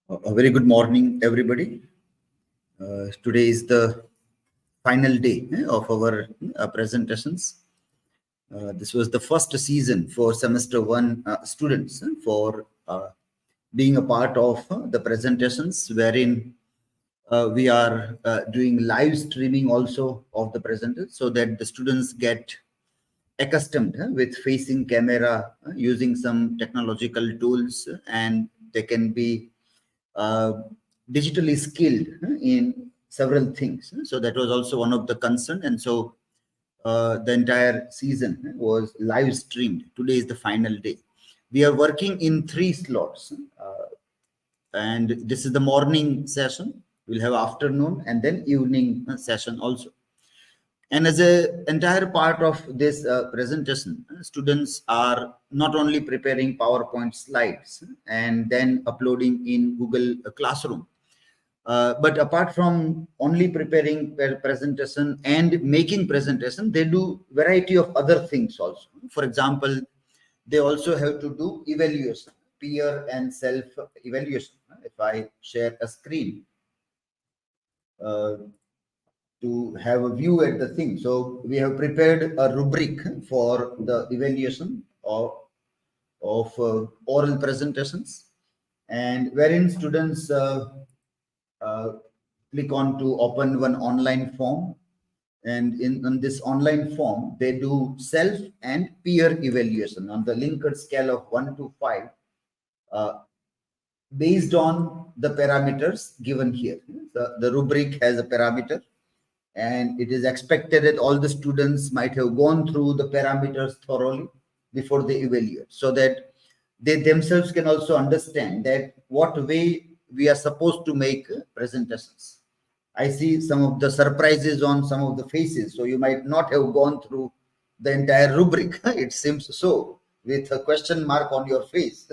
A very good morning, everybody. Today is the final day of our presentations. This was the first season for semester one students for being a part of the presentations, wherein we are doing live streaming also of the presenters, so that the students get accustomed with facing camera, using some technological tools, and they can be digitally skilled in several things. So that was also one of the concern, and so the entire season was live streamed. Today is the final day. We are working in 3 slots, and this is the morning session. We'll have afternoon and then evening session also. And as an entire part of this presentation, students are not only preparing PowerPoint slides and then uploading in Google Classroom, but apart from only preparing presentation and making presentation, they do variety of other things also. For example, they also have to do evaluation, peer and self evaluation. If I share a screen, to have a view at the thing. So we have prepared a rubric for the evaluation of oral presentations, and wherein students click on to open one online form, and in this online form they do self and peer evaluation on the Likert scale of 1 to 5, based on the parameters given here. The rubric has a parameter, and it is expected that all the students might have gone through the parameters thoroughly before they evaluate, so that they themselves can also understand that what way we are supposed to make presentations. I see some of the surprises on some of the faces, so you might not have gone through the entire rubric. It seems so, with a question mark on your face,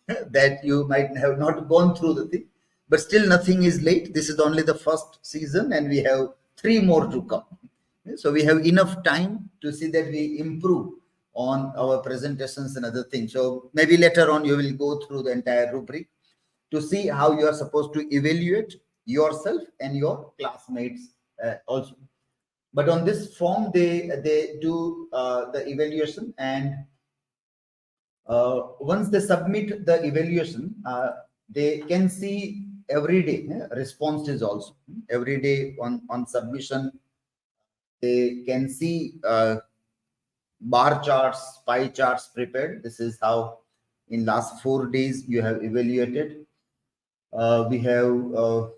that you might have not gone through the thing. But still, nothing is late. This is only the first season, and we have 3 more to come. So we have enough time to see that we improve on our presentations and other things. So maybe later on you will go through the entire rubric to see how you are supposed to evaluate yourself and your classmates also. But on this form, they do the evaluation, and once they submit the evaluation, they can see every day responses also. Every day on submission, they can see bar charts, pie charts prepared. This is how in last 4 days you have evaluated. We have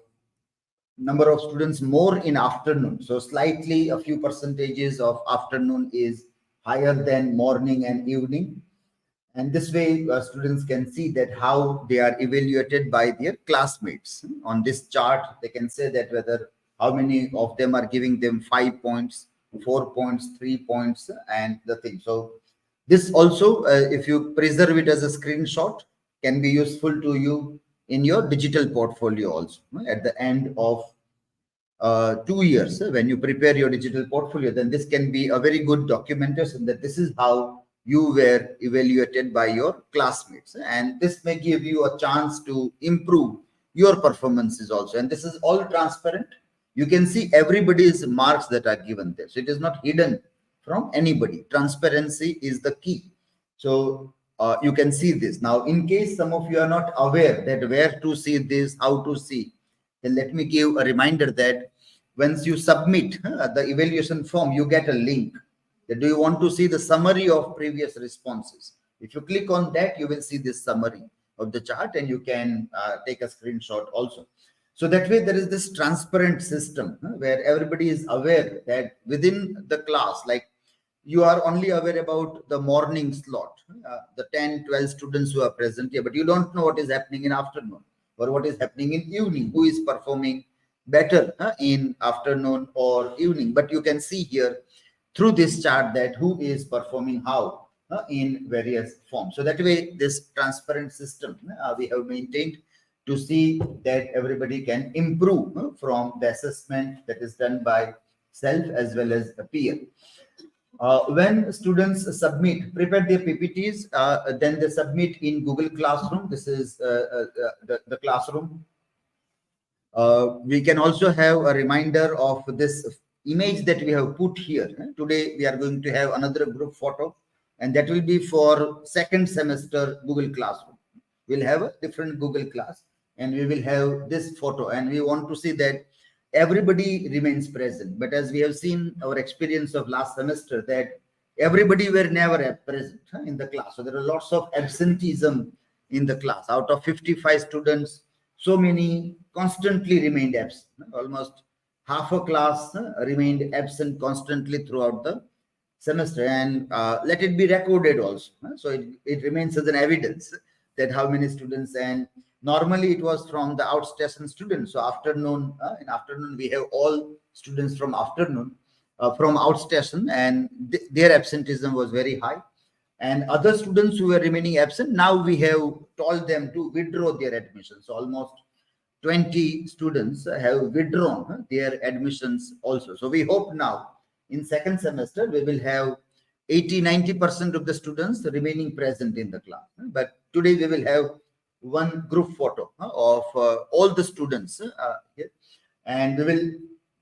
number of students more in afternoon, so slightly a few percentages of afternoon is higher than morning and evening. And this way, students can see that how they are evaluated by their classmates. On this chart, they can say that whether how many of them are giving them 5 points, 4 points, 3 points, and the thing. So this also, if you preserve it as a screenshot, can be useful to you in your digital portfolio also. At the end of 2 years, when you prepare your digital portfolio, then this can be a very good documentation that this is how you were evaluated by your classmates, and this may give you a chance to improve your performances also. And this is all transparent. You can see everybody's marks that are given there, so it is not hidden from anybody. Transparency is the key. So you can see this. Now, in case some of you are not aware that where to see this, how to see, then let me give a reminder that once you submit the evaluation form, you get a link. Do you want to see the summary of previous responses? If you click on that, you will see this summary of the chart, and you can take a screenshot also. So that way there is this transparent system where everybody is aware that within the class, like you are only aware about the morning slot, the 10, 12 students who are present here, but you don't know what is happening in afternoon or what is happening in evening, who is performing better in afternoon or evening. But you can see here through this chart that who is performing how in various forms. So that way, this transparent system we have maintained to see that everybody can improve from the assessment that is done by self as well as a peer. When students prepare their PPTs, then they submit in Google Classroom. This is the classroom. We can also have a reminder of this image that we have put here. Today, we are going to have another group photo, and that will be for second semester Google Classroom. We'll have a different Google class, and we will have this photo, and we want to see that everybody remains present. But as we have seen our experience of last semester, that everybody were never present in the class. So there are lots of absenteeism in the class. Out of 55 students, so many constantly remained absent. Almost half a class remained absent constantly throughout the semester, and let it be recorded also. So it remains as an evidence that how many students, and normally it was from the outstation students. So afternoon, in afternoon we have all students from afternoon from outstation, and their absenteeism was very high. And other students who were remaining absent, now we have told them to withdraw their admissions. So almost 20 students have withdrawn their admissions also. So we hope now in second semester we will have 80-90% of the students remaining present in the class. But today we will have one group photo of all the students here, and we will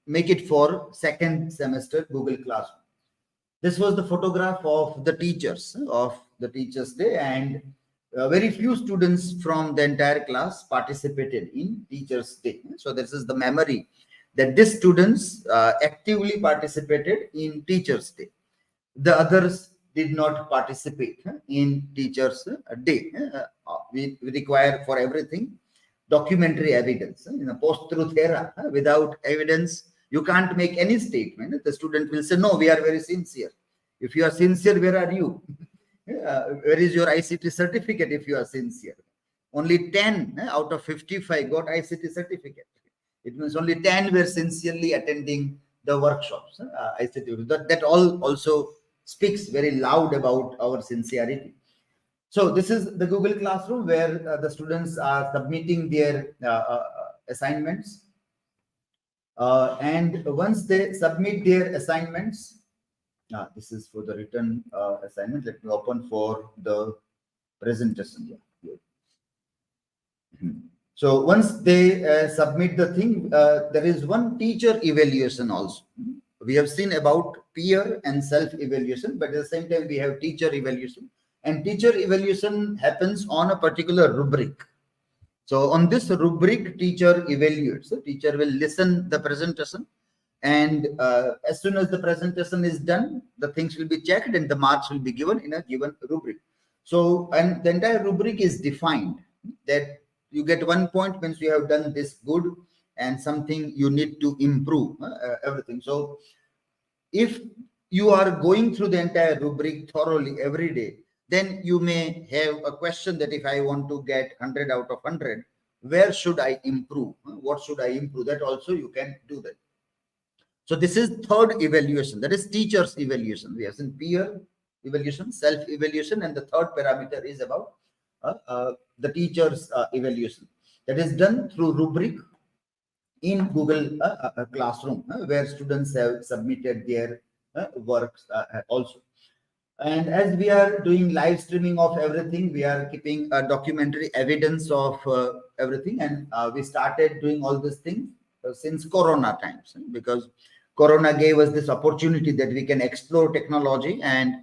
make it for second semester Google Classroom. This was the photograph of the teachers of the Teachers' Day, and very few students from the entire class participated in Teachers' Day. So this is the memory that these students actively participated in Teachers' Day. The others did not participate in Teachers' Day. We require for everything documentary evidence. In a post-truth era, without evidence, you can't make any statement. The student will say, no, we are very sincere. If you are sincere, where are you? Where is your ICT certificate if you are sincere? Only 10 out of 55 got ICT certificate. It means only 10 were sincerely attending the workshops. ICT. That all also speaks very loud about our sincerity. So this is the Google Classroom where the students are submitting their assignments. And once they submit their assignments, this is for the written assignment. Let me open for the presentation. So once they submit the thing, there is one teacher evaluation also. We have seen about peer and self-evaluation, but at the same time we have teacher evaluation. And teacher evaluation happens on a particular rubric. So on this rubric, teacher evaluates. The teacher will listen the presentation, and as soon as the presentation is done, the things will be checked and the marks will be given in a given rubric. So, and the entire rubric is defined that you get 1 point means you have done this good, and something you need to improve everything. So if you are going through the entire rubric thoroughly every day, then you may have a question that if I want to get 100 out of 100, where should I improve? What should I improve? That also you can do that. So this is third evaluation, that is teacher's evaluation. We have seen peer evaluation, self-evaluation, and the third parameter is about the teacher's evaluation. That is done through rubric in Google Classroom, where students have submitted their works also. And as we are doing live streaming of everything, we are keeping a documentary evidence of everything. And we started doing all these things since Corona times, because Corona gave us this opportunity that we can explore technology and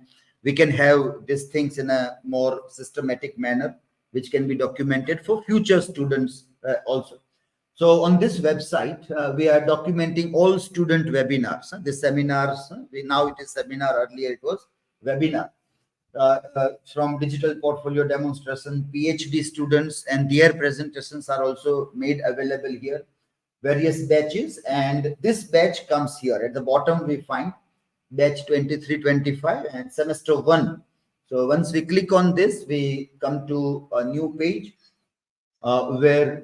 we can have these things in a more systematic manner, which can be documented for future students also. So on this website, we are documenting all student webinars. The seminars, now it is seminar, earlier it was webinar. From digital portfolio demonstration, PhD students and their presentations are also made available here. Various batches, and this batch comes here. At the bottom, we find batch 23-25 and semester 1. So once we click on this, we come to a new page where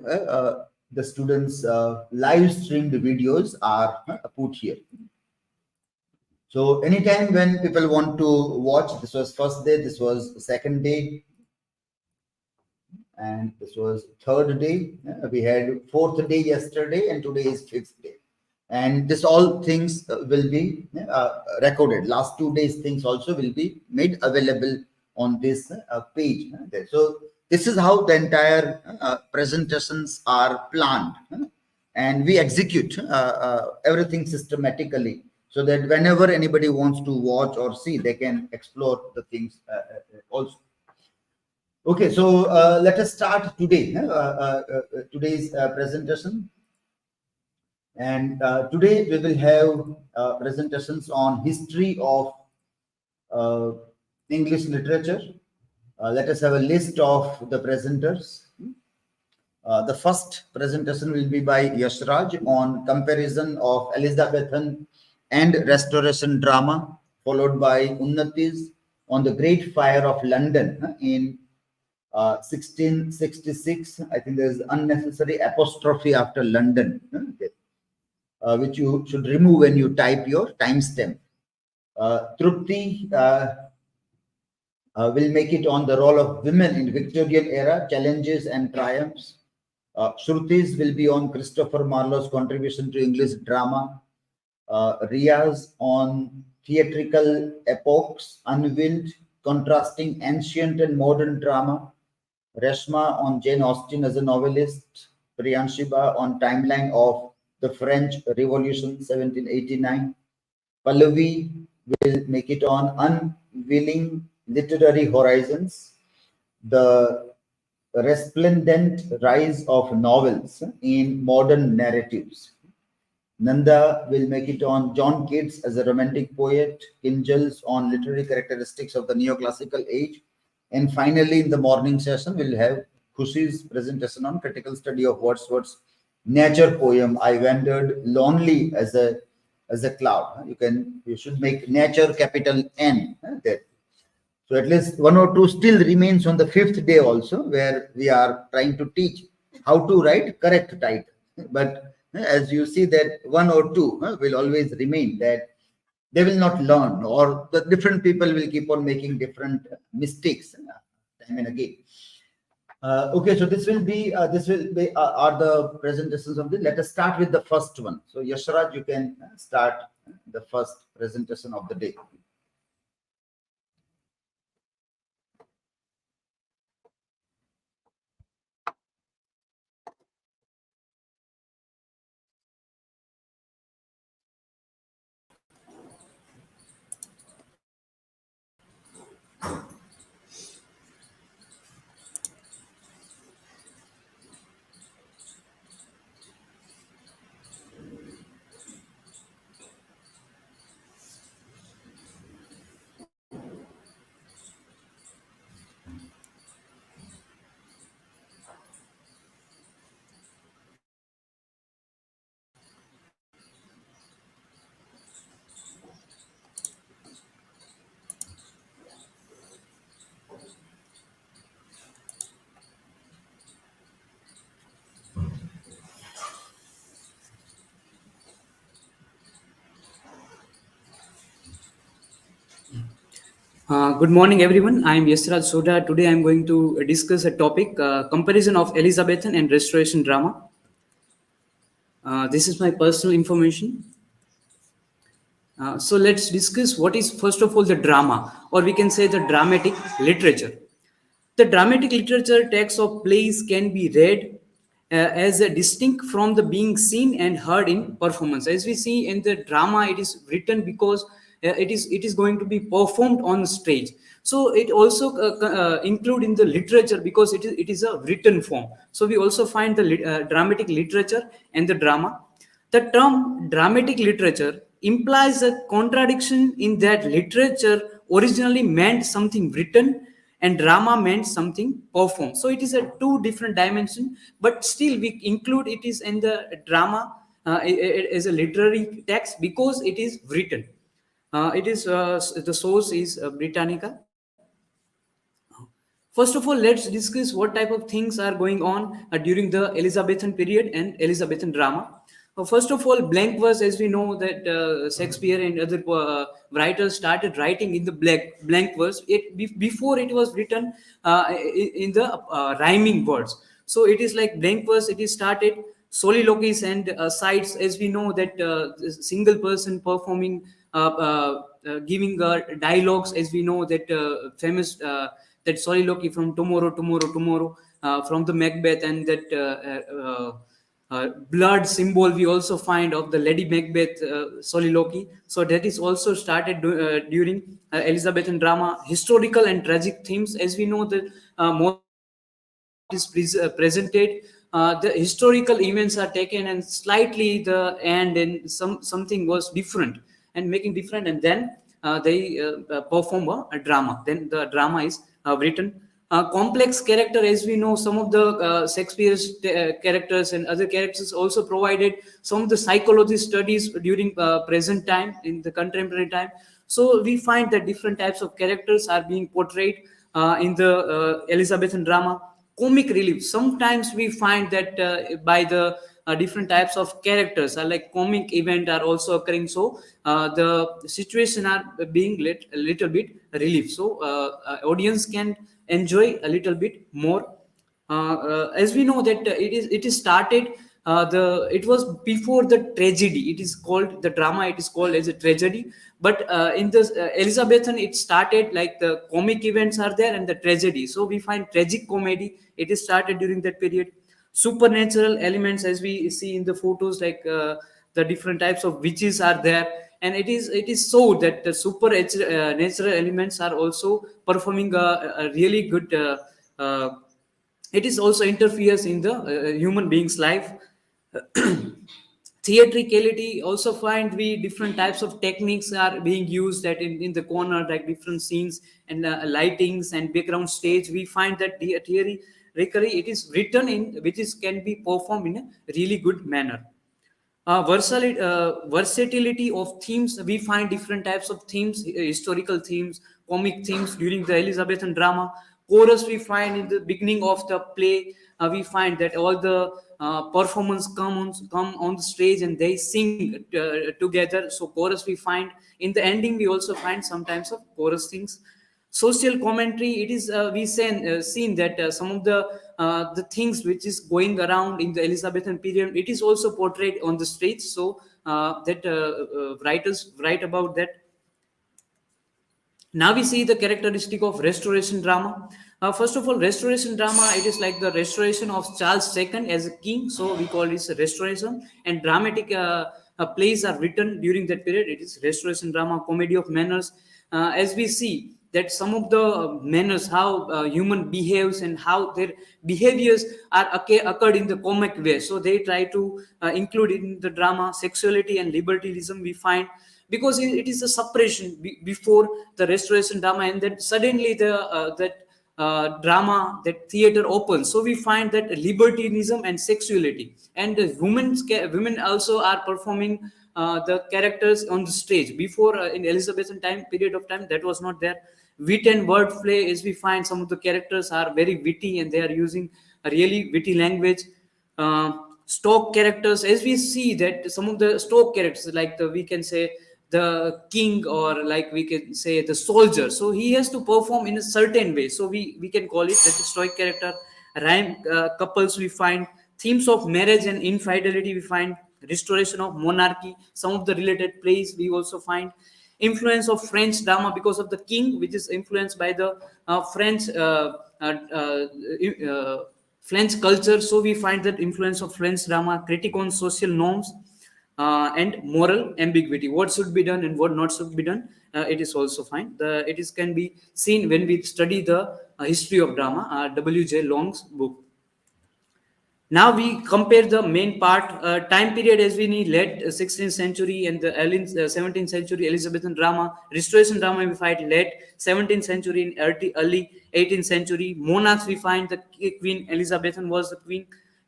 the students' live streamed videos are put here. So anytime when people want to watch, this was first day, this was second day, and this was third day. We had fourth day yesterday, and today is fifth day. And this all things will be recorded. Last 2 days things also will be made available on this page. So this is how the entire presentations are planned, and we execute everything systematically, so that whenever anybody wants to watch or see, they can explore the things also. Okay, so let us start today. Today's presentation. And today we will have presentations on history of English literature. Let us have a list of the presenters. The first presentation will be by Yashraj on comparison of Elizabethan and Restoration drama, followed by UNNATI's on the Great Fire of London in 1666. I think there is unnecessary apostrophe after London. Which you should remove when you type your timestamp. TRUPTI will make it on the role of women in Victorian era, challenges and triumphs. SHRUTIs will be on Christopher Marlowe's contribution to English drama. RIYAs on theatrical epochs, Unveiled, contrasting ancient and modern drama. RESHMA on Jane Austen as a novelist. PRIYANSHIBA on timeline of the French Revolution 1789. PALLAVI will make it on Unveiling Literary Horizons, the Resplendent Rise of Novels in Modern Narratives. NANDA will make it on John Keats as a romantic poet, KINJAL's on literary characteristics of the neoclassical age. And finally, in the morning session, we'll have Khushi's presentation on critical study of Wordsworth's nature poem, I Wandered Lonely as a Cloud. You should make nature capital N there. So at least 1 or 2 still remains on the 5th day also, where we are trying to teach how to write correct title. But as you see that 1 or 2 will always remain, that they will not learn, or the different people will keep on making different mistakes time and again. Okay, so this will be are the presentations of the. Let us start with the first one. So Yashraj, you can start the first presentation of the day. Good morning, everyone. I am Yashraj SODHA. Today, I am going to discuss a topic, comparison of Elizabethan and Restoration drama. This is my personal information. So let's discuss what is, first of all, the drama, or we can say the dramatic literature. The dramatic literature text of plays can be read as a distinct from the being seen and heard in performance. As we see in the drama, it is written because it is going to be performed on stage. So it also include in the literature because it is a written form. So we also find the dramatic literature and the drama. The term dramatic literature implies a contradiction in that literature originally meant something written and drama meant something performed. So it is a 2 different dimensions, but still we include it is in the drama as a literary text because it is written. The source is Britannica. First of all, let's discuss what type of things are going on during the Elizabethan period and Elizabethan drama. First of all, blank verse, as we know that Shakespeare and other writers started writing in the blank verse. Before it was written in the rhyming words. So it is like blank verse. It is started soliloquies and sides, as we know that single person performing, giving dialogues, as we know that famous that soliloquy from tomorrow, tomorrow, tomorrow, from the Macbeth, and that blood symbol we also find of the Lady Macbeth soliloquy. So that is also started during Elizabethan drama. Historical and tragic themes, as we know that most is presented, the historical events are taken and slightly the end and something was different and making different, and then they perform a drama. Then the drama is written. Complex character, as we know, some of the Shakespeare's characters and other characters also provided some of the psychology studies during present time, in the contemporary time. So we find that different types of characters are being portrayed in the Elizabethan drama. Comic relief, sometimes we find that by the different types of characters like comic event are also occurring, so the situation are being a little bit relief, so audience can enjoy a little bit more. As we know that it is started, it was before the tragedy, it is called the drama, it is called as a tragedy, but in the Elizabethan it started like the comic events are there and the tragedy, so we find tragic comedy, it is started during that period. Supernatural elements, as we see in the photos, like the different types of witches are there, and it is so that the natural elements are also performing a really good it is also interferes in the human being's life. Theatricality, also find we different types of techniques are being used, that in the corner, like different scenes and lightings and background stage, we find that the theory it is written in which is can be performed in a really good manner. Versatility of themes, we find different types of themes, historical themes, comic themes during the Elizabethan drama. Chorus, we find in the beginning of the play, we find that all the performance come on the stage and they sing together, so chorus we find. In the ending we also find sometimes of chorus things. Social commentary, it is seen that some of the things which is going around in the Elizabethan period, it is also portrayed on the stage, so that writers write about that. Now we see the characteristic of restoration drama. First of all, restoration drama, it is like the restoration of Charles II as a king, so we call this a restoration. And dramatic plays are written during that period, it is restoration drama. Comedy of manners, as we see that some of the manners, how human behaves and how their behaviors are occurred in the comic way, so they try to include it in the drama. Sexuality and libertinism, we find, because it is a suppression before the restoration drama, and then suddenly that drama, that theater opens, so we find that libertinism and sexuality, and women also are performing the characters on the stage. Before in Elizabethan time period of time, that was not there. Wit and wordplay, as we find some of the characters are very witty and they are using a really witty language. Stock characters, as we see that some of the stock characters, like we can say the king, or like we can say the soldier, so he has to perform in a certain way, so we can call it that the stoic character. Rhyme couples, we find. Themes of marriage and infidelity, we find. Restoration of monarchy, some of the related plays we also find. Influence of French drama, because of the king, which is influenced by the French culture, so we find that influence of French drama. Critique on social norms and moral ambiguity, what should be done and what not should be done, it is also fine. It is can be seen when we study the history of drama, W.J. Long's book. Now we compare the main part, time period, as we need late 16th century and the early 17th century Elizabethan drama. Restoration drama we find late 17th century and early 18th century. Monarchs, we find the Queen Elizabethan was the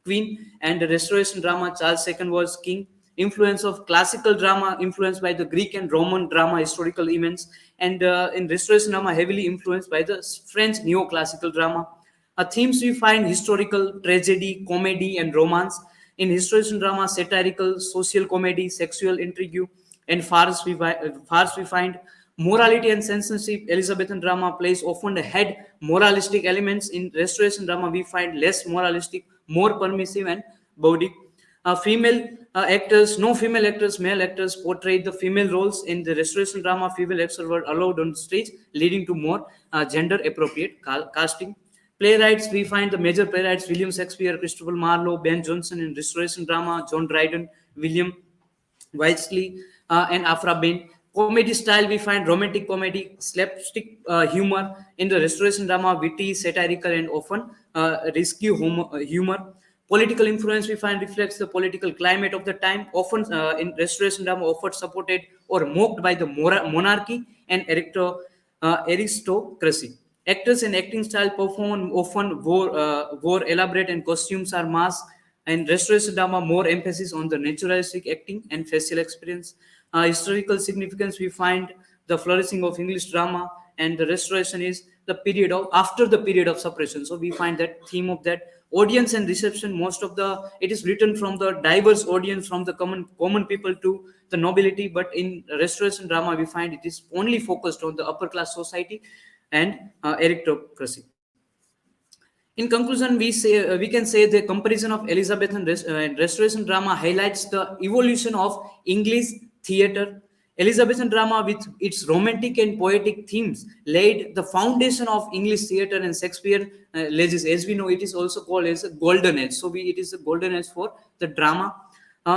queen, and the Restoration drama, Charles II was king. Influence of classical drama, influenced by the Greek and Roman drama historical events, and in Restoration drama heavily influenced by the French neoclassical drama. Themes we find historical, tragedy, comedy, and romance. In Restoration drama, satirical, social comedy, sexual intrigue, and farce we find. Morality and censorship, Elizabethan drama plays often had moralistic elements. In Restoration drama, we find less moralistic, more permissive and bawdy. No female actors, male actors portrayed the female roles in the Restoration drama. Female actors were allowed on stage, leading to more gender-appropriate casting. Playwrights, we find the major playwrights: William Shakespeare, Christopher Marlowe, Ben Jonson in Restoration drama, John Dryden, William Wisely, and Afra Bain. Comedy style, we find romantic comedy, slapstick humor in the Restoration drama, witty, satirical, and often risky humor. Political influence, we find, reflects the political climate of the time, often in Restoration drama, often supported or mocked by the monarchy and aristocracy. Actors and acting style perform often wore elaborate and costumes are masked, and Restoration drama more emphasis on the naturalistic acting and facial experience. Historical significance, we find the flourishing of English drama, and the Restoration is the period of after the period of suppression. So we find that theme of that audience and reception. Most of the it is written from the diverse audience, from the common people to the nobility. But in Restoration drama, we find it is only focused on the upper class society and aristocracy. In conclusion, we can say the comparison of Elizabethan and Restoration drama highlights the evolution of English theatre. Elizabethan drama, with its romantic and poetic themes, laid the foundation of English theatre, and Shakespeare ages. As we know, it is also called as a golden age. So it is a golden age for the drama.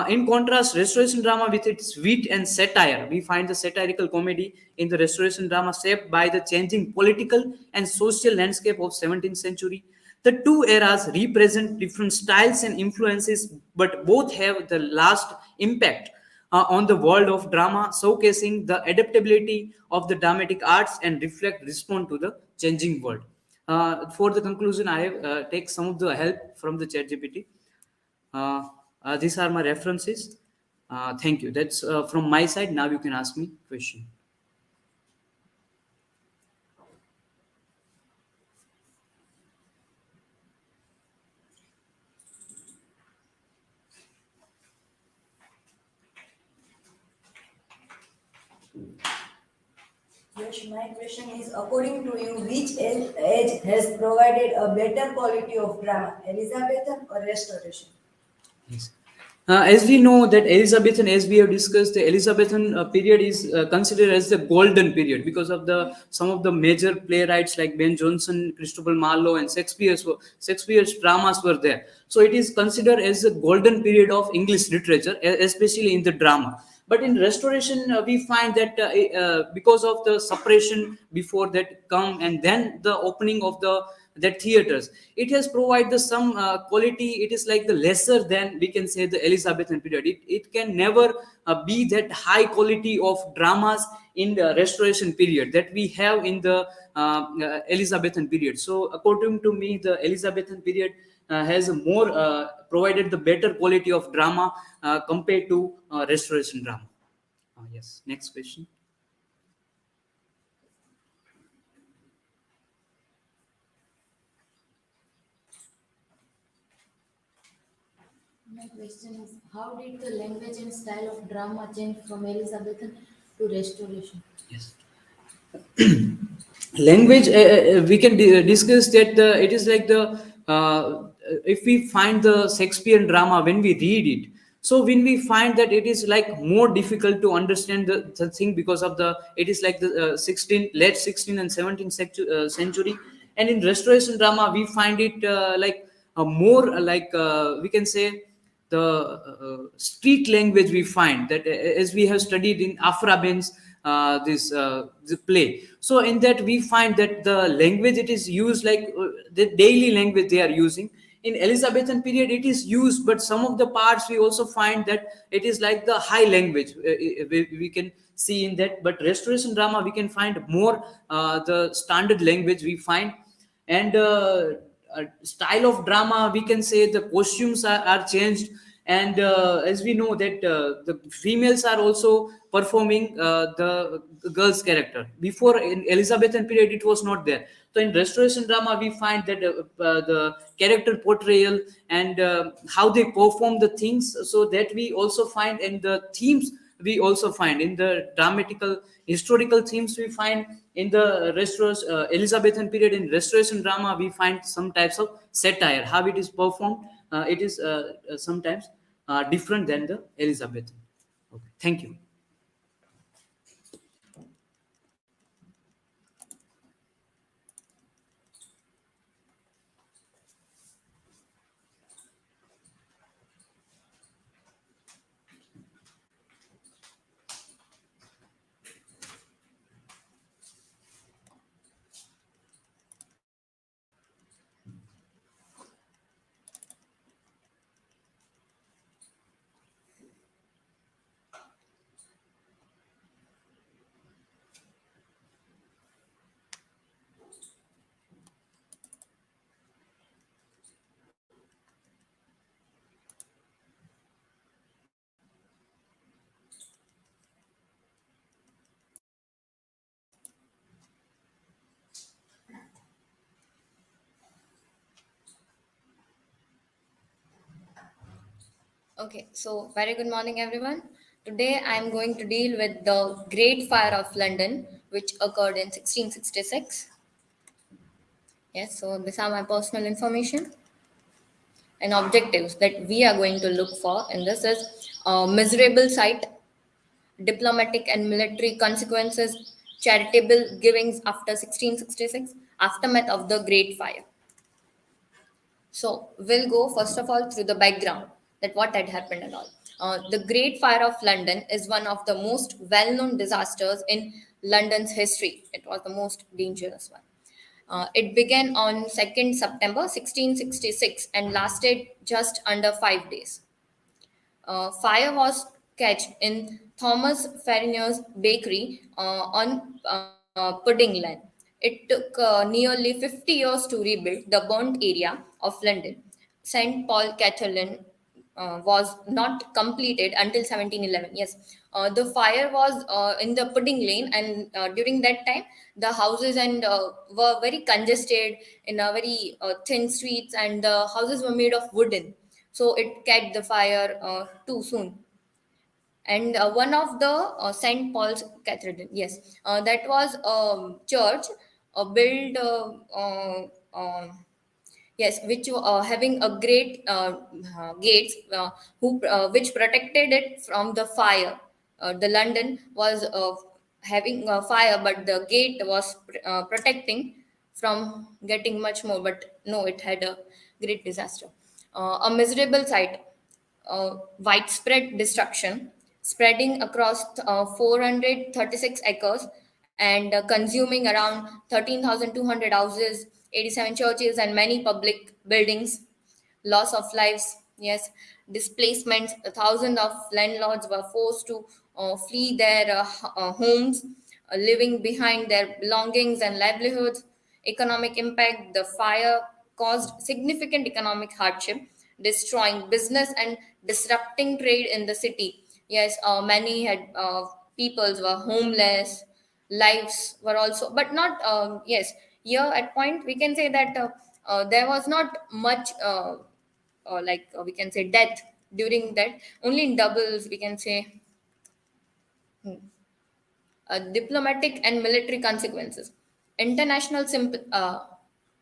In contrast, Restoration drama, with its wit and satire, we find the satirical comedy in the Restoration drama, shaped by the changing political and social landscape of 17th century. The two eras represent different styles and influences, but both have the last impact on the world of drama, showcasing the adaptability of the dramatic arts and respond to the changing world. For the conclusion, I have take some of the help from the ChatGPT. These are my references. Thank you. That's from my side. Now you can ask me question. Yes, my question is, according to you, which age has provided a better quality of drama, Elizabethan or Restoration? Yes. As we know that Elizabethan, as we have discussed, the Elizabethan period is considered as the golden period because of the some of the major playwrights like Ben Jonson, Christopher Marlowe, and Shakespeare's dramas were there. So it is considered as the golden period of English literature, especially in the drama. But in Restoration, we find that because of the suppression before that come, and then the opening of the theaters, it has provided some quality. It is like the lesser than, we can say, the Elizabethan period. It can never be that high quality of dramas in the Restoration period that we have in the Elizabethan period. So according to me, the Elizabethan period has more provided the better quality of drama compared to Restoration drama. Yes, next question. My question is, how did the language and style of drama change from Elizabethan to Restoration? Yes. Language, we can discuss that it is like the if we find the Shakespearean drama, when we read it, so when we find that it is like more difficult to understand the thing because of the it is like the late 16th and 17th century. And in Restoration drama, we find it like more like we can say the street language. We find that as we have studied in Afra Bain's the play, so in that we find that the language it is used like the daily language they are using. In Elizabethan period it is used, but some of the parts we also find that it is like the high language we can see in that. But Restoration drama, we can find more the standard language we find. And style of drama, we can say the costumes are changed. And as we know that the females are also performing the girl's character. Before, in Elizabethan period, it was not there. So in Restoration drama, we find that the character portrayal and how they perform the things, so that we also find in the themes. We also find in the dramatical historical themes, we find in the Elizabethan period. In Restoration drama, we find some types of satire, how it is performed. It is sometimes different than the Elizabethan. Okay, thank you. Okay, so very good morning, everyone. Today I am going to deal with the Great Fire of London, which occurred in 1666. Yes, so these are my personal information and objectives that we are going to look for. And this is a miserable sight, diplomatic and military consequences, charitable givings after 1666, aftermath of the Great Fire. So we'll go first of all through the background that what had happened and all. The Great Fire of London is one of the most well-known disasters in London's history. It was the most dangerous one. It began on 2nd September 1666 and lasted just under 5 days. Fire was catch in Thomas Farrier's bakery on Pudding Lane. It took nearly 50 years to rebuild the burnt area of London. St. Paul Cathedral was not completed until 1711. Yes, the fire was in the Pudding Lane, and during that time, the houses and were very congested in a very thin streets, and the houses were made of wooden, so it catch the fire too soon. And one of the St. Paul's Cathedral, yes, that was a church built yes, which having a great gates who which protected it from the fire. The London was having a fire, but the gate was protecting from getting much more. But no, it had a great disaster. A miserable sight, widespread destruction, spreading across 436 acres and consuming around 13,200 houses, 87 churches, and many public buildings. Loss of lives, yes, displacements. Thousands of landlords were forced to flee their homes, leaving behind their belongings and livelihoods. Economic impact, the fire caused significant economic hardship, destroying business and disrupting trade in the city. Yes, many had peoples were homeless, lives were also, but not, yes, here at point we can say that there was not much we can say death during that, only in doubles we can say. Diplomatic and military consequences, international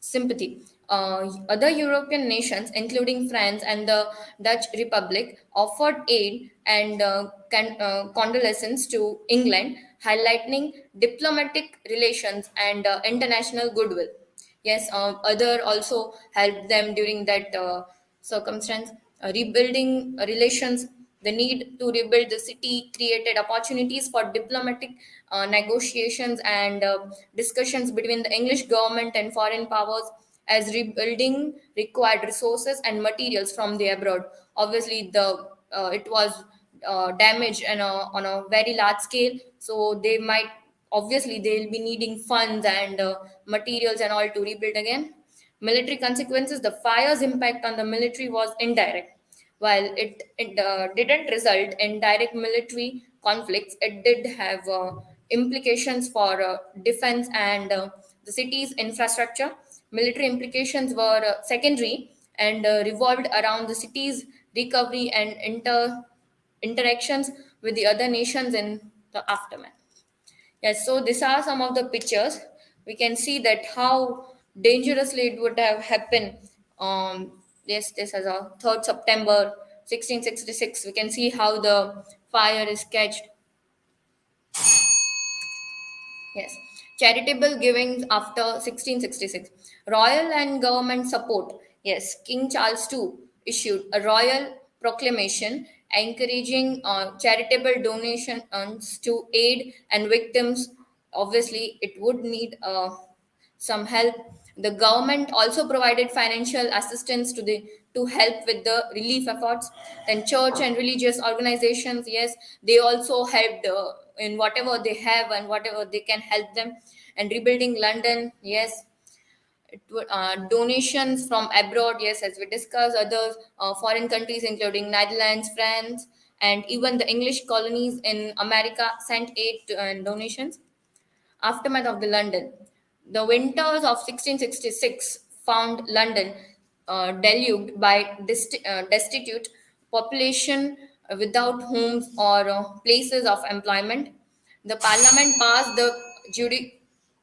sympathy. Other European nations, including France and the Dutch Republic, offered aid and condolences to England, highlighting diplomatic relations and international goodwill. Yes, other also helped them during that circumstance. Rebuilding relations, the need to rebuild the city created opportunities for diplomatic negotiations and discussions between the English government and foreign powers, as rebuilding required resources and materials from the abroad. Obviously, the it was damaged and on a very large scale, so they might, obviously they'll be needing funds and materials and all to rebuild again. Military consequences, the fire's impact on the military was indirect. While it didn't result in direct military conflicts, it did have implications for defense and the city's infrastructure. Military implications were secondary and revolved around the city's recovery and interactions with the other nations in the aftermath. Yes, so these are some of the pictures. We can see that how dangerously it would have happened. Yes, this is a 3rd September 1666. We can see how the fire is catched. Yes. Charitable givings after 1666. Royal and government support. Yes. King Charles II issued a royal proclamation encouraging charitable donations to aid and victims. Obviously, it would need some help. The government also provided financial assistance to help with the relief efforts. Then church and religious organizations, yes, they also helped in whatever they have and whatever they can help them. And rebuilding London, yes, donations from abroad, yes, as we discussed, other foreign countries including Netherlands, France, and even the English colonies in America sent aid and donations. Aftermath of the London. The winters of 1666 found London deluged by destitute population without homes or places of employment. The Parliament passed the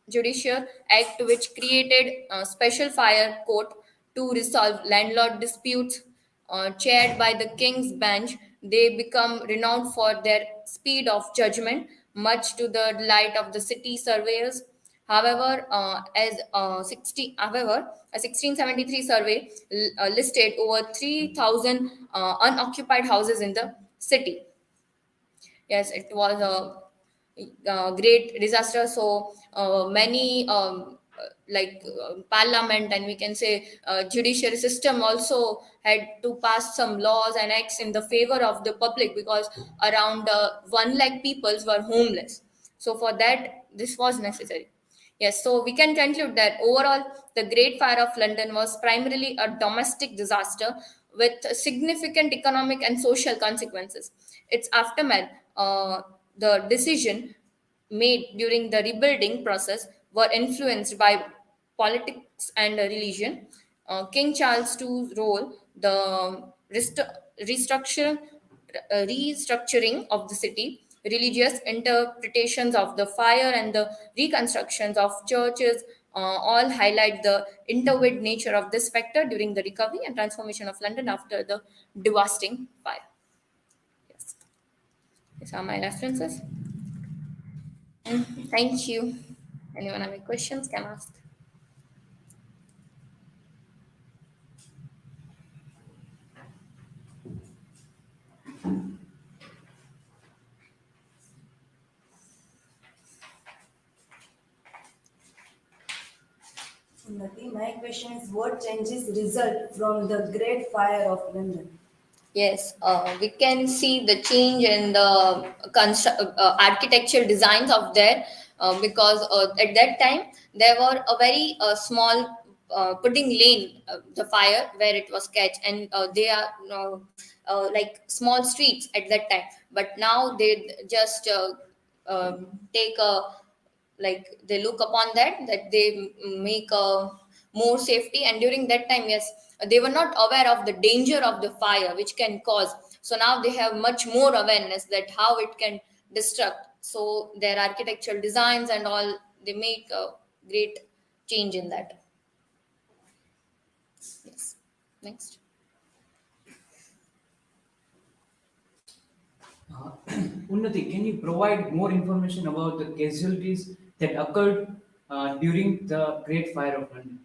Judicial Act, which created a special fire court to resolve landlord disputes. Chaired by the King's Bench, they become renowned for their speed of judgment, much to the delight of the city surveyors. However, a 1673 survey listed over 3,000 unoccupied houses in the city. Yes, it was a great disaster. So many parliament, and we can say judiciary system also had to pass some laws and acts in the favor of the public, because around 1 lakh people were homeless. So for that, this was necessary. Yes, so we can conclude that overall, the Great Fire of London was primarily a domestic disaster with significant economic and social consequences. Its aftermath, the decision made during the rebuilding process were influenced by politics and religion. King Charles II's role, the restructure, restructuring of the city, religious interpretations of the fire, and the reconstructions of churches all highlight the intertwined nature of this factor during the recovery and transformation of London after the devastating fire. Yes, these are my references. Thank you. Anyone have any questions can ask. Unnati, my question is, what changes result from the Great Fire of London? Yes, we can see the change in the architectural designs of there, because at that time there were a very small pudding lane, the fire where it was catch, and they are like small streets at that time. But now they just take a, like they look upon that they make a more safety. And during that time, yes, they were not aware of the danger of the fire which can cause. So now they have much more awareness that how it can destruct. So their architectural designs and all, they make a great change in that. Yes, next. Unnati, can you provide more information about the casualties that occurred during the Great Fire of London?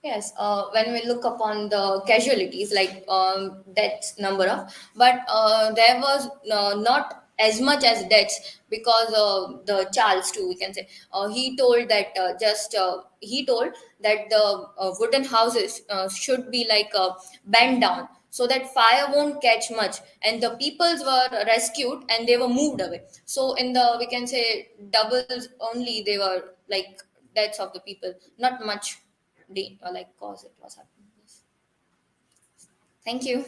Yes, when we look upon the casualties, like deaths number of, but there was not as much as deaths, because the Charles too, we can say, he told that he told that the wooden houses should be like bent down so that fire won't catch much, and the peoples were rescued and they were moved away. So in the, we can say, doubles only, they were like deaths of the people, not much like cause it was happening. Yes. Thank you.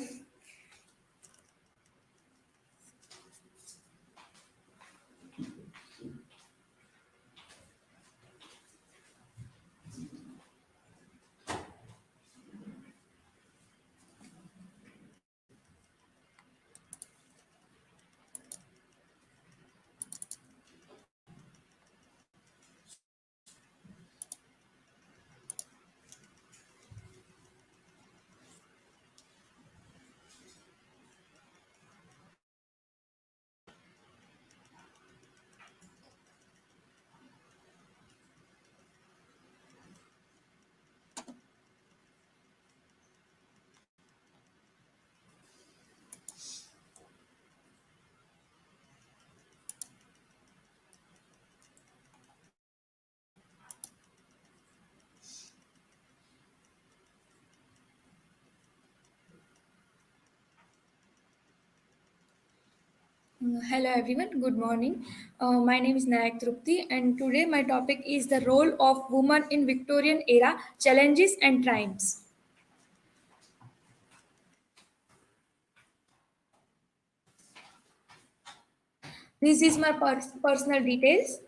Hello everyone, good morning. My name is NAIK TRUPTI and today my topic is the role of women in Victorian era, challenges and triumphs. This is my personal details.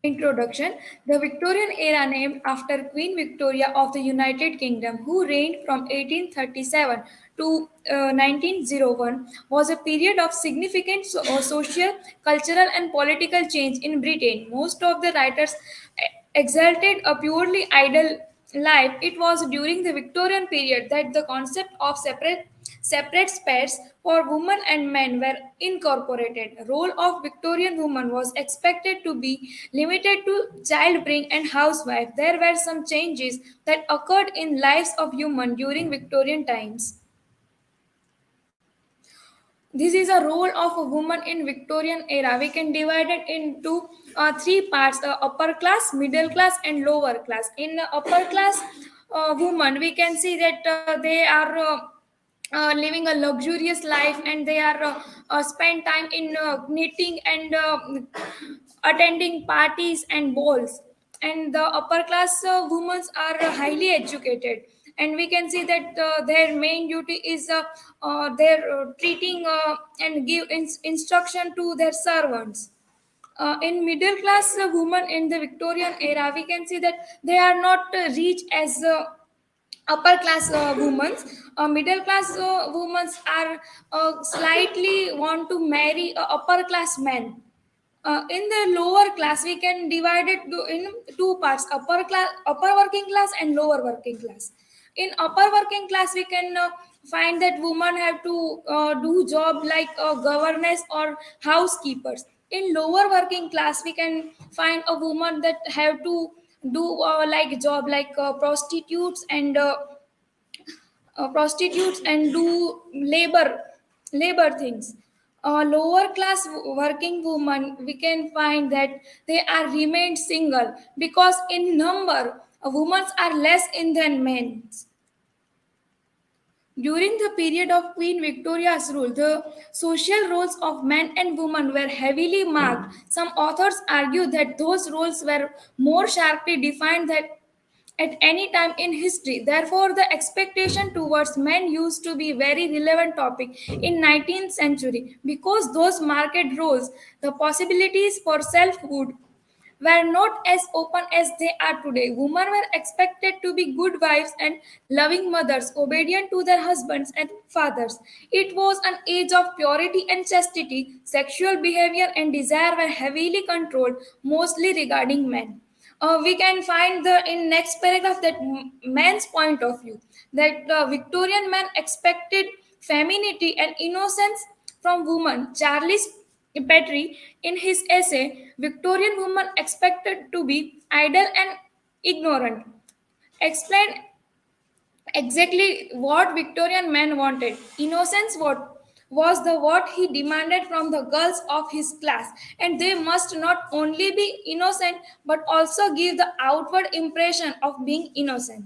Introduction. The Victorian era, named after Queen Victoria of the United Kingdom, who reigned from 1837 to 1901, was a period of significant social, cultural, and political change in Britain. Most of the writers exalted a purely idle life. It was during the Victorian period that the concept of separate spheres for women and men were incorporated. Role of Victorian woman was expected to be limited to childbearing and housewife. There were some changes that occurred in lives of women during Victorian times. This is a role of a woman in Victorian era. We can divide it into three parts: upper class, middle class, and lower class. In upper class woman, we can see that they are living a luxurious life, and they are spend time in knitting and attending parties and balls. And the upper class women are highly educated, and we can see that their main duty is their treating and give instruction to their servants. In middle class women in the Victorian era, we can see that they are not rich as upper class women. Middle class women are slightly want to marry upper class men. In the lower class, we can divide it in two parts: upper working class and lower working class. In upper working class, we can find that women have to do job like governess or housekeepers. In lower working class, we can find a woman that have to do like job like prostitutes and do labor things. Lower class working women, we can find that they are remained single because in number women are less in than men. During the period of Queen Victoria's rule, the social roles of men and women were heavily marked. Some authors argue that those roles were more sharply defined than at any time in history. Therefore, the expectation towards men used to be very relevant topic in 19th century because those market roles, the possibilities for selfhood were not as open as they are today. Women were expected to be good wives and loving mothers, obedient to their husbands and fathers. It was an age of purity and chastity. Sexual behavior and desire were heavily controlled, mostly regarding men. We can find the in next paragraph that man's point of view, that Victorian man expected femininity and innocence from women. Charles Petrie, in his essay, Victorian woman expected to be idle and ignorant, explained exactly what Victorian men wanted. Innocence was the what he demanded from the girls of his class, and they must not only be innocent but also give the outward impression of being innocent.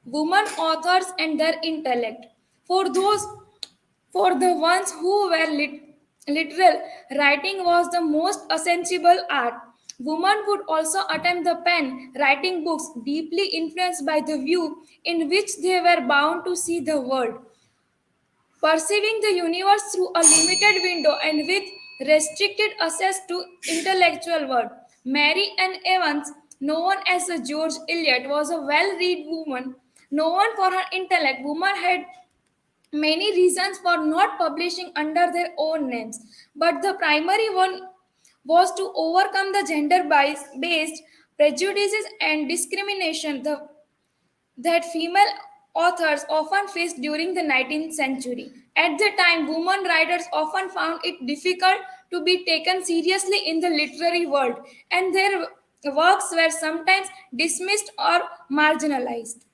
Women authors and their intellect. For those For the ones who were literal, writing was the most essential art. Women would also attempt the pen, writing books deeply influenced by the view in which they were bound to see the world, perceiving the universe through a limited window and with restricted access to intellectual world. Mary Ann Evans, known as George Eliot, was a well-read woman. Known for her intellect, women had many reasons for not publishing under their own names, but the primary one was to overcome the gender based prejudices and discrimination that female authors often faced during the 19th century. At the time, women writers often found it difficult to be taken seriously in the literary world, and their works were sometimes dismissed or marginalized.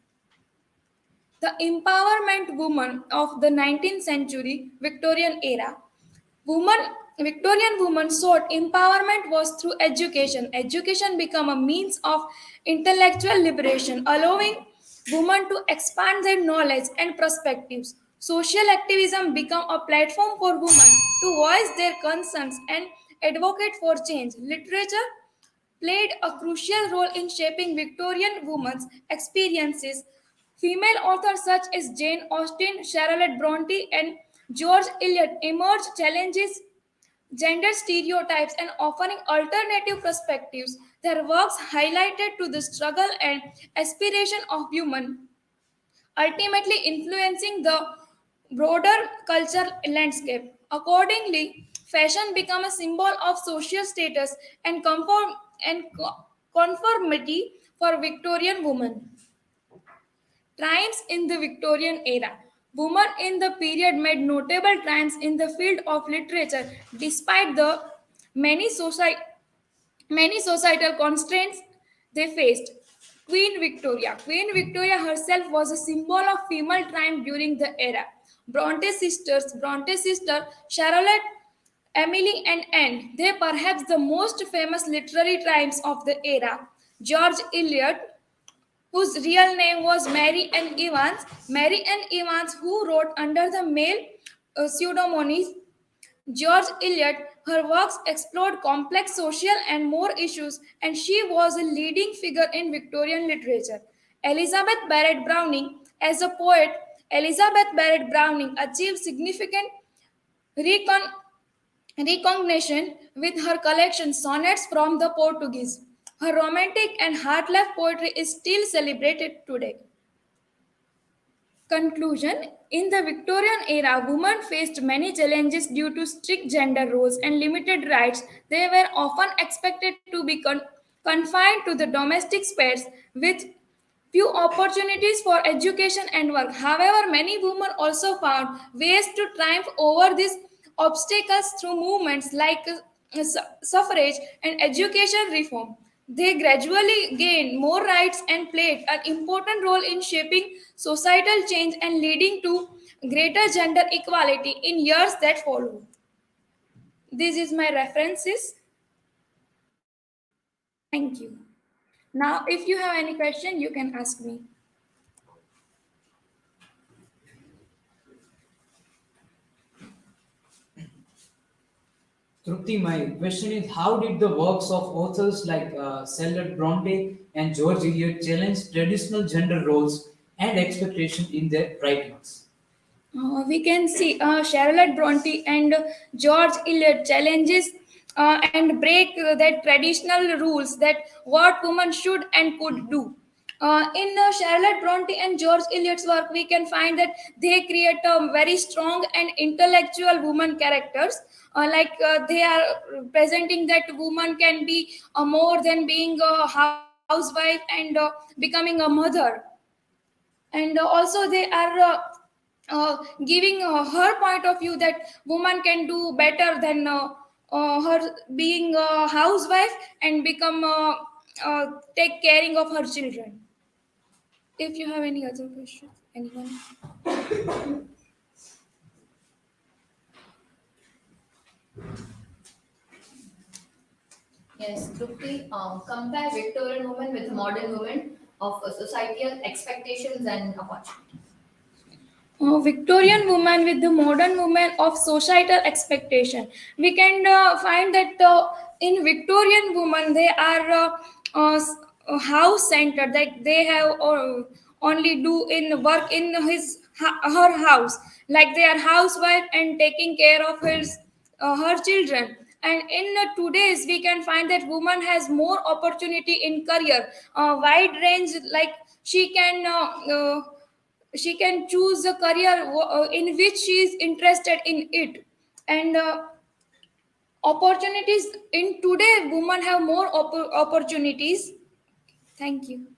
The empowerment woman of the 19th century Victorian era. Victorian women sought empowerment was through education. Education became a means of intellectual liberation, allowing women to expand their knowledge and perspectives. Social activism became a platform for women to voice their concerns and advocate for change. Literature played a crucial role in shaping Victorian women's experiences. Female authors such as Jane Austen, Charlotte Bronte, and George Eliot emerged challenges gender stereotypes and offering alternative perspectives. Their works highlighted to the struggle and aspiration of women, ultimately influencing the broader cultural landscape. Accordingly, fashion became a symbol of social status and conformity for Victorian women. Triumphs in the Victorian era. Women in the period made notable triumphs in the field of literature despite the many, many societal constraints they faced. Queen Victoria. Queen Victoria herself was a symbol of female triumph during the era. Bronte's sister, Charlotte, Emily, and Anne, they perhaps the most famous literary triumphs of the era. George Eliot, whose real name was Mary Ann Evans. Mary Ann Evans, who wrote under the male pseudonym George Eliot, her works explored complex social and moral issues, and she was a leading figure in Victorian literature. Elizabeth Barrett Browning, as a poet, Elizabeth Barrett Browning achieved significant recon- recognition with her collection Sonnets from the Portuguese. Her romantic and heart-left poetry is still celebrated today. Conclusion. In the Victorian era, women faced many challenges due to strict gender roles and limited rights. They were often expected to be confined to the domestic spheres with few opportunities for education and work. However, many women also found ways to triumph over these obstacles through movements like suffrage and education reform. They gradually gained more rights and played an important role in shaping societal change and leading to greater gender equality in years that followed. This is my references. Thank you. Now, if you have any question, you can ask me. Trupti, my question is, how did the works of authors like Charlotte Bronte and George Eliot challenge traditional gender roles and expectations in their writings? We can see Charlotte Bronte and George Eliot challenges and break that traditional rules that what women should and could do. In Charlotte Bronte and George Eliot's work, we can find that they create very strong and intellectual woman characters. They are presenting that woman can be more than being a housewife and becoming a mother, and also they are giving her point of view that woman can do better than her being a housewife and become take caring of her children. If you have any other questions, anyone? Yes, Trupti, compare Victorian women with modern women of societal expectations and opportunities. Victorian woman with the modern woman of societal expectation. We can find that in Victorian woman they are house centered. That they have only do in work in her house. Like they are housewife and taking care of her children. And in today's we can find that woman has more opportunity in career, wide range. Like she can choose a career in which she is interested in it, and opportunities in today women have more opportunities. Thank you.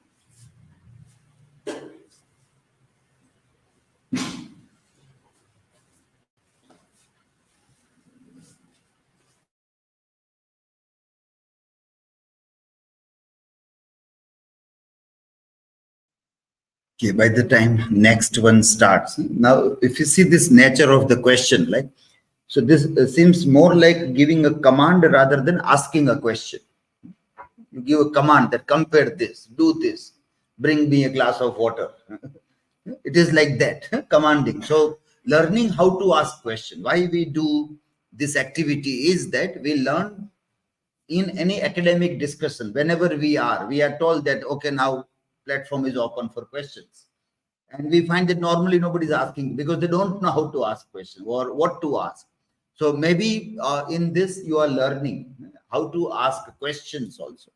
Okay, by the time next one starts. Now, if you see this nature of the question, like, so this seems more like giving a command rather than asking a question. You give a command that compare this, do this, bring me a glass of water. It is like that, commanding. So learning how to ask question. Why we do this activity is that we learn in any academic discussion, whenever we are told that, okay, now platform is open for questions. And we find that normally nobody's asking because they don't know how to ask questions or what to ask. So maybe in this you are learning how to ask questions also,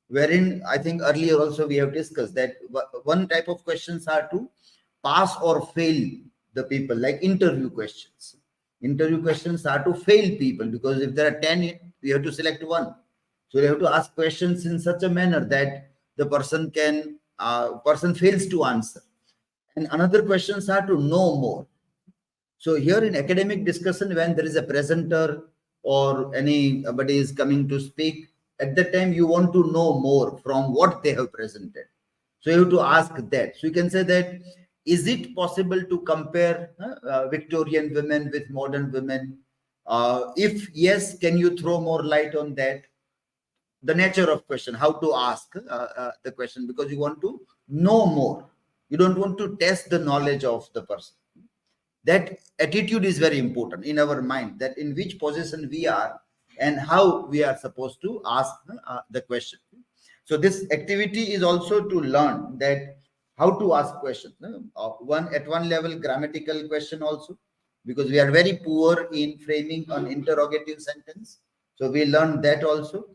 wherein I think earlier also we have discussed that one type of questions are to pass or fail the people, like interview questions. Interview questions are to fail people, because if there are 10, we have to select one. So you have to ask questions in such a manner that the person fails to answer. And another questions are to know more. So here in academic discussion, when there is a presenter or anybody is coming to speak, at that time you want to know more from what they have presented. So you have to ask that. So you can say that, is it possible to compare Victorian women with modern women? If yes, can you throw more light on that? The nature of question, how to ask the question, because you want to know more. You don't want to test the knowledge of the person. That attitude is very important in our mind, that in which position we are and how we are supposed to ask the question. So this activity is also to learn that how to ask questions. At one level, grammatical question also, because we are very poor in framing an interrogative sentence. So we learn that also.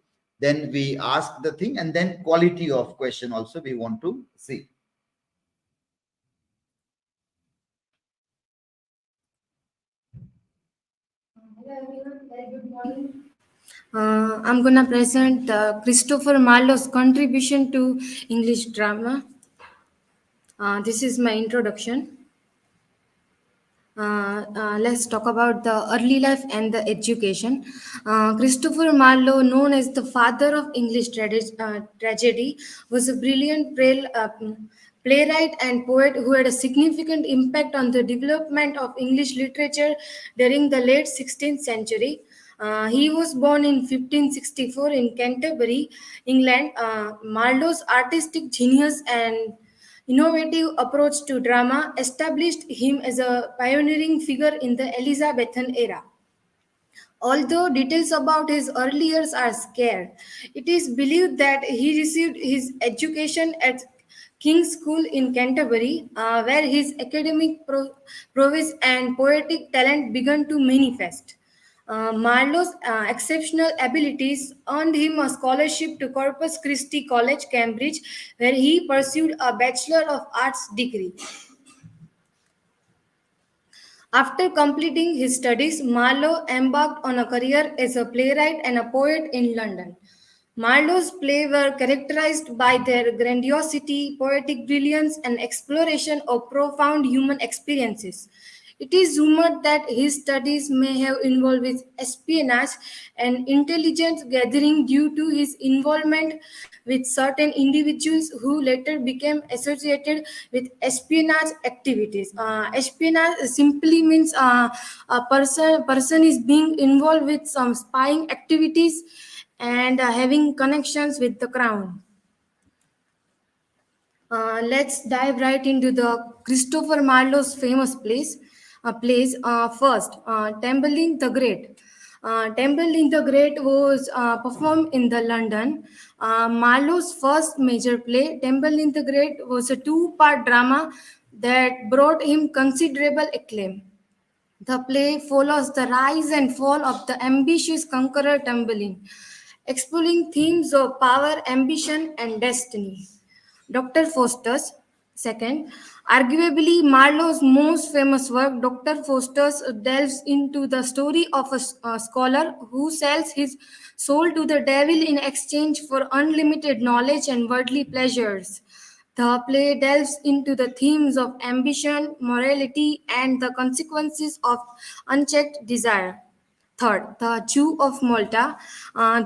Then we ask the thing, and then quality of question also we want to see. Hello everyone, very good morning. I'm gonna present Christopher Marlowe's contribution to English drama. This is my introduction. Let's talk about the early life and the education. Christopher Marlowe, known as the father of English tragedy, was a brilliant playwright and poet who had a significant impact on the development of English literature during the late 16th century. He was born in 1564 in Canterbury, England. Marlowe's artistic genius and innovative approach to drama established him as a pioneering figure in the Elizabethan era. Although details about his early years are scarce, it is believed that he received his education at King's School in Canterbury, where his academic prowess and poetic talent began to manifest. Marlowe's exceptional abilities earned him a scholarship to Corpus Christi College, Cambridge, where he pursued a Bachelor of Arts degree. After completing his studies, Marlowe embarked on a career as a playwright and a poet in London. Marlowe's plays were characterized by their grandiosity, poetic brilliance, and exploration of profound human experiences. It is rumored that his studies may have involved with espionage and intelligence gathering due to his involvement with certain individuals who later became associated with espionage activities. Espionage simply means a person is being involved with some spying activities and having connections with the crown. Let's dive right into the Christopher Marlowe's famous plays. First, Tamburlaine the Great. Tamburlaine the Great was performed in the London. Marlowe's first major play, Tamburlaine the Great, was a two-part drama that brought him considerable acclaim. The play follows the rise and fall of the ambitious conqueror Tamburlaine, exploring themes of power, ambition, and destiny. Dr. Faustus, second, arguably Marlowe's most famous work, Dr. Faustus delves into the story of a scholar who sells his soul to the devil in exchange for unlimited knowledge and worldly pleasures. The play delves into the themes of ambition, morality, and the consequences of unchecked desire. Third, The Jew of Malta.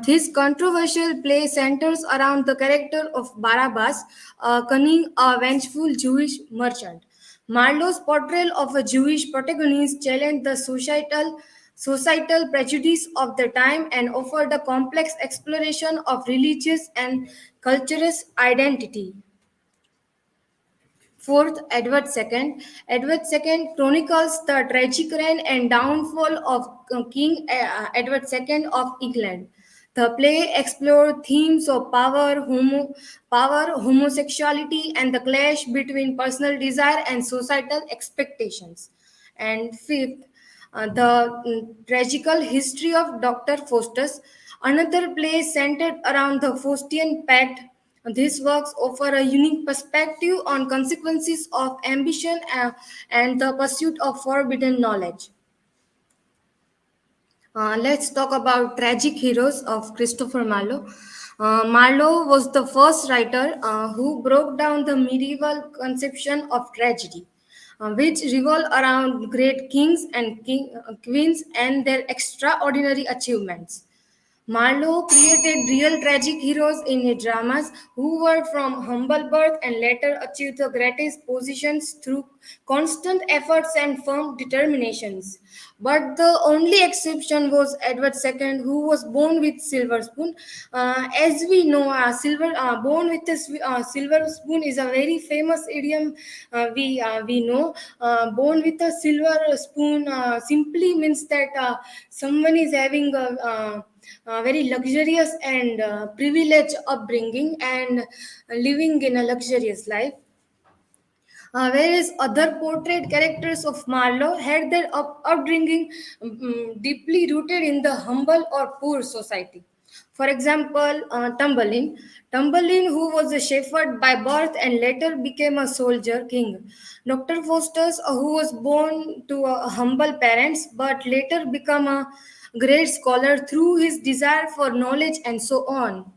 This controversial play centers around the character of Barabbas, a cunning, vengeful Jewish merchant. Marlowe's portrayal of a Jewish protagonist challenged the societal prejudice of the time and offered a complex exploration of religious and cultural identity. Fourth, Edward II. Edward II chronicles the tragic reign and downfall of King Edward II of England. The play explored themes of power, homosexuality, and the clash between personal desire and societal expectations. And fifth, the tragical history of Dr. Faustus, another play centered around the Faustian Pact. These works offer a unique perspective on consequences of ambition and the pursuit of forbidden knowledge. Let's talk about tragic heroes of Christopher Marlowe. Marlowe was the first writer who broke down the medieval conception of tragedy, which revolved around great kings and queens and their extraordinary achievements. Marlowe created real tragic heroes in his dramas who were from humble birth and later achieved the greatest positions through constant efforts and firm determinations. But the only exception was Edward II, who was born with silver spoon. As we know, born with a silver spoon is a very famous idiom. We know born with a silver spoon simply means that someone is having a very luxurious and privileged upbringing and living in a luxurious life. Whereas other portrayed characters of Marlowe had their upbringing deeply rooted in the humble or poor society. For example, Tamburlaine. Tamburlaine, who was a shepherd by birth and later became a soldier king. Dr. Faustus, who was born to humble parents but later became a great scholar through his desire for knowledge and so on.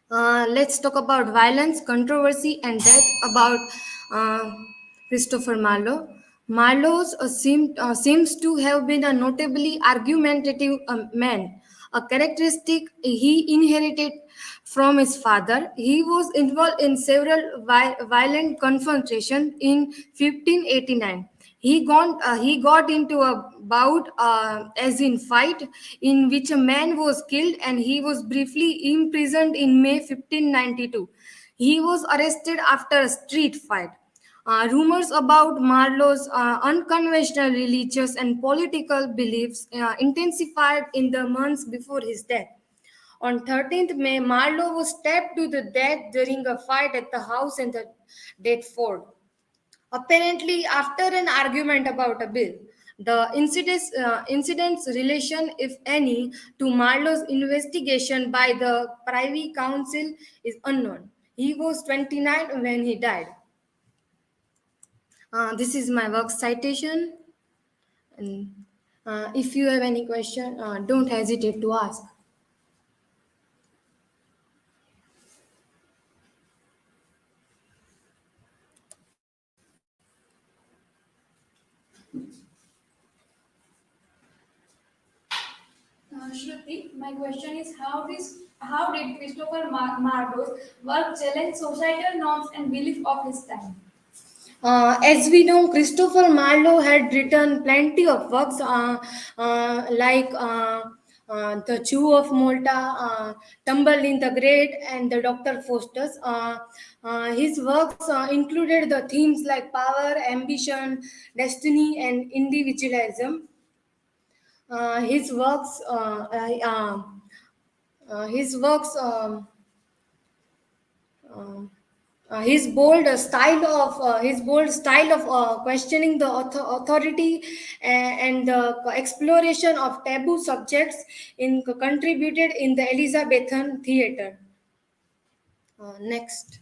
Let's talk about violence, controversy, and death about uh, Christopher Marlowe. Marlowe seems to have been a notably argumentative man, a characteristic he inherited from his father. He was involved in several violent confrontations in 1589. He got into a bout, as in fight, in which a man was killed and he was briefly imprisoned in May 1592. He was arrested after a street fight. Rumors about Marlowe's unconventional religious and political beliefs intensified in the months before his death. On 13th May, Marlowe was stabbed to the death during a fight at the house in the Deptford. Apparently, after an argument about a bill, the incident's relation, if any, to Marlowe's investigation by the Privy Council is unknown. He was 29 when he died. This is my work citation. And if you have any question, don't hesitate to ask. Shruti, my question is how did Christopher Marlowe's work challenge societal norms and belief of his time? As we know, Christopher Marlowe had written plenty of works like The Jew of Malta, Tamburlaine the Great, and the Dr. Faustus. His works included the themes like power, ambition, destiny, and individualism. His works, his works. His bold style of questioning the authority and the exploration of taboo subjects contributed in the Elizabethan theater. Next.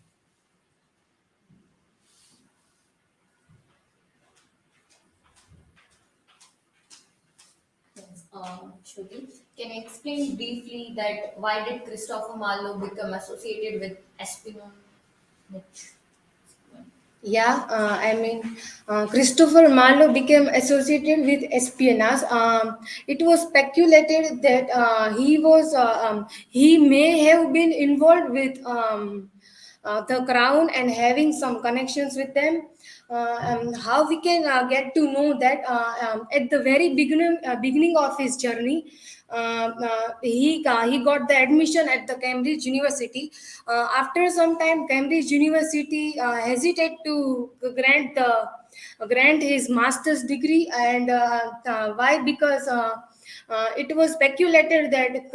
Yes, Shruti, can you explain briefly that why did Christopher Marlowe become associated with espionage? Yeah, Christopher Marlowe became associated with espionage. It was speculated that he may have been involved with the crown and having some connections with them. How we can get to know that at the very beginning of his journey, he got the admission at the Cambridge University. After some time, Cambridge University hesitate to grant his master's degree, and why? Because it was speculated that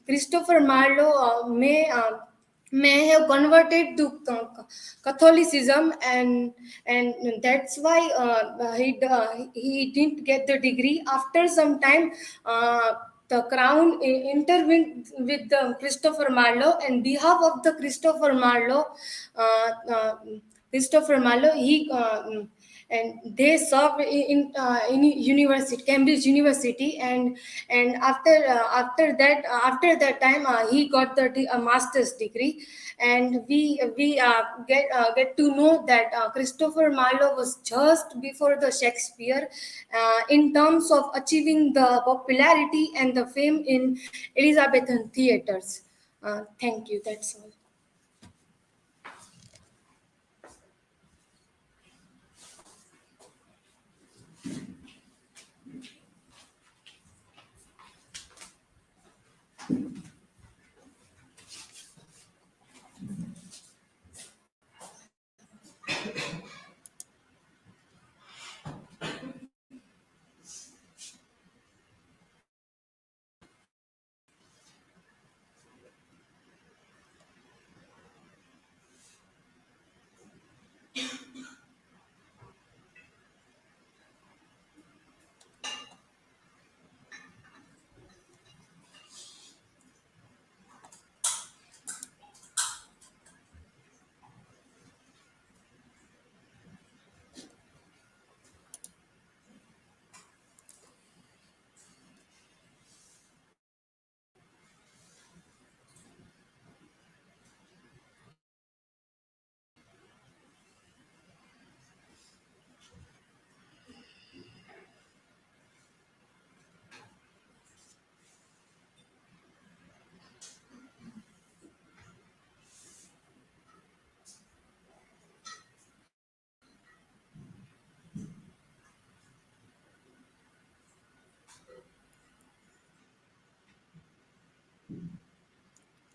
Christopher Marlowe may have converted to Catholicism, and that's why he didn't get the degree. After some time, the crown intervened with the Christopher Marlowe, and behalf of the uh, uh, Christopher Marlowe, he and they served in university, Cambridge University, and after that time, he got the master's degree. And we get to know that Christopher Marlowe was just before the Shakespeare in terms of achieving the popularity and the fame in Elizabethan theaters. Thank you. That's all.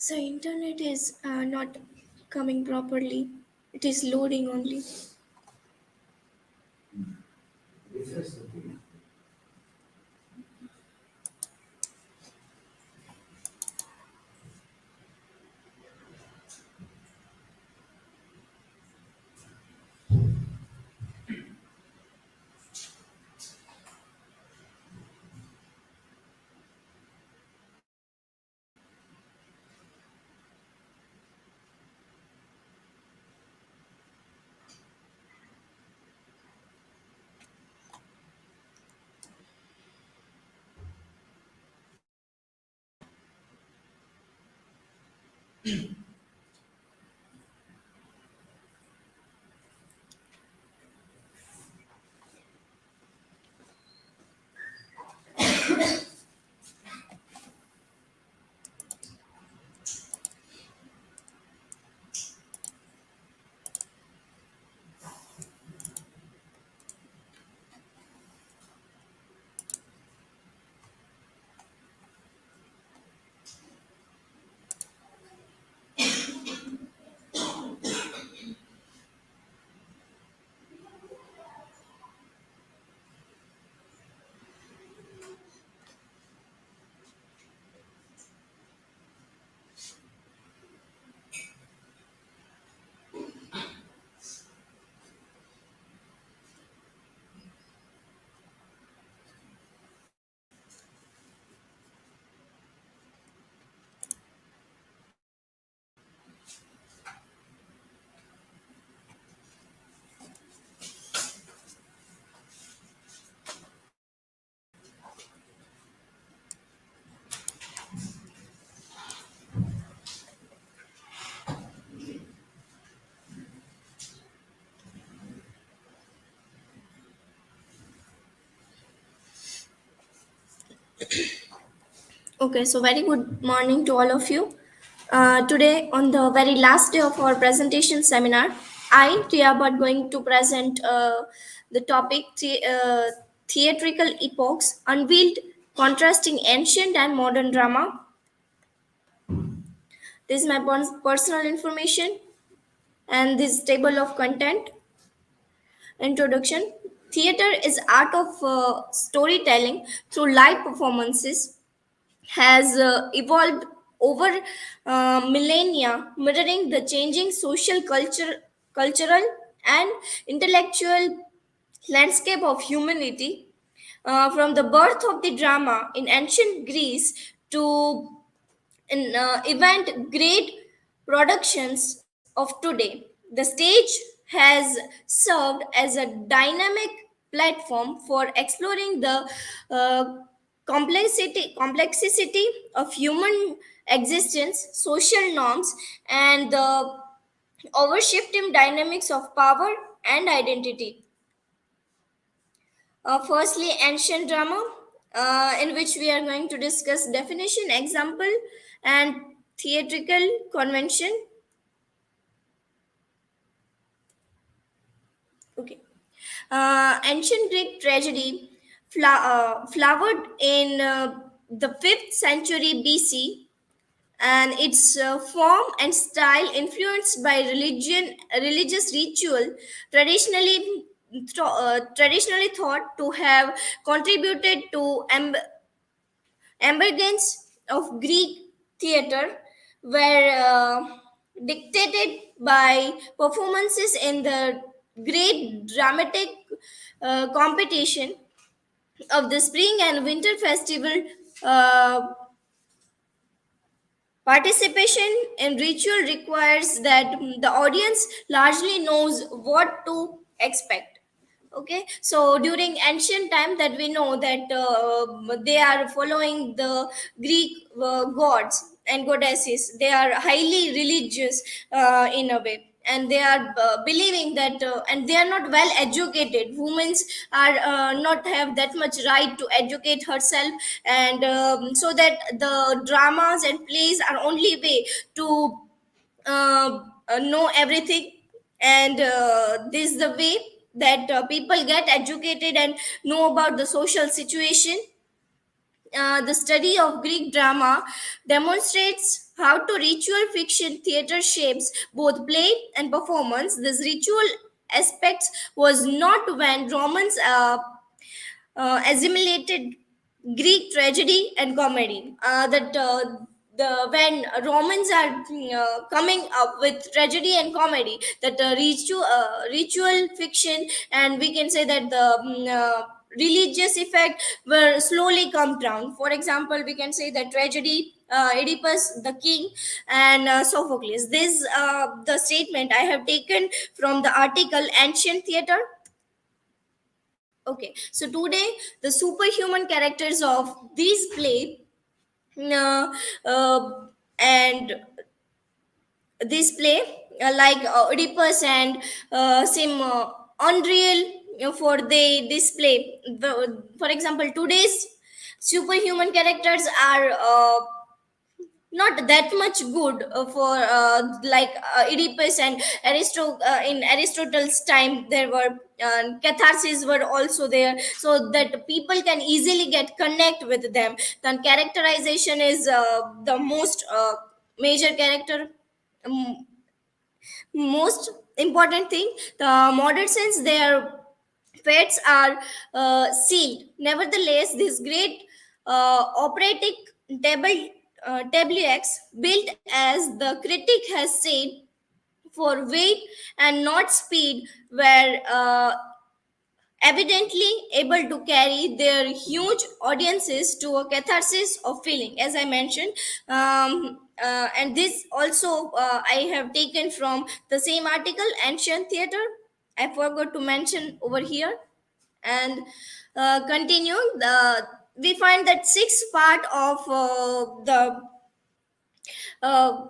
So internet is not coming properly. It is loading only. Okay, so very good morning to all of you. Today, on the very last day of our presentation seminar, I, Tia, but going to present the topic Theatrical Epochs, Unveiled, Contrasting Ancient and Modern Drama. This is my personal information and this table of content. Introduction. Theater is art of storytelling through live performances, has evolved over millennia, mirroring the changing cultural, and intellectual landscape of humanity. From the birth of the drama in ancient Greece to event great productions of today, the stage has served as a dynamic platform for exploring the uh, complexity of human existence, social norms, and the overshifting dynamics of power and identity. Firstly, ancient drama, in which we are going to discuss definition, example, and theatrical convention. Okay. Ancient Greek tragedy flowered in the 5th century BC, and its form and style influenced by religious ritual, traditionally thought to have contributed to emergence of Greek theater, were dictated by performances in the great dramatic competition of the spring and winter festival. Participation in ritual requires that the audience largely knows what to expect. Okay, so during ancient time, that we know that they are following the Greek gods and goddesses. They are highly religious in a way, and they are believing that, and they are not well educated. Women are not have that much right to educate herself, and so that the dramas and plays are only way to know everything, and this is the way that people get educated and know about the social situation. The study of Greek drama demonstrates how to ritual fiction theater shapes both play and performance. This ritual aspects was not when Romans assimilated Greek tragedy and comedy. That the when Romans are coming up with tragedy and comedy, that ritual fiction, and we can say that the religious effect will slowly come down. For example, we can say that tragedy, Oedipus the king, and Sophocles. This the statement I have taken from the article Ancient Theater. Okay, so today the superhuman characters of these play, uh, and this play, like Oedipus and some unreal, for they display. For example, today's superhuman characters are not that much good for like Oedipus and in Aristotle's time. There were catharsis were also there, so that people can easily get connect with them. Then characterization is the most major character, um, most important thing. The modern sense, their fates are sealed. Nevertheless, this great operatic tableaux, built as the critic has said, for weight and not speed, were evidently able to carry their huge audiences to a catharsis of feeling, as I mentioned. And this also I have taken from the same article, Ancient Theater. I forgot to mention over here. And continuing, we find that sixth part of the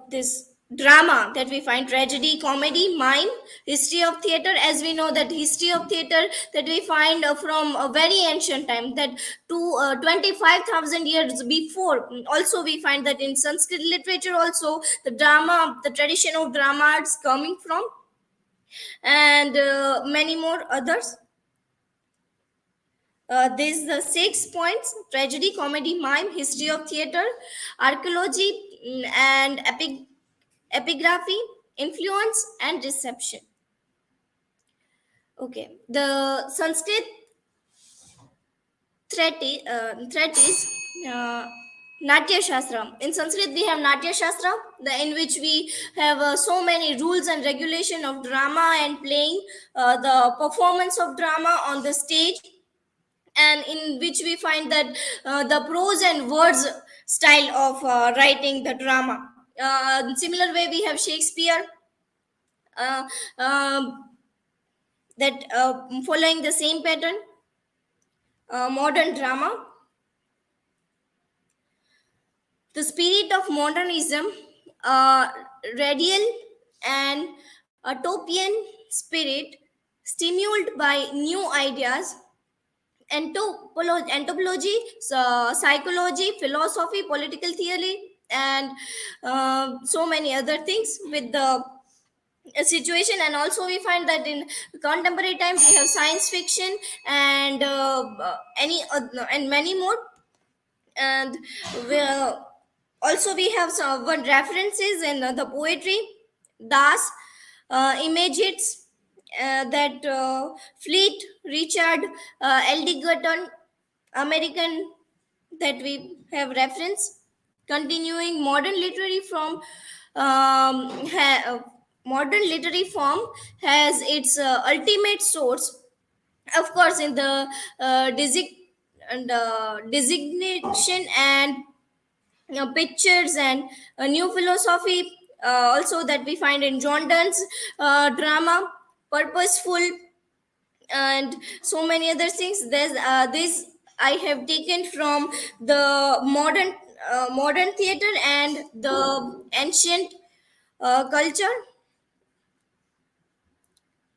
this drama that we find tragedy, comedy, mime, history of theater. As we know that history of theater that we find from a very ancient time, that to 25,000 years before. Also we find that in Sanskrit literature also the drama, the tradition of drama is coming from, and many more others. These the 6 points: tragedy, comedy, mime, history of theater, archaeology, and epigraphy, influence, and reception. Okay, the Sanskrit threat is Natya Shastra. In Sanskrit, we have Natya Shastra, in which we have so many rules and regulation of drama and playing the performance of drama on the stage, and in which we find that the prose and words style of writing the drama. Similar way, we have Shakespeare, uh, um, that following the same pattern. Modern drama, the spirit of modernism, radial and utopian spirit, stimulated by new ideas, anthropology, psychology, philosophy, political theory, and so many other things with the situation. And also we find that in contemporary time we have science fiction and and many more. And we, also we have some one references in the poetry, Das, images, that Fleet, Richard, Eldigerton, American, that we have reference. Continuing modern literary form, modern literary form has its ultimate source, of course, in the designation and pictures and a new philosophy, also that we find in John Donne's drama, purposeful, and so many other things. There's this I have taken from the modern theater and the ancient culture.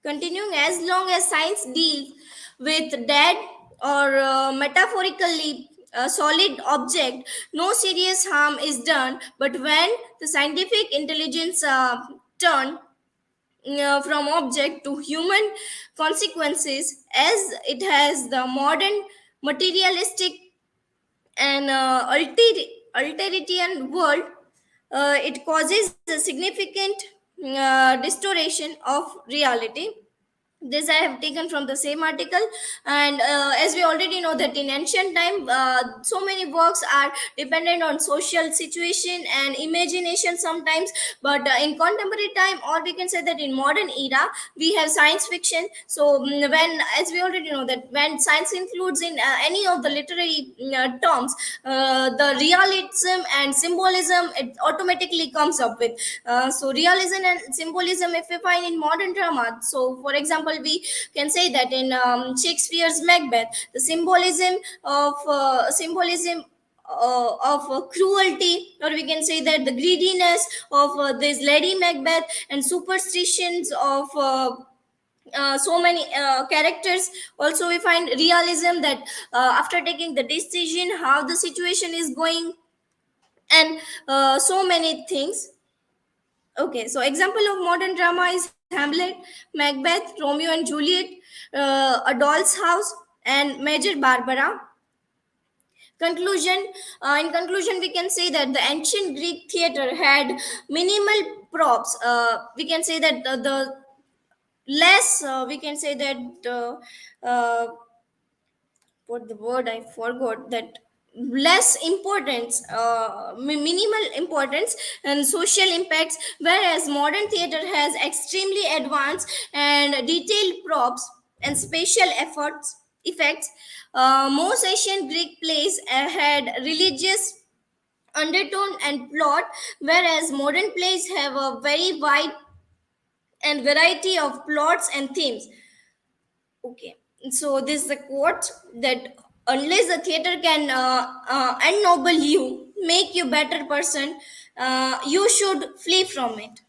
Continuing, as long as science deals with dead or metaphorically solid object, no serious harm is done. But when the scientific intelligence turn from object to human consequences, as it has the modern materialistic and utilitarian world, it causes a significant distortion of reality. This I have taken from the same article. And as we already know that in ancient time, so many works are dependent on social situation and imagination sometimes. But in contemporary time, or we can say that in modern era, we have science fiction. So when, as we already know that when science includes in any of the literary terms, the realism and symbolism, it automatically comes up with. So realism and symbolism, if we find in modern drama, so for example we can say that in Shakespeare's Macbeth, the symbolism of cruelty, or we can say that the greediness of this Lady Macbeth, and superstitions of so many characters. Also we find realism, that after taking the decision how the situation is going, and so many things. Okay, so example of modern drama is Hamlet, Macbeth, Romeo and Juliet, A Doll's House, and Major Barbara. Conclusion. In conclusion, we can say that the ancient Greek theater had minimal props. We can say that the less. We can say that what the word I forgot, that less importance, minimal importance and social impacts, whereas modern theater has extremely advanced and detailed props and spatial effects. Most Asian Greek plays had religious undertone and plot, whereas modern plays have a very wide and variety of plots and themes. Okay, so this is the quote, that unless the theater can ennoble you, make you better person, you should flee from it.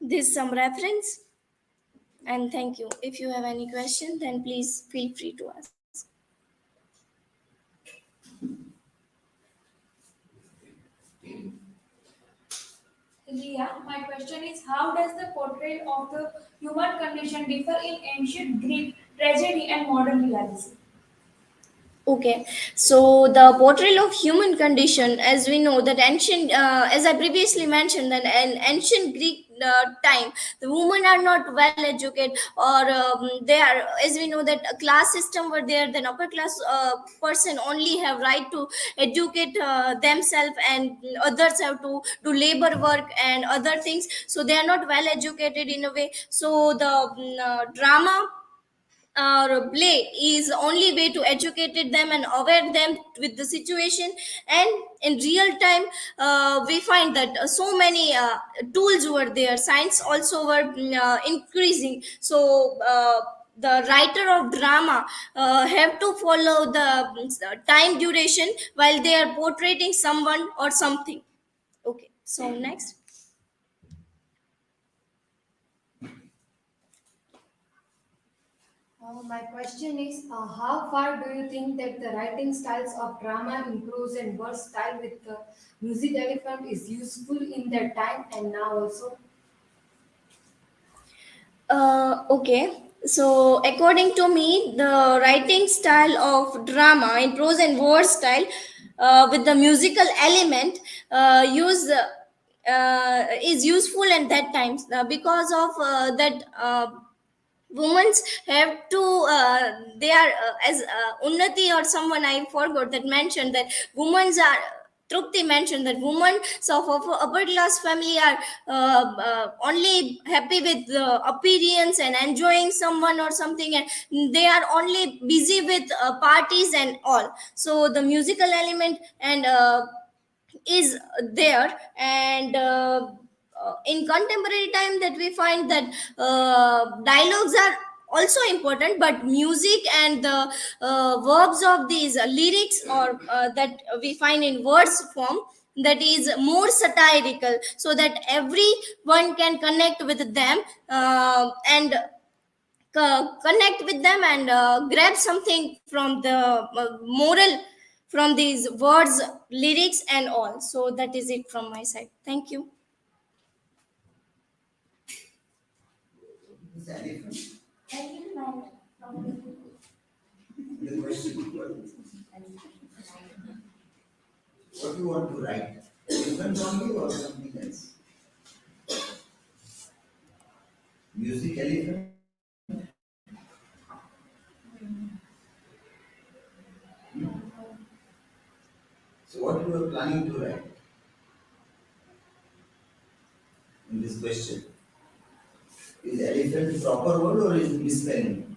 This is some reference. And thank you. If you have any question, then please feel free to ask. Riya, my question is how does the portrayal of the human condition differ in ancient Greek tragedy and modern realism? Okay, so the portrayal of human condition, as we know that ancient, as I previously mentioned, that in ancient Greek time, the women are not well educated, or they are, as we know that a class system were there. Then upper class person only have right to educate themselves, and others have to do labor work and other things. So they are not well educated in a way. So the drama or play is only way to educate them and aware them with the situation. And in real time, we find that so many tools were there, science also were increasing. So the writer of drama have to follow the time duration while they are portraying someone or something. Okay, so next. My question is, how far do you think that the writing styles of drama in prose and verse style with the music elephant is useful in that time and now also? Okay. So, according to me, the writing style of drama in prose and verse style with the musical element is useful at that times because of that. Women have to they are as Unnati or someone I forgot that mentioned that women are Trupti mentioned that women of upper class family are only happy with the appearance and enjoying someone or something, and they are only busy with parties and all. So the musical element and is there. And in contemporary time that we find that dialogues are also important, but music and the verbs of these lyrics or that we find in words form, that is more satirical, so that everyone can connect with them and connect with them and grab something from the moral from these words, lyrics and all. So that is it from my side. Thank you. This elephant, Thank you, ma'am. the question, what you want to write? Elephant only or something else? Music elephant? So what you are planning to write in this question? Is elephant proper word or is misspelling?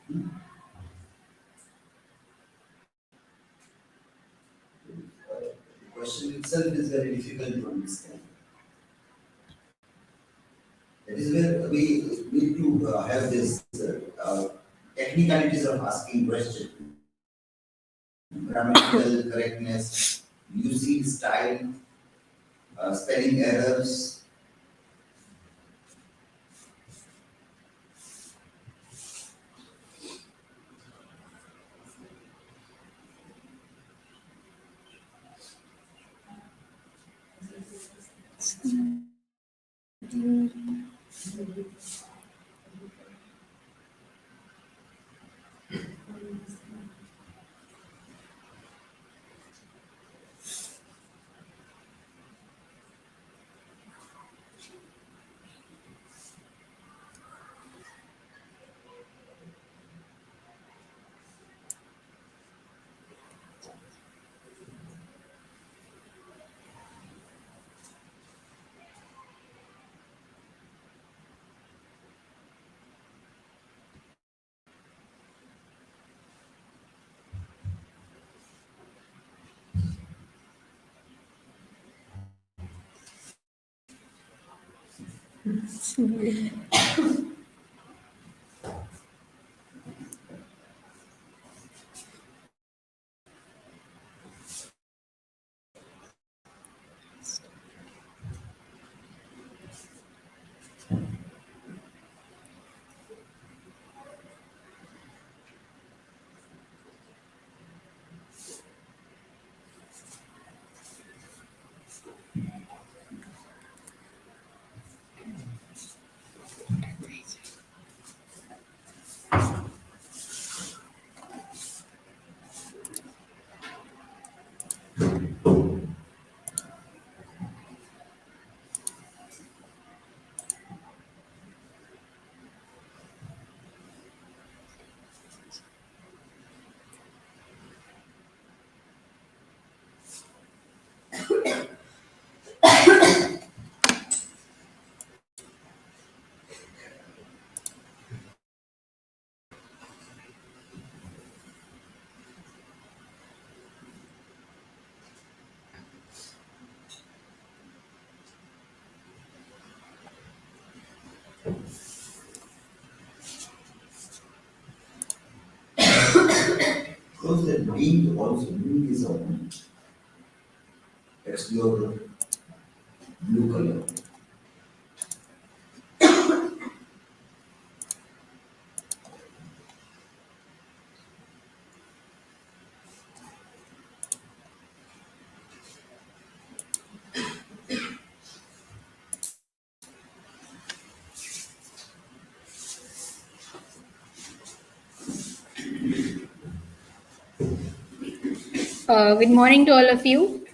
The question itself is very difficult to understand. That is where we need to have this technicalities of asking question, grammatical correctness, usage style, spelling errors. Because that being also being is a explore blue color. Good morning to all of you.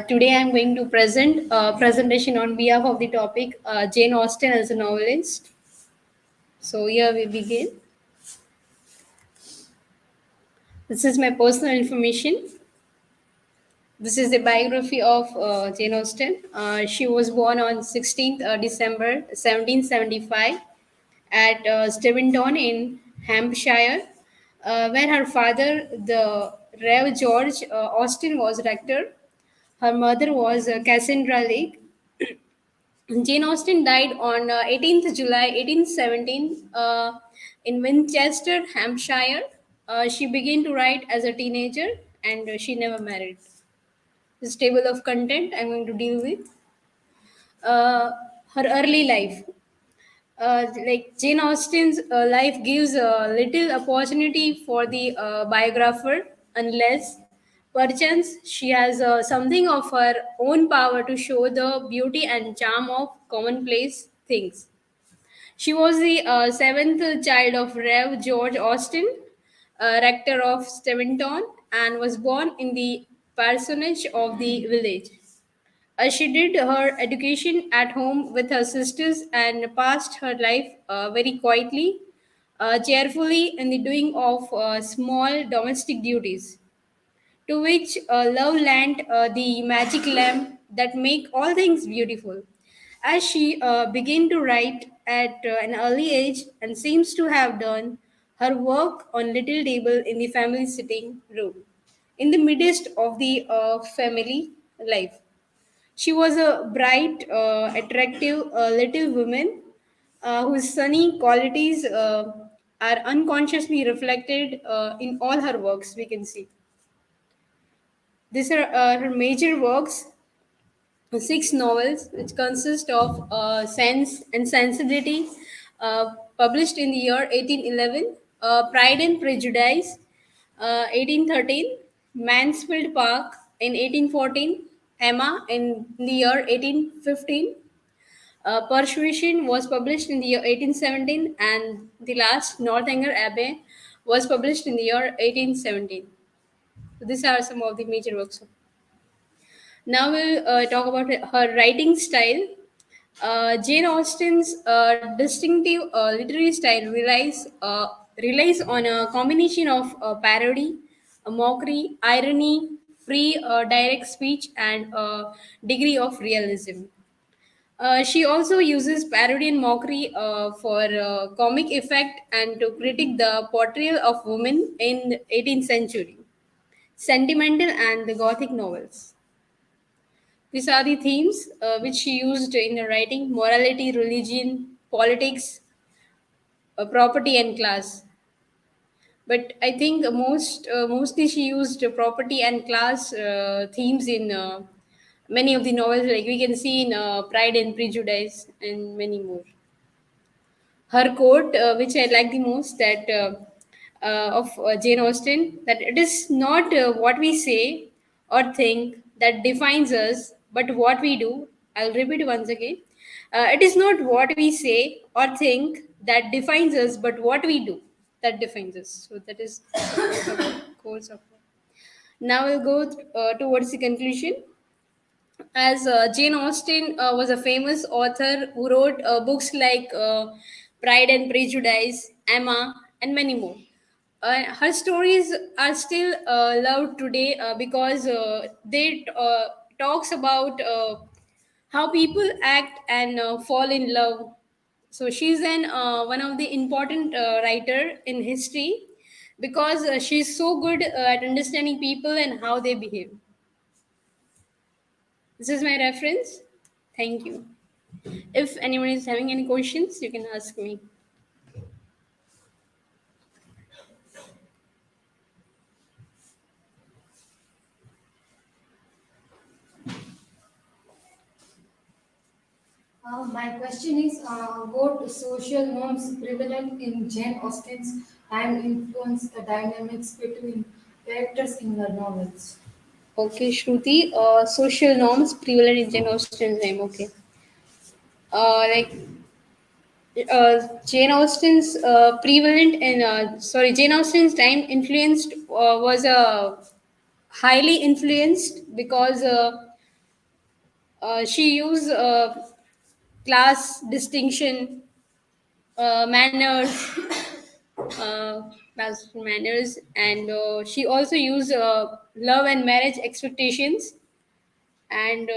Today I'm going to present a presentation on behalf of the topic Jane Austen as a novelist. So here we begin. This is my personal information. This is the biography of Jane Austen. She was born on 16th December 1775 at Steventon in Hampshire, where her father, the Rev. George Austen, was rector. Her mother was Cassandra Lake. Jane Austen died on 18th July 1817 in Winchester, Hampshire. She began to write as a teenager and she never married. This table of content I'm going to deal with. Her early life. Like Jane Austen's life gives little opportunity for the biographer unless perchance she has something of her own power to show the beauty and charm of commonplace things. She was the seventh child of Rev. George Austen, rector of Steventon, and was born in the parsonage of the village. She did her education at home with her sisters and passed her life very quietly, cheerfully in the doing of small domestic duties, to which love lent the magic lamp that make all things beautiful. As she began to write at an early age and seems to have done her work on little table in the family sitting room, in the midst of the family life. She was a bright, attractive little woman whose sunny qualities are unconsciously reflected in all her works, we can see. These are her major works, six novels, which consist of Sense and Sensibility, published in the year 1811, Pride and Prejudice, 1813, Mansfield Park in 1814, Emma in the year 1815, Persuasion was published in the year 1817, and the last, Northanger Abbey, was published in the year 1817. So these are some of the major works. Now we'll talk about her writing style. Jane Austen's distinctive literary style relies on a combination of parody, mockery, irony, free direct speech, and a degree of realism. She also uses parody and mockery for comic effect and to critique the portrayal of women in the 18th century, sentimental and the Gothic novels. These are the themes which she used in her writing: morality, religion, politics, property, and class. But I think mostly she used property and class themes in many of the novels, like we can see in Pride and Prejudice and many more. her quote, which I like the most, that of Jane Austen, that it is not what we say or think that defines us, but what we do. I'll repeat once again. It is not what we say or think that defines us, but what we do that defines us. So that is the course of. Now we'll go towards the conclusion. As Jane Austen was a famous author who wrote books like Pride and Prejudice, Emma, and many more. Her stories are still loved today because they talks about how people act and fall in love. So she's an one of the important writer in history because she's so good at understanding people and how they behave. This is my reference. Thank you. If anyone is having any questions, you can ask me. My question is, what social norms prevalent in Jane Austen's time influence the dynamics between characters in her novels? Okay, Shruti. Social norms prevalent in Jane Austen's time. Okay. Like Jane Austen's prevalent in Jane Austen's time influenced was highly influenced because she used class distinction, manners, class manners, and she also used love and marriage expectations. And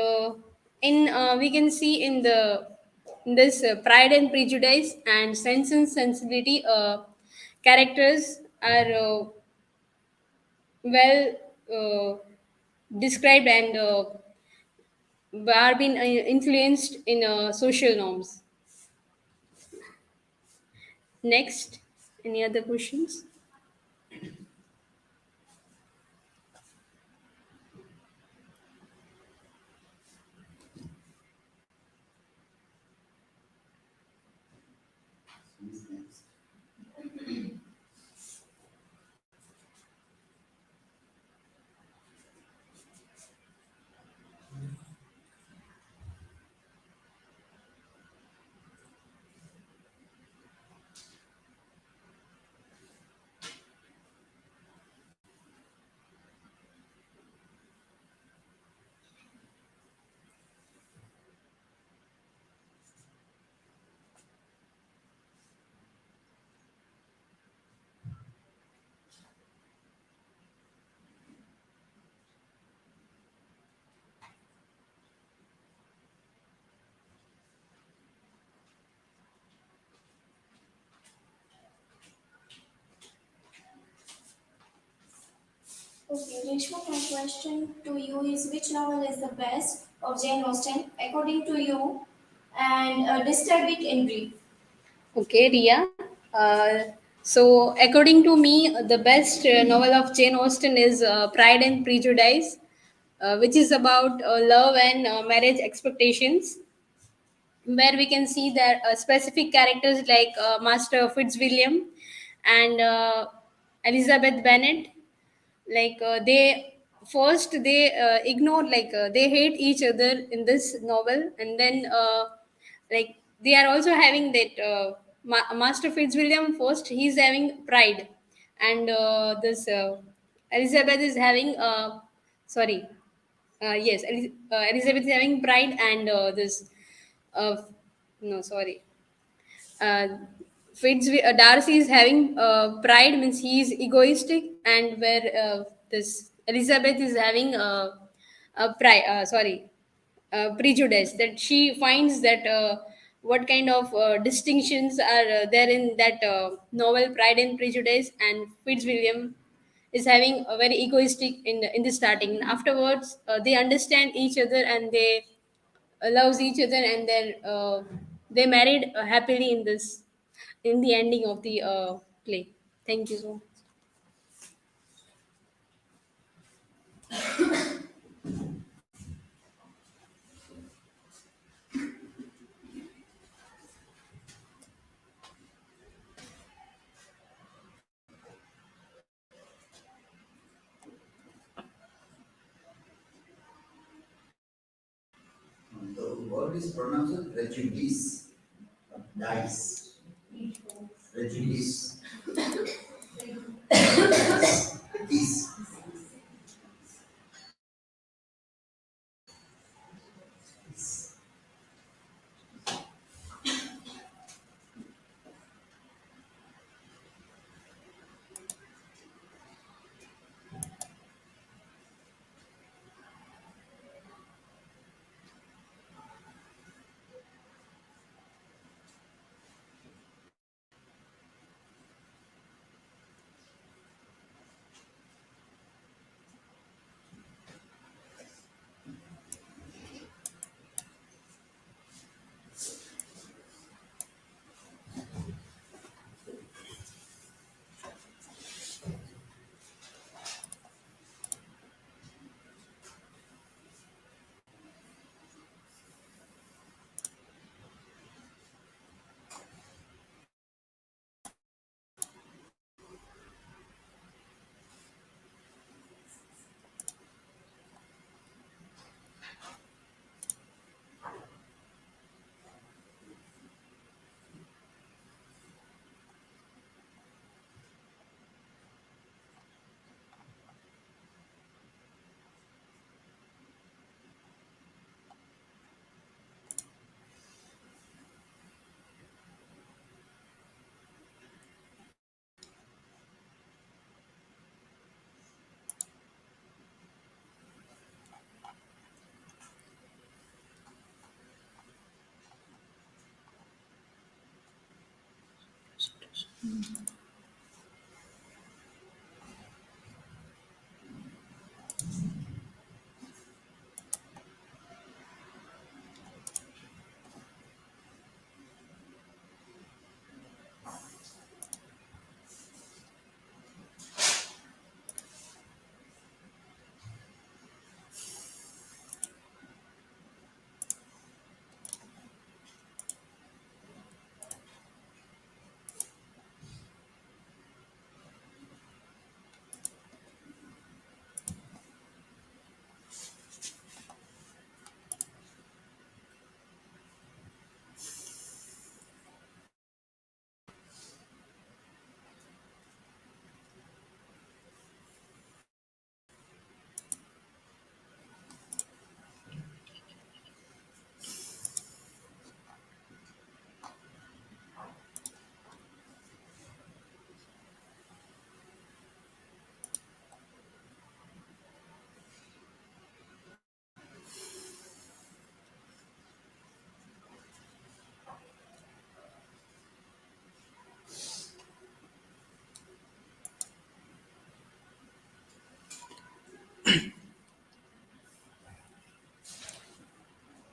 in we can see in this Pride and Prejudice and Sense and Sensibility, characters are well described and are being influenced in social norms. Next, any other questions? Okay, Reshma, my question to you is which novel is the best of Jane Austen according to you, and describe it in brief. Okay, Ria. So, according to me, the best novel of Jane Austen is Pride and Prejudice, which is about love and marriage expectations, where we can see that specific characters like Master Fitzwilliam and Elizabeth Bennet, like they ignore, like they hate each other in this novel, and then like they are also having that Master Fitzwilliam first, he's having pride, and this Elizabeth is having sorry yes, Elizabeth is having pride, and this uh, no, sorry, uh, Darcy is having pride, means he is egoistic, and where this Elizabeth is having prejudice, that she finds that what kind of distinctions are there in that novel Pride and Prejudice, and Fitzwilliam is having a very egoistic in the starting. Afterwards, they understand each other, and they loves each other, and then they married happily in the ending of the play. Thank you so much. word is pronounced prejudice. Dice. Prejudice. This.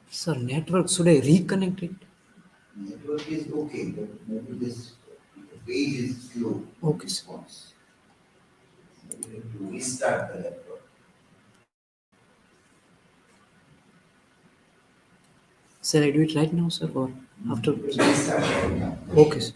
Sir, network, should I reconnect it? Network is okay, but maybe this page is slow. Okay, sir. Response. So we have to restart the network. Shall I do it right now, sir, or after? Restart right now. Okay, sir.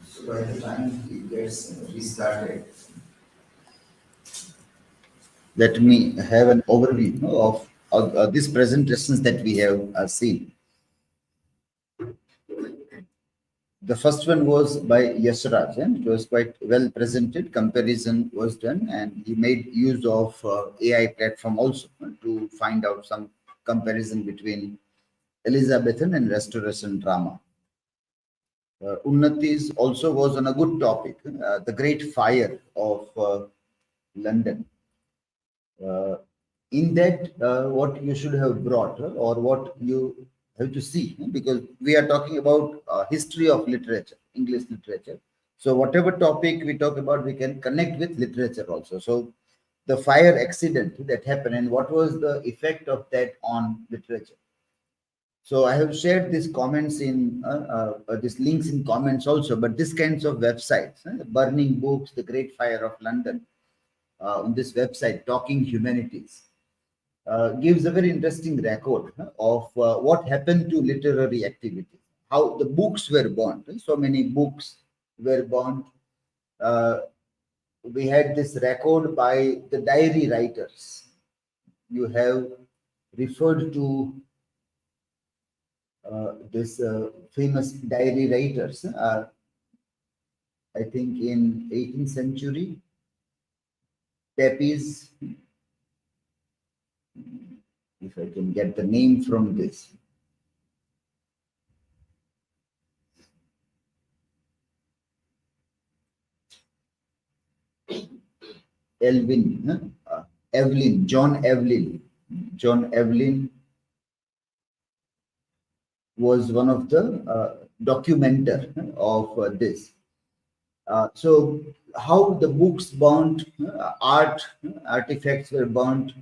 So by the time it gets restarted, let me have an overview, of these presentations that we have seen. The first one was by Yashraj, and it was quite well presented. Comparison was done, and he made use of AI platform also to find out some comparison between Elizabethan and Restoration drama. Unnati's also was on a good topic, the Great Fire of London. In that, what you should have brought or what you have to see, because we are talking about history of literature, English literature. So whatever topic we talk about, we can connect with literature also. So the fire accident that happened and what was the effect of that on literature. So I have shared these comments in these links in comments also, but this kinds of websites, Burning Books, The Great Fire of London, on this website, Talking Humanities, gives a very interesting record of what happened to literary activity, how the books were burnt. So many books were burnt. We had this record by the diary writers. You have referred to this famous diary writers, I think in 18th century, Pepys, if I can get the name from this. John Evelyn was one of the documenter of this. So how the books burnt, artifacts were burnt,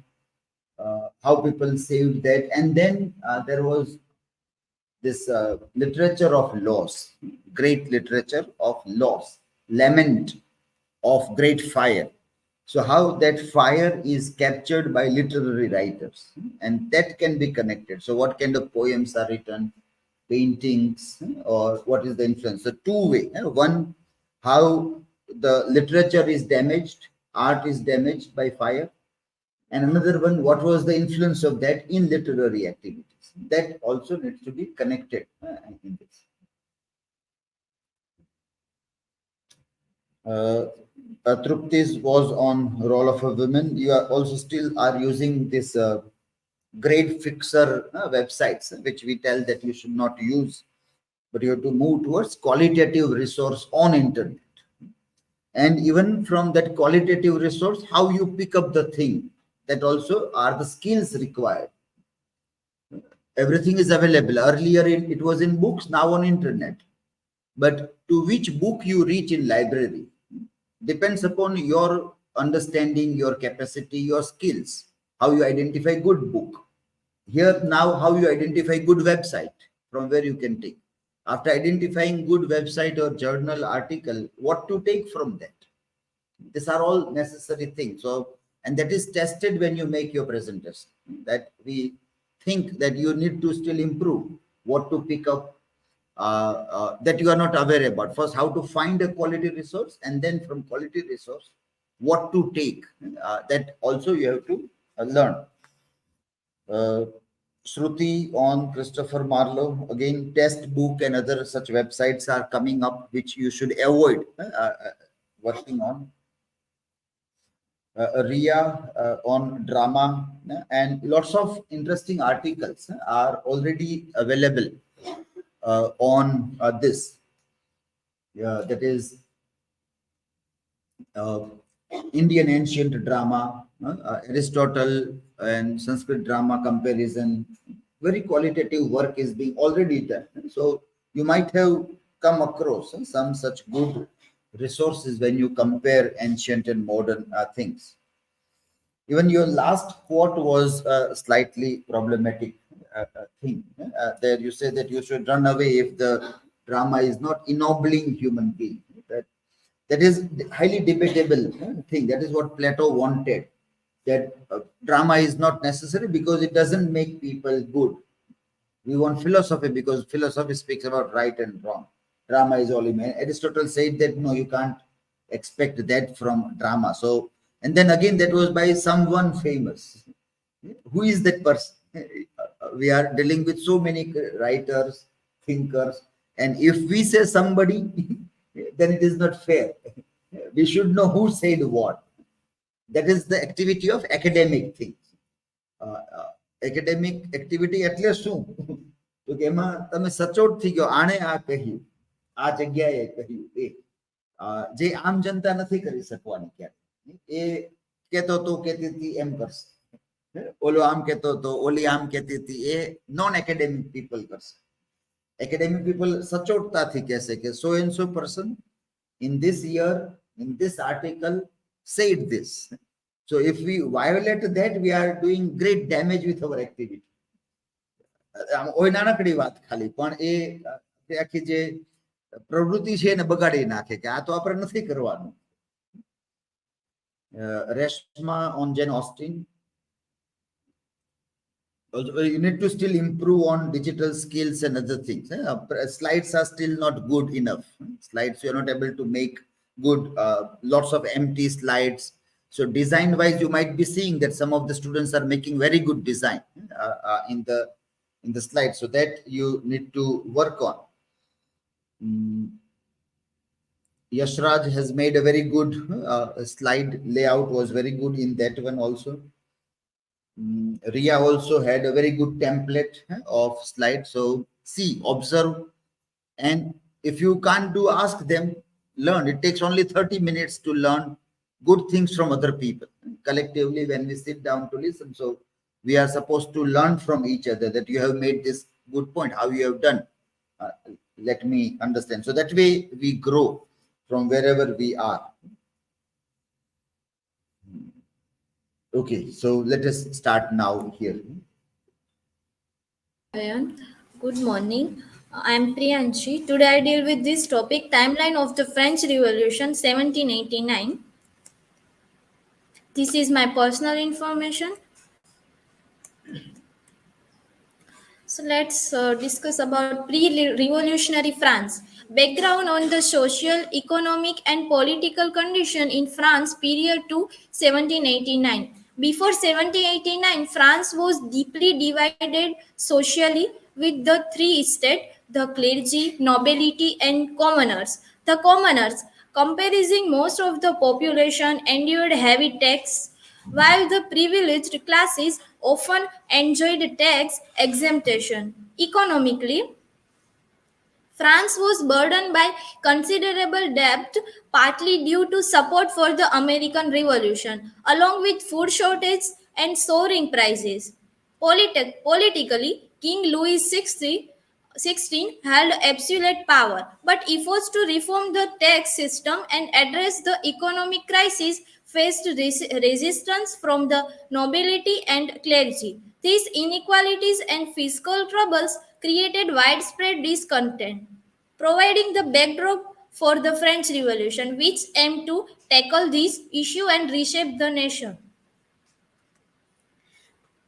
how people saved that, and then there was this literature of loss, great literature of loss, lament of great fire. So how that fire is captured by literary writers, and that can be connected. So what kind of poems are written, paintings, or what is the influence? So two-way. One, how the literature is damaged, art is damaged by fire. And another one, what was the influence of that in literary activities? That also needs to be connected in this. Trupti's was on role of a woman. You are also still are using this grade fixer websites, which we tell that you should not use, but you have to move towards qualitative resource on internet. And even from that qualitative resource, how you pick up the thing, that also are the skills required. Everything is available. Earlier it was in books, now on internet. But to which book you reach in library depends upon your understanding, your capacity, your skills, how you identify good book. Here now, how you identify good website from where you can take. After identifying good website or journal article, what to take from that. These are all necessary things. So, and that is tested when you make your presentation. That we think that you need to still improve, what to pick up, that you are not aware about. First, how to find a quality resource, and then from quality resource, what to take. That also you have to learn. SHRUTI on Christopher Marlowe, again, test book and other such websites are coming up, which you should avoid working on. RIYA on drama, and lots of interesting articles are already available on this. That is Indian ancient drama, Aristotle and Sanskrit drama comparison. Very qualitative work is being already done. So you might have come across some such good resources when you compare ancient and modern things. Even your last quote was a slightly problematic thing. There you say that you should run away if the drama is not ennobling human being. That is highly debatable thing. That is what Plato wanted. That drama is not necessary because it doesn't make people good. We want philosophy because philosophy speaks about right and wrong. Drama is all human. Aristotle said that no, you can't expect that from drama. So, and then again, that was by someone famous. Who is that person? We are dealing with so many writers, thinkers, and if we say somebody, then it is not fair. We should know who said what. That is the activity of academic things. Academic activity એટલે શું? તો કે એમાં તમે સચોટ થઈ ગયો, આણે આ કહ્યું, આ જગ્યાએ કહ્યું, જે આમ જનતા નથી કરી શકવાની ક્યારે. એ કહેતો તો કહેતી હતી એમ કરશે, ઓલો આમ કહેતો તો ઓલી આમ કહેતી હતી, એ નોન એકેડેમિક પીપલ કરશે. Academic people સચોટતાથી કહેશે કે so and so person in this year, in this article said this. So if we violate that, we are doing great damage with our activity. ઓય નાનકડી વાત ખાલી પણ એ આખી જે પ્રવૃત્તિ છે એને બગાડી નાખે કે આ તો આપણે નથી કરવાનું. RESHMA on Jane Austen. Also, you need to still improve on digital skills and other things. Slides are still not good enough. Slides, you are not able to make good, lots of empty slides. So design wise, you might be seeing that some of the students are making very good design in the slides. So that you need to work on. Yashraj has made a very good slide layout, was very good in that one also. RIYA also had a very good template of slides. So see, observe, and if you can't do, ask them, learn. It takes only 30 minutes to learn good things from other people. Collectively, when we sit down to listen, so we are supposed to learn from each other that you have made this good point, how you have done. Let me understand. So that way we grow from wherever we are. Okay, so let us start now here. Good morning. I am Priyanshi. Today I deal with this topic, timeline of the French Revolution 1789. This is my personal information. So let's discuss about pre-revolutionary France. Background on the social, economic and political condition in France period to 1789. Before 1789, France was deeply divided socially with the three estates, the clergy, nobility and commoners. The commoners, comprising most of the population, endured heavy tax, while the privileged classes often enjoyed tax exemption. Economically, France was burdened by considerable debt, partly due to support for the American Revolution, along with food shortage and soaring prices. Politically, King Louis XVI held absolute power, but efforts to reform the tax system and address the economic crisis faced resistance from the nobility and clergy. These inequalities and fiscal troubles created widespread discontent, providing the backdrop for the French Revolution, which aimed to tackle this issue and reshape the nation.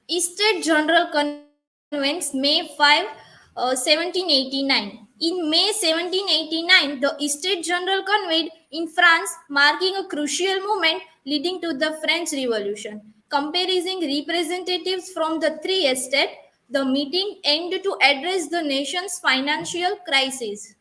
Estate General Convents, May 5, 1789. In May 1789, the Estate General convened in France, marking a crucial moment leading to the French Revolution. Comprising representatives from the three estates, the meeting aimed to address the nation's financial crisis.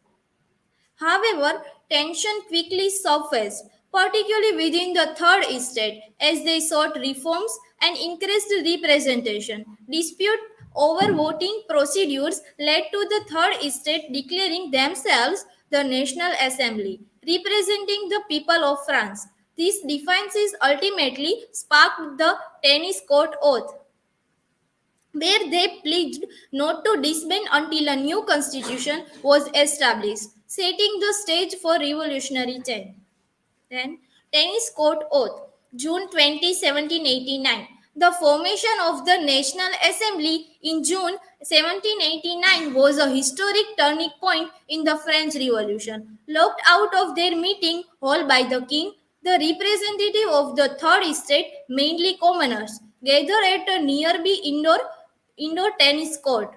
However, tension quickly surfaced, particularly within the third estate, as they sought reforms and increased representation. Dispute over voting procedures led to the third estate declaring themselves the National Assembly, representing the people of France. These defiances ultimately sparked the Tennis Court Oath, where they pledged not to disband until a new constitution was established, setting the stage for revolutionary change. Then, Tennis Court Oath, June 20, 1789. The formation of the National Assembly in June 1789 was a historic turning point in the French Revolution. Locked out of their meeting hall by the king, the representative of the third estate, mainly commoners, gathered at a nearby indoor tennis court.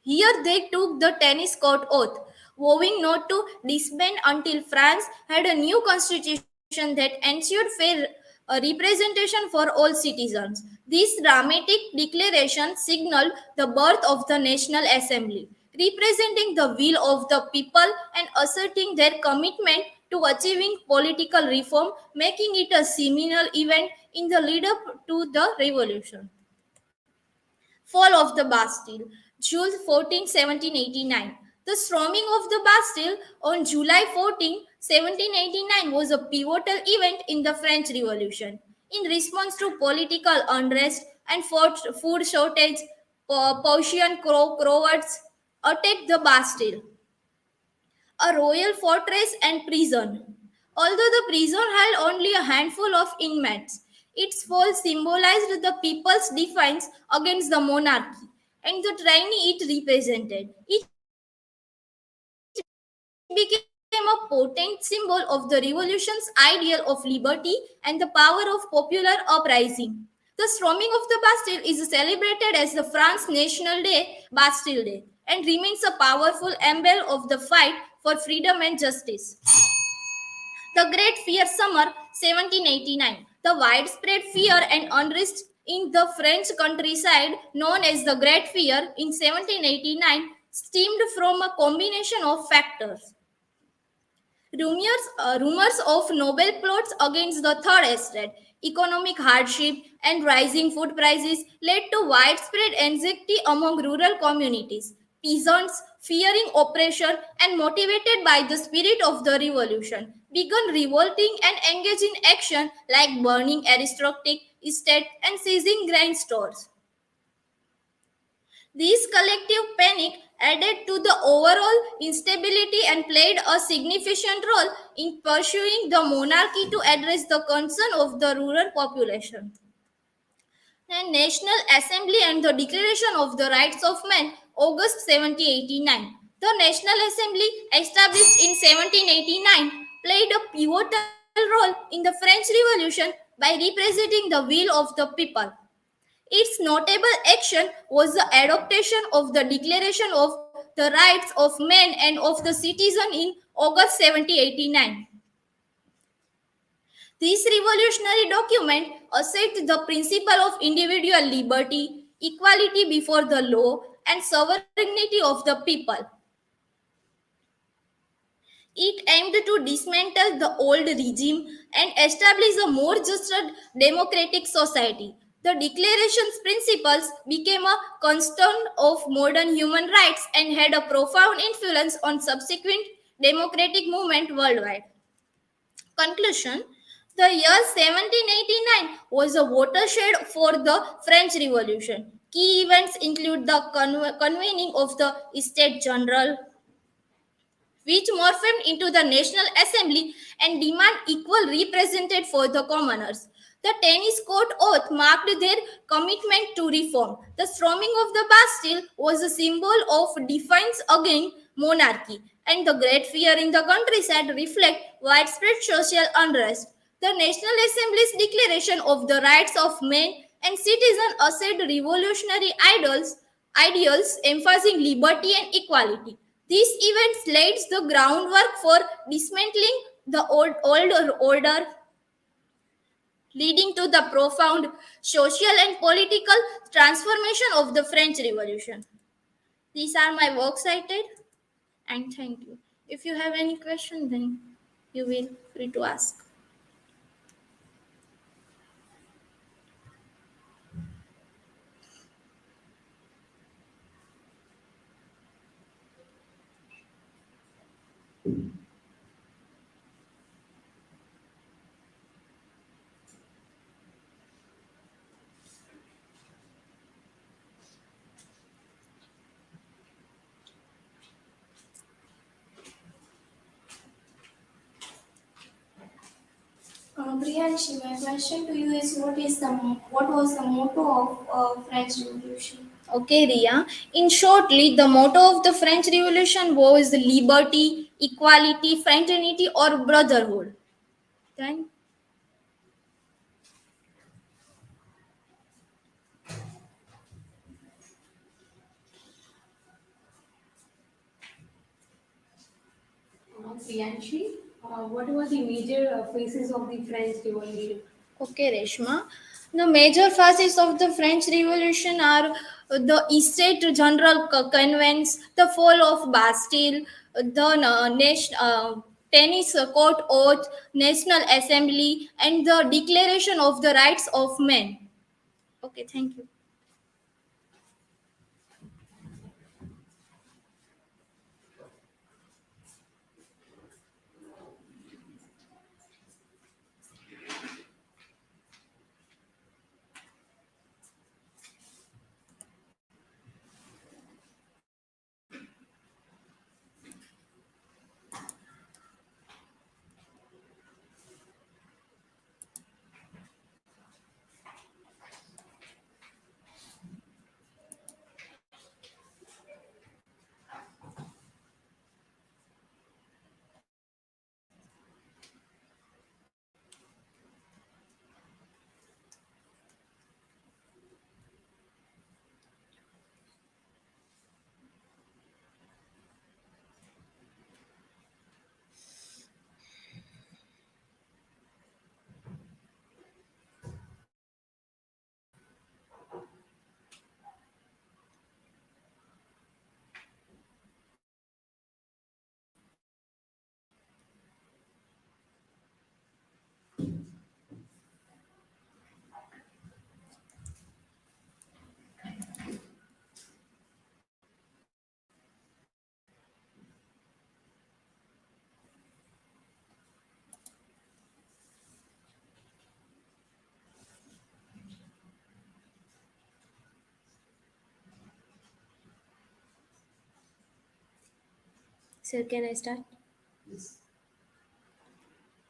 Here they took the tennis court oath, vowing not to disband until France had a new constitution that ensured fair representation for all citizens. This dramatic declaration signaled the birth of the National Assembly, representing the will of the people and asserting their commitment to achieving political reform, making it a seminal event in the lead up to the revolution. Fall of the Bastille, June 14, 1789. The storming of the Bastille on July 14, 1789 was a pivotal event in the French Revolution. In response to political unrest and food shortage, Prussian cowards attacked the Bastille, a royal fortress and prison. Although the prison held only a handful of inmates, its walls symbolized the people's defiance against the monarchy and the tyranny it represented. It became a potent symbol of the revolution's ideal of liberty and the power of popular uprising. The storming of the Bastille is celebrated as the France National Day, Bastille Day, and remains a powerful emblem of the fight for freedom and justice. The Great Fear Summer 1789. The widespread fear and unrest in the French countryside, known as the Great Fear in 1789, stemmed from a combination of factors. Rumors of noble plots against the Third Estate, economic hardship, and rising food prices led to widespread anxiety among rural communities. Peasants, fearing oppression and motivated by the spirit of the revolution, began revolting and engaged in action like burning aristocratic estates and seizing grain stores. This collective panic added to the overall instability and played a significant role in pursuing the monarchy to address the concern of the rural population. The National Assembly and the Declaration of the Rights of Man, August 1789. The National Assembly, established in 1789, played a pivotal role in the French Revolution by representing the will of the people. Its notable action was the adoption of the Declaration of the Rights of Man and of the Citizen in August 1789. This revolutionary document asserts the principle of individual liberty, equality before the law, and sovereignty of the people. It aimed to dismantle the old regime and establish a more just democratic society. The Declaration's principles became a cornerstone of modern human rights and had a profound influence on subsequent democratic movements worldwide. Conclusion. The year 1789 was a watershed for the French Revolution. Key events include the convening of the Estates General, which morphed into the National Assembly and demand equal representation for the commoners. The Tennis Court Oath marked their commitment to reform. The storming of the Bastille was a symbol of defiance against monarchy, and the great fear in the countryside reflect widespread social unrest. The National Assembly's declaration of the rights of men and citizens asserted revolutionary ideals emphasizing liberty and equality. These events laid the groundwork for dismantling the older order, leading to the profound social and political transformation of the French Revolution. These are my works cited, and thank you. If you have any question, then you will free to ask. Priyanshi, my question to you is what was the motto of French Revolution? Okay, Ria. In shortly, the motto of the French Revolution was liberty, equality, fraternity, or brotherhood. Thank. Priyanshi, what were the major phases of the French Revolution? Okay, Reshma. The major phases of the French Revolution are the Estates General Convents, the fall of Bastille, the Tennis Court Oath, National Assembly, and the Declaration of the Rights of Men. Okay, thank you. Sir, can I start?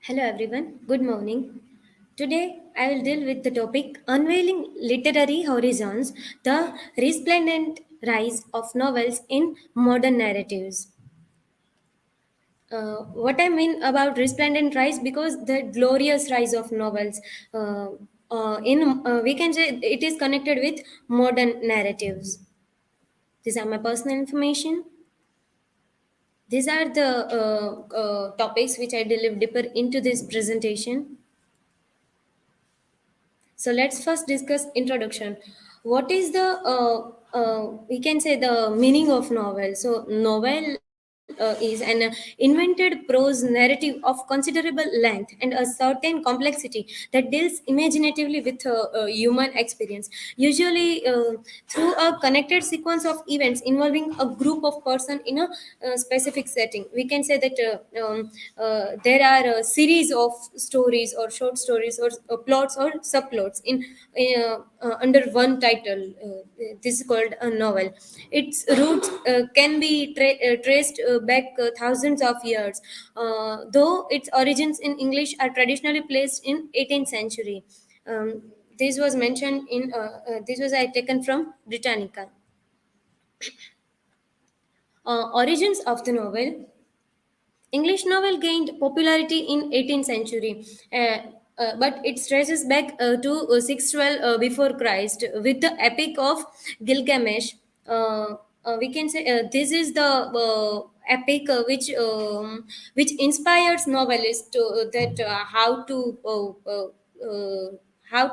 Hello everyone, good morning. Today I will deal with the topic Unveiling Literary Horizons, the Resplendent Rise of Novels in Modern Narratives. What I mean about resplendent rise, because the glorious rise of novels, in we can say it is connected with modern narratives. These are my personal information. These are the topics which I delve deeper into this presentation. So let's first discuss introduction. What is the we can say the meaning of novel? So novel is an invented prose narrative of considerable length and a certain complexity that deals imaginatively with human experience, usually through a connected sequence of events involving a group of person in a specific setting. We can say that there are a series of stories or short stories or plots or subplots in under one title. This is called a novel. Its roots can be traced back thousands of years, though its origins in English are traditionally placed in 18th century. This was mentioned in this was I taken from Britannica. Origins of the novel. English novel gained popularity in 18th century, but it traces back to 612 before Christ with the Epic of Gilgamesh. We can say this is the epic which inspires novelists to, that how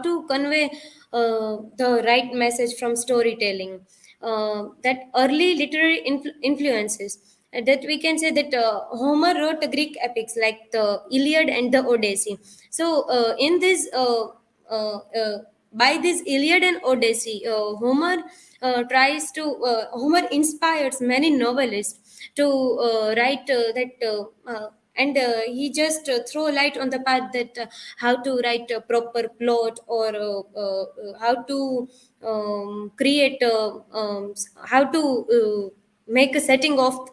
to convey the right message from storytelling. That early literary influences, that we can say that Homer wrote the Greek epics like the Iliad and the Odyssey. So in this by this Iliad and Odyssey, Homer inspires many novelists to write and he just throw light on the path that how to write a proper plot, or how to create how to make a setting of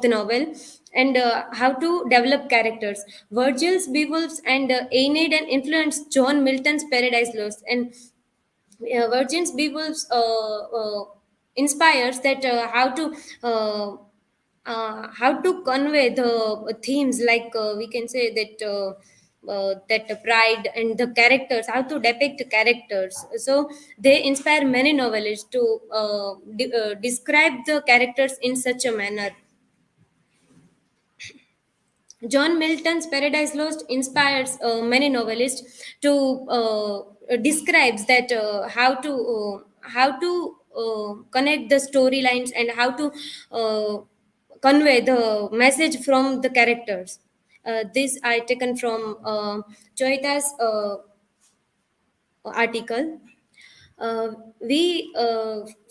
the novel, and how to develop characters. Virgil's Beowulf and Aeneid and influenced John Milton's Paradise Lost, and Virgin's Beowulf inspires that how to convey the themes, like we can say that pride and the characters, how to depict characters. So they inspire many novelists to describe the characters in such a manner. John Milton's Paradise Lost inspires many novelists to describes that how to connect the storylines and how to convey the message from the characters. This I taken from Choita's article. We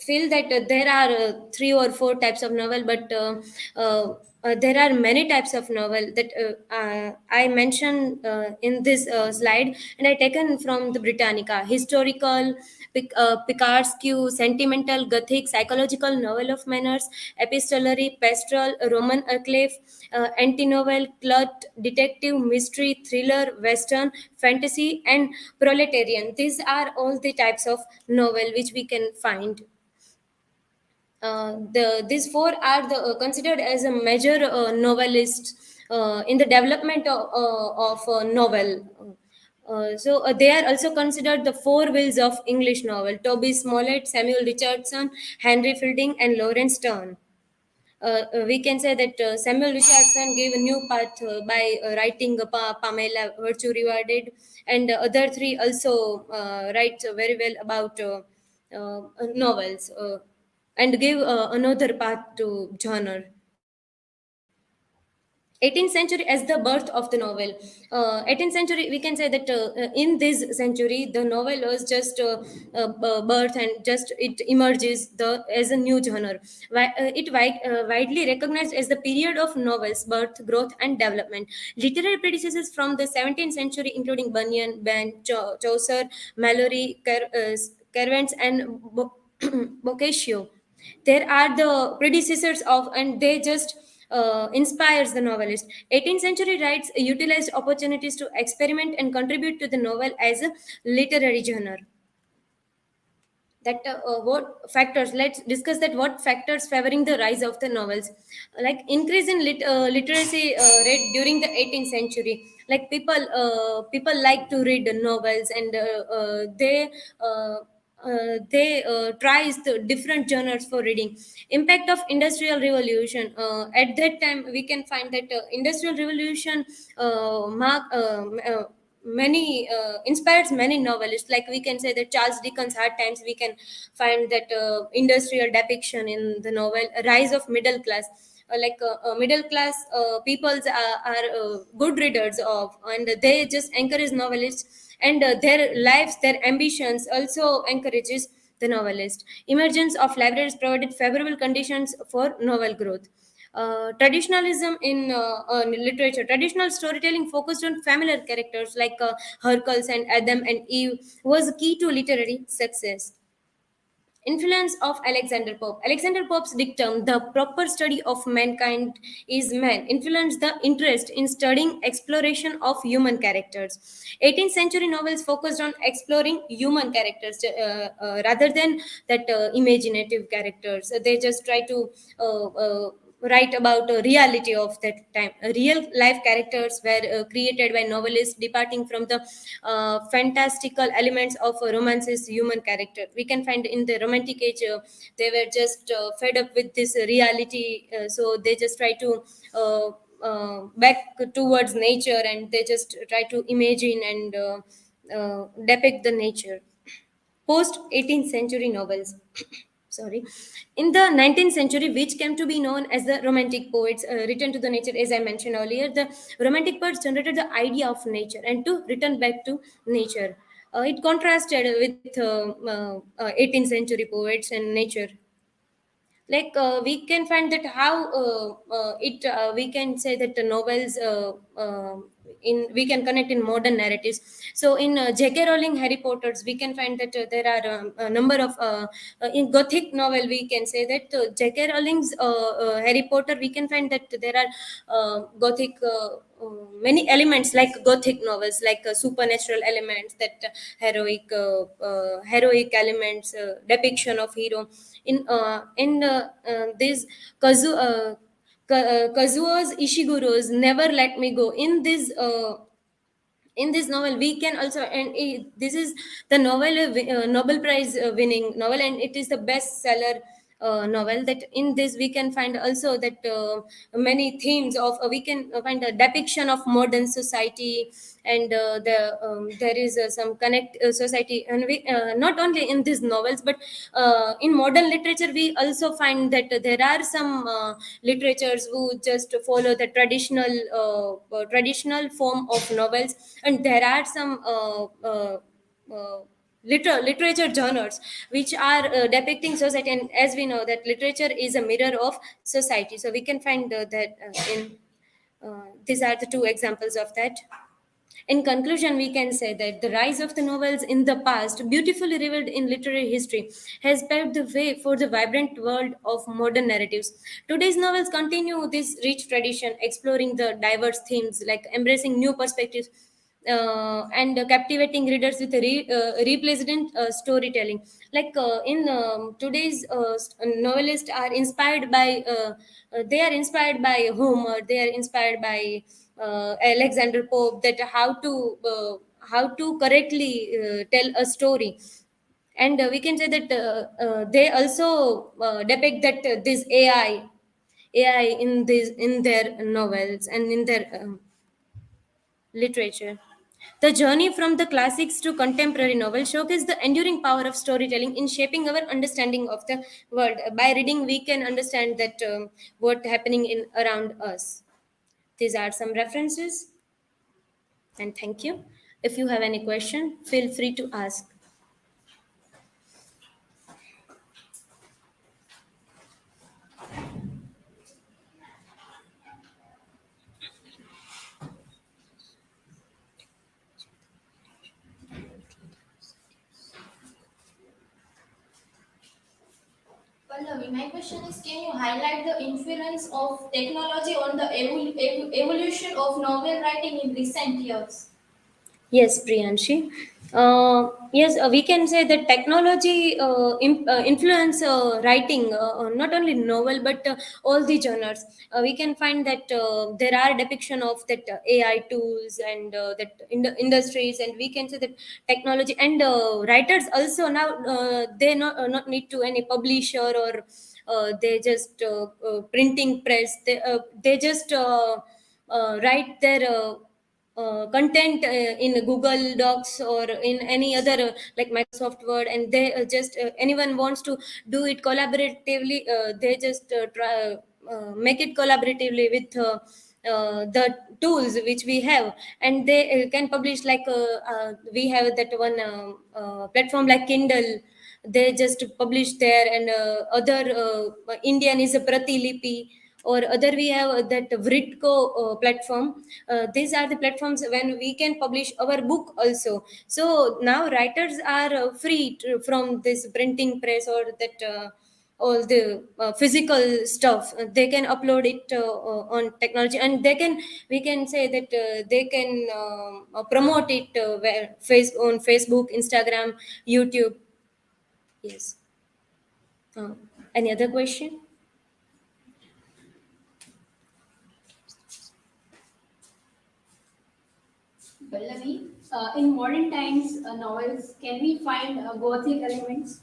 feel that there are three or four types of novel, but there are many types of novel that I mentioned in this slide, and I taken from the Britannica: historical, picaresque, sentimental, gothic, psychological, novel of manners, epistolary, pastoral, Roman enclave, anti-novel, cult, detective, mystery, thriller, western, fantasy, and proletarian. These are all the types of novel which we can find. These four are considered as a major novelists in the development of novel. They are also considered the four wheels of English novel: Toby Smollett, Samuel Richardson, Henry Fielding, and Lawrence Sterne. We can say that Samuel Richardson gave a new path by writing Pamela, Virtue Rewarded, and other three also write very well about novels, and gave another path to genre. 18th century as the birth of the novel. 18th century, we can say that in this century the novel was just birth, and just it emerges as a new genre. Widely recognized as the period of novels birth, growth, and development. Literary predecessors from the 17th century, including Bunyan, Chaucer, Mallory, Cervantes, and Boccaccio, there are the predecessors of, and they just inspires the novelist. 18th century writers utilized opportunities to experiment and contribute to the novel as a literary genre. That what factors, let's discuss that what factors favoring the rise of the novels. Like increase in literacy rate during the 18th century. Like people like to read the novels, and tries the different genres for reading. Impact of industrial revolution. At that time we can find that industrial revolution mark many inspires many novelists. Like we can say that Charles Dickens' Hard Times, we can find that industrial depiction in the novel. Rise of middle class. Middle class peoples are good readers of, and they just encourage novelists, and their lives, their ambitions also encourages the novelist. Emergence of libraries provided favorable conditions for novel growth. Traditionalism in literature. Traditional storytelling focused on familiar characters like Hercules and Adam and Eve was key to literary success. Influence of Alexander Pope. Alexander Pope's dictum, the proper study of mankind is man, influenced the interest in studying exploration of human characters. 18th century novels focused on exploring human characters rather than that imaginative characters. They just try to write about reality of that time. Real life characters were created by novelists, departing from the fantastical elements of romance's human character. We can find in the romantic age they were just fed up with this reality, so they just try to back towards nature, and they just try to imagine and depict the nature. Post 18th century novels. Sorry. In the 19th century, which came to be known as the romantic poets, return to the nature. As I mentioned earlier, the romantic poets generated the idea of nature and to return back to nature. It contrasted with 18th century poets and nature. Like we can find that how it we can say that the novels in we can connect in modern narratives. So in J.K. Rowling Harry Potters, we can find that there are a number of in Gothic novel, we can say that J.K. Rowling's Harry Potter, we can find that there are Gothic many elements like Gothic novels, like supernatural elements, that heroic elements, depiction of hero in this Kazuo's Ishiguro's Never Let Me Go. In this novel we can also, and this is the novel Nobel Prize winning novel, and it is the best seller novel. That in this we can find also that many themes of we can find a depiction of modern society, and there is some connect society, and we not only in these novels but in modern literature we also find that there are some literatures who just follow the traditional form of novels, and there are some literature genres which are depicting society. And as we know that literature is a mirror of society, so we can find that in these are the two examples of that. In conclusion, we can say that the rise of the novels in the past, beautifully revealed in literary history, has paved the way for the vibrant world of modern narratives. Today's novels continue this rich tradition, exploring the diverse themes, like embracing new perspectives and captivating readers with a replacement storytelling. Like in today's novelists are inspired by they are inspired by Homer, they are inspired by Alexander Pope, that how to correctly tell a story. And we can say that they also depict that this AI in their novels and in their literature. The journey from the classics to contemporary novels showcases the enduring power of storytelling in shaping our understanding of the world. By reading, we can understand that what happening in around us. These are some references, and thank you. If you have any question, feel free to ask. Pallavi, My question is, can you highlight the influence of technology on the evolution of novel writing in recent years? Yes, Priyanshi. Yes, we can say that technology influence writing, not only novel but all the genres. We can find that there are depiction of that AI tools and that in the industries, and we can say that technology and writers also now they not need to any publisher or they just printing press. They just write their content in Google Docs or in any other like Microsoft Word, and they just anyone wants to do it collaboratively, they just make it collaboratively with the tools which we have, and they can publish like we have that one platform like Kindle. They just publish there, and other Indian is a Pratilipi, or other we have that Vritco platform. These are the platforms when we can publish our book also. So now writers are free from this printing press or that all the physical stuff. They can upload it on technology, and they can, we can say that they can promote it on Facebook, Instagram, YouTube. Yes. Any other question? Pallavi, in modern times novels, can we find Gothic elements?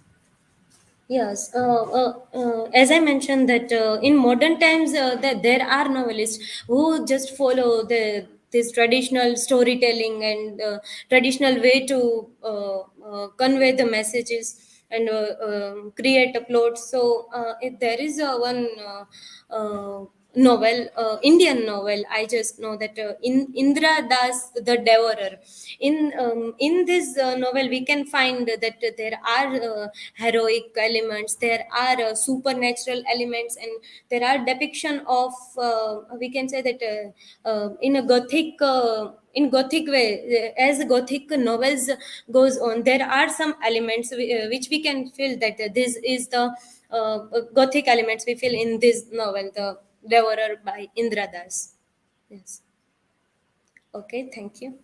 Yes, as I mentioned that in modern times that there are novelists who just follow this traditional storytelling and traditional way to convey the messages and create a plot. So if there is one novel, Indian novel, I just know that in Indra Das the Devourer. In this novel, we can find that there are heroic elements, there are supernatural elements, and there are depiction of we can say that in a Gothic. In Gothic way, as Gothic novels goes on, there are some elements which we can feel that this is the Gothic elements we feel in this novel, The Devourer by Indra Das. Yes. Okay, thank you.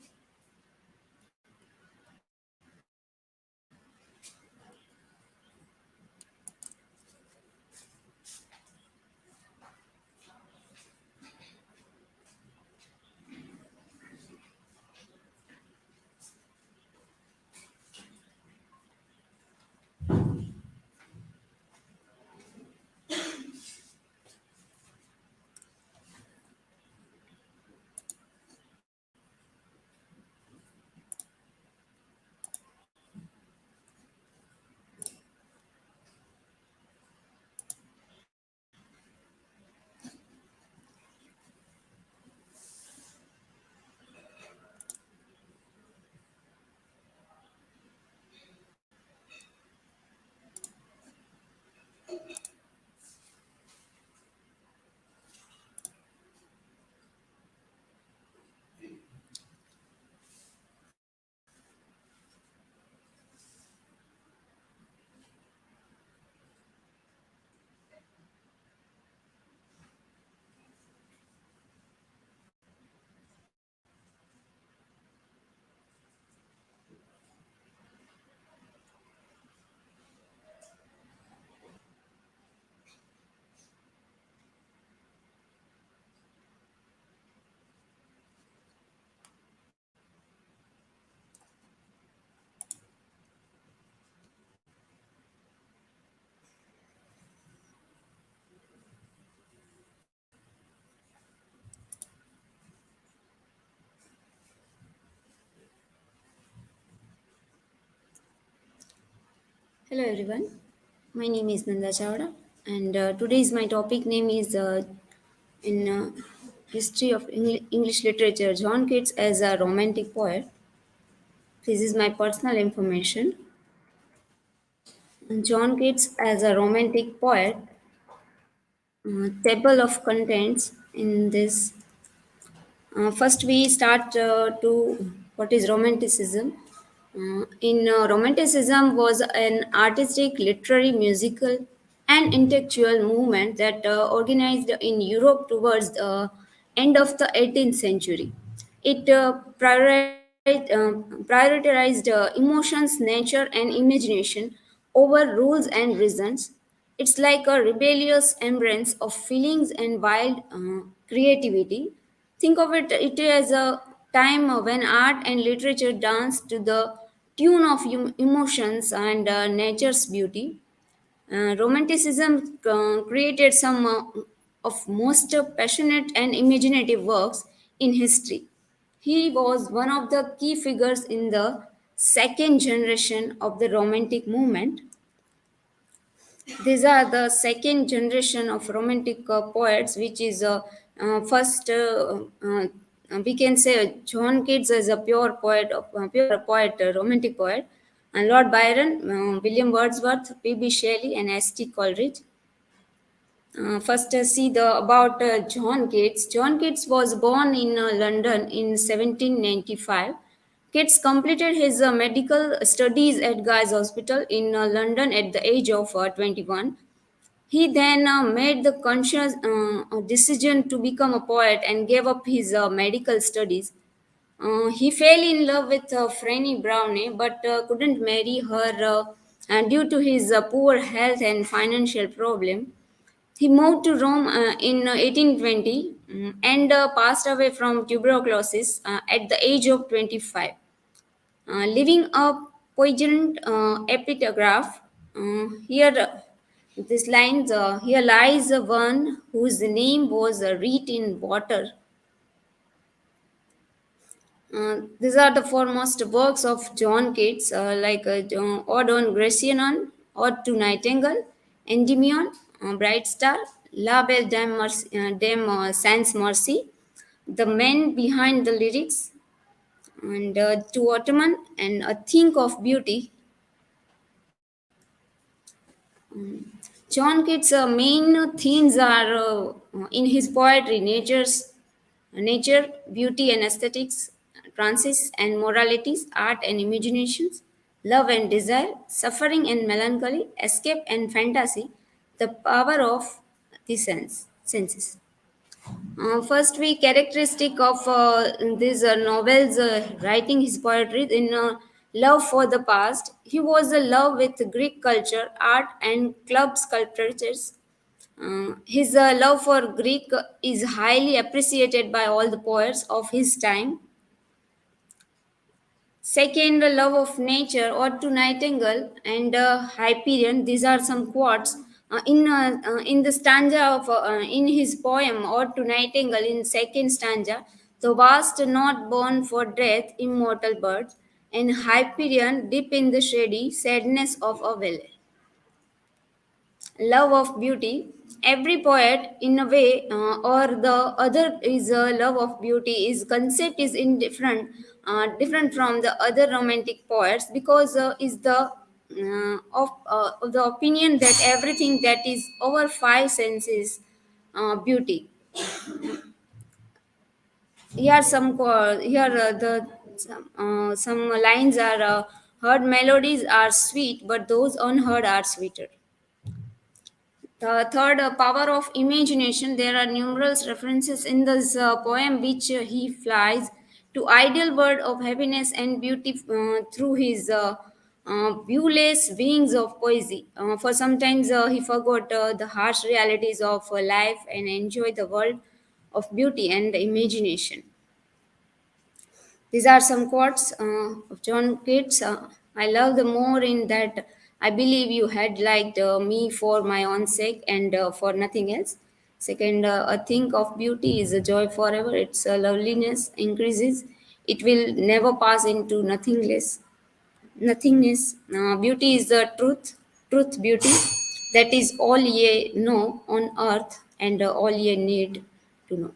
Hello everyone, my name is Nanda CHAVDA, and today's my topic name is in history of English literature, John Keats as a romantic poet. This is my personal information. John Keats as a romantic poet, table of contents in this. First we start to what is romanticism. Romanticism was an artistic, literary, musical and intellectual movement that organized in Europe towards the end of the 18th century. It prioritized emotions, nature, and imagination over rules and reasons. It's like a rebellious embrace of feelings and wild creativity. Think of it as a time when art and literature dance to the tune of emotions and nature's beauty. Romanticism created some of most passionate and imaginative works in history. He was one of the key figures in the second generation of the Romantic movement. These are the second generation of Romantic poets, which is first, we can say John Keats is a pure poet, pure poet, Romantic poet, and Lord Byron, William Wordsworth, P.B. Shelley, and S.T. Coleridge. First, see the about John Keats. John Keats was born in London in 1795. Keats completed his medical studies at Guy's Hospital in London at the age of 21. He then made the conscious decision to become a poet and gave up his medical studies. He fell in love with Franny Browne but couldn't marry her and due to his poor health and financial problem. He moved to Rome in 1820 and passed away from tuberculosis at the age of 25. Leaving a poignant epitaph, here this lines, here lies one whose name was written in water. These are the foremost works of John Keats, like Ode on Grecianon, Ode to Nightingale, Endymion, Bright Star, La Belle Dame, Sans Mercy, The Man Behind the Lyrics, and To Ottoman, and A Think of Beauty. John Keats' main themes are in his poetry nature, beauty and aesthetics, trances and moralities, art and imaginations, love and desire, suffering and melancholy, escape and fantasy, the power of the senses. First, we characteristic of these novels writing his poetry in love for the past. He was in love with Greek culture, art, and club sculptures. His love for Greek is highly appreciated by all the poets of his time. Second, the love of nature, or to Nightingale and Hyperion. These are some quotes in the stanza of in his poem or to Nightingale in second stanza. The vast not born for death, immortal birds, and Hyperion deep in the shady sadness of a valley. Love of beauty. Every poet, in a way or the other, is a love of beauty. His concept is indifferent, different from the other romantic poets because is the of the opinion that everything that is over five senses beauty. Here some here the some lines are heard melodies are sweet, but those unheard are sweeter. The third, power of imagination. There are numerous references in this poem which he flies to ideal world of happiness and beauty through his viewless wings of poesy. For sometimes he forgot the harsh realities of life and enjoyed the world of beauty and imagination. These are some quotes of John Keats. I love the more in that I believe you had liked me for my own sake and for nothing else. Second, a think of beauty is a joy forever. Its loveliness increases. It will never pass into nothingness. Beauty is the truth, beauty. That is all ye know on earth and all ye need to know.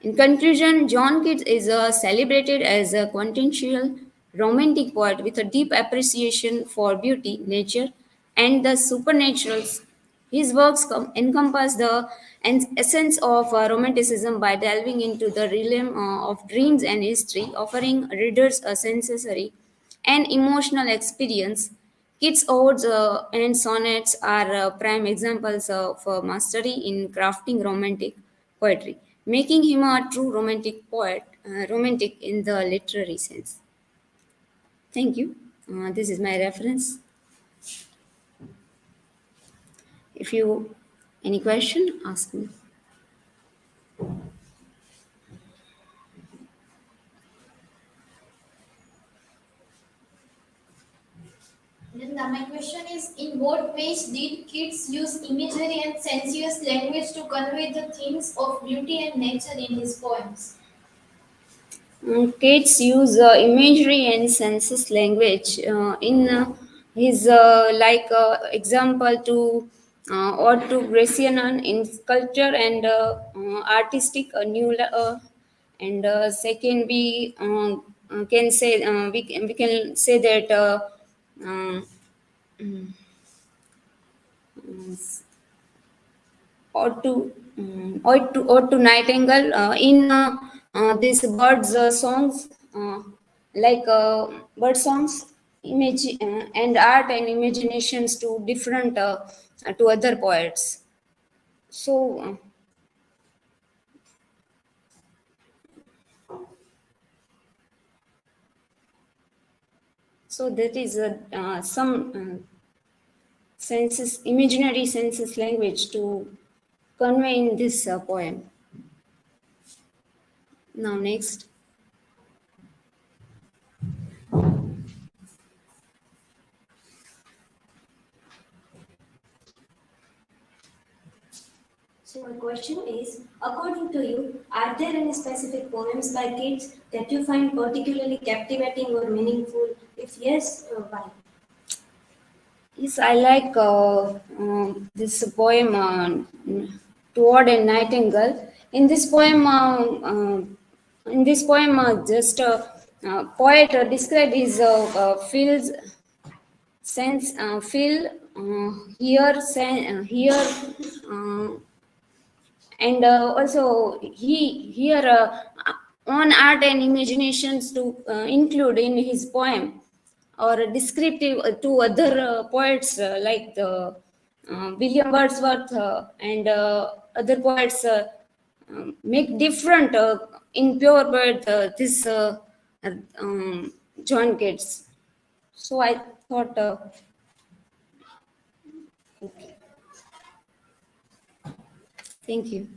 In conclusion, John Keats is celebrated as a quintessential romantic poet with a deep appreciation for beauty, nature, and the supernaturals. His works encompass the essence of romanticism by delving into the realm of dreams and history, offering readers a sensory and emotional experience Keats' odes and sonnets are prime examples of mastery in crafting romantic poetry, making him a true romantic poet, romantic in the literary sense. Thank you. This is my reference. If you any question, ask me. Nanda, my question is, in what ways did Keats use imagery and sensuous language to convey the themes of beauty and nature in his poems? Keats use imagery and senses language in his example to or to Gracianan in sculpture and artistic and second can say we can say that um, or to nightingale in these birds songs bird songs image and art and imaginations to different to other poets. So so that is some senses imaginary senses language to convey in this poem. Now next. So my question is, according to you, are there any specific poems by Keats that you find particularly captivating or meaningful? If yes, why? Yes, I like this poem, Toward a Nightingale. In this poem, just poet described his feels, sense, feel, hear, uh, and also he here on art and imaginations to include in his poem or descriptive to other poets like the William Wordsworth and other poets make different in pure word this uh, um, John Keats. So I thought, okay. Thank you.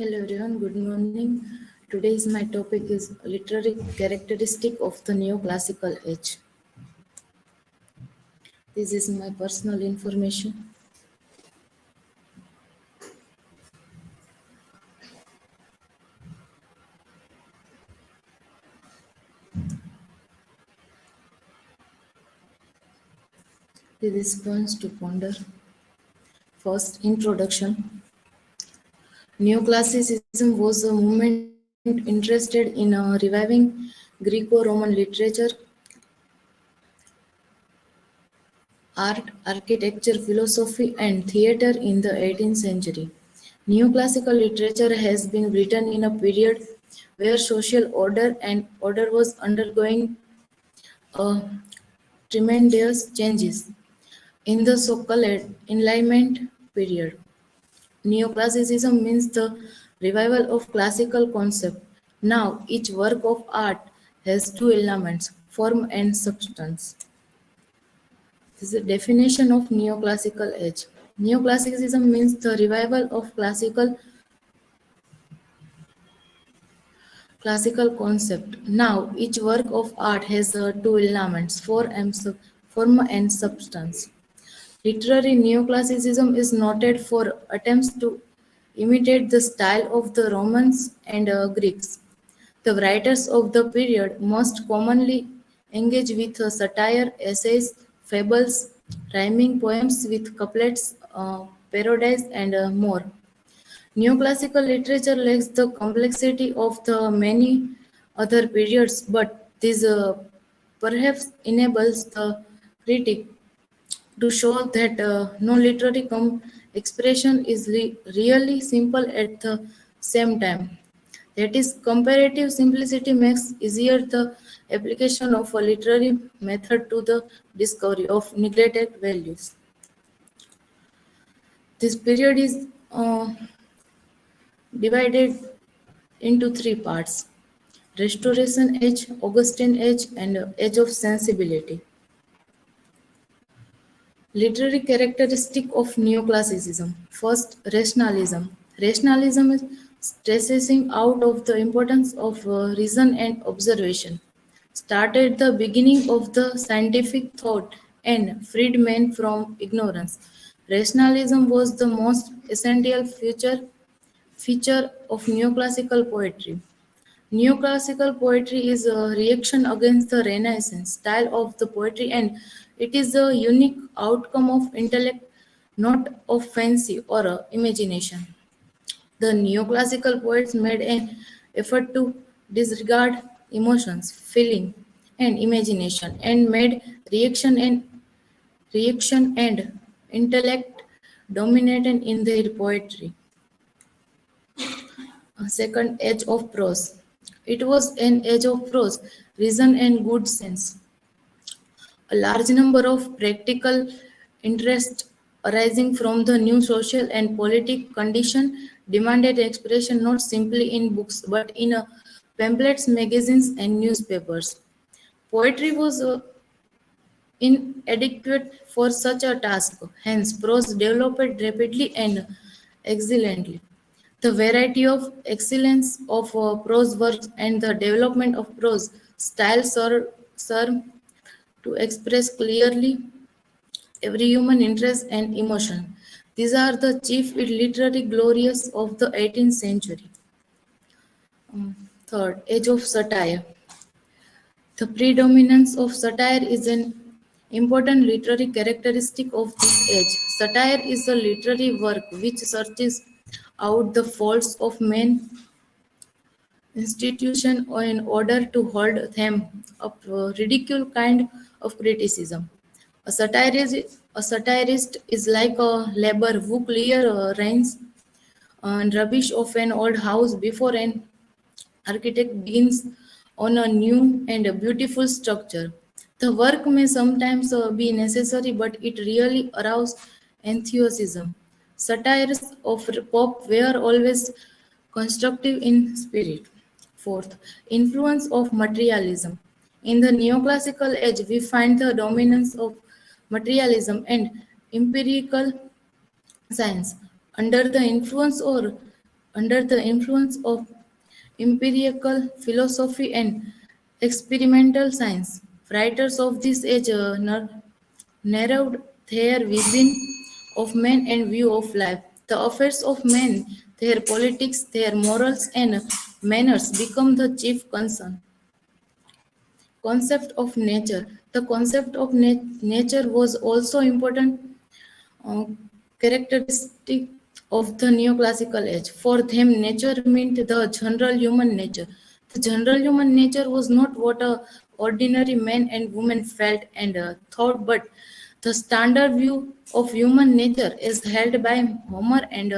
Hello everyone, good morning. Today's my topic is literary characteristic of the neoclassical age. This is my personal information. This is points to ponder. First, introduction. Neoclassicism was a movement interested in reviving Greco-Roman literature, art, architecture, philosophy, and theatre in the 18th century. Neoclassical literature has been written in a period where social order was undergoing a tremendous changes. In the so-called Enlightenment period, Neoclassicism means the revival of classical concept. Now, each work of art has two elements, form and substance. This is a definition of neoclassical age. Neoclassicism means the revival of classical concept. Now, each work of art has two elements, form and substance. Literary neoclassicism is noted for attempts to imitate the style of the Romans and Greeks. The writers of the period most commonly engage with satire, essays, fables, rhyming poems with couplets, parodies, and more. Neoclassical literature lacks the complexity of the many other periods, but this perhaps enables the critic to show that no literary expression is really simple at the same time. That is, comparative simplicity makes easier the application of a literary method to the discovery of neglected values. This period is divided into three parts: Restoration Age, Augustan Age, and Age of Sensibility. Literary characteristic of neoclassicism. First, rationalism. Rationalism is stressing out of the importance of reason and observation. Started the beginning of the scientific thought and freed men from ignorance. Rationalism was the most essential feature of neoclassical poetry. Neoclassical poetry is a reaction against the Renaissance style of the poetry, and it is a unique outcome of intellect, not of fancy or imagination. The neoclassical poets made an effort to disregard emotions, feeling, and imagination, and made reaction and intellect dominant in their poetry. Second, age of prose. It was an age of prose, reason and good sense. A large number of practical interests arising from the new social and political condition demanded expression not simply in books but in pamphlets, magazines, and newspapers. Poetry was inadequate for such a task, hence, prose developed rapidly and excellently. The variety of excellence of prose works and the development of prose style serve to express clearly every human interest and emotion. These are the chief literary glories of the 18th century. Third, age of satire. The predominance of satire is an important literary characteristic of this age. Satire is a literary work which searches out the faults of men, institution, in order to hold them up ridicule kind of criticism. A satirist is like a laborer who clear rains and rubbish of an old house before an architect begins on a new and a beautiful structure. The work may sometimes be necessary, but it really arouses enthusiasm. Satires of pop were always constructive in spirit. Fourth, influence of materialism. In the neoclassical age, we find the dominance of materialism and empirical science. Under the influence or under the influence of empirical philosophy and experimental science. Writers of this age narrowed their vision of men and view of life. The affairs of men, their politics, their morals and manners become the chief concern. Concept of nature. The concept of nature was also important uh, characteristic of the neoclassical age. For them, nature meant the general human nature. The general human nature was not what a ordinary man and woman felt and thought, but the standard view of human nature is held by Homer and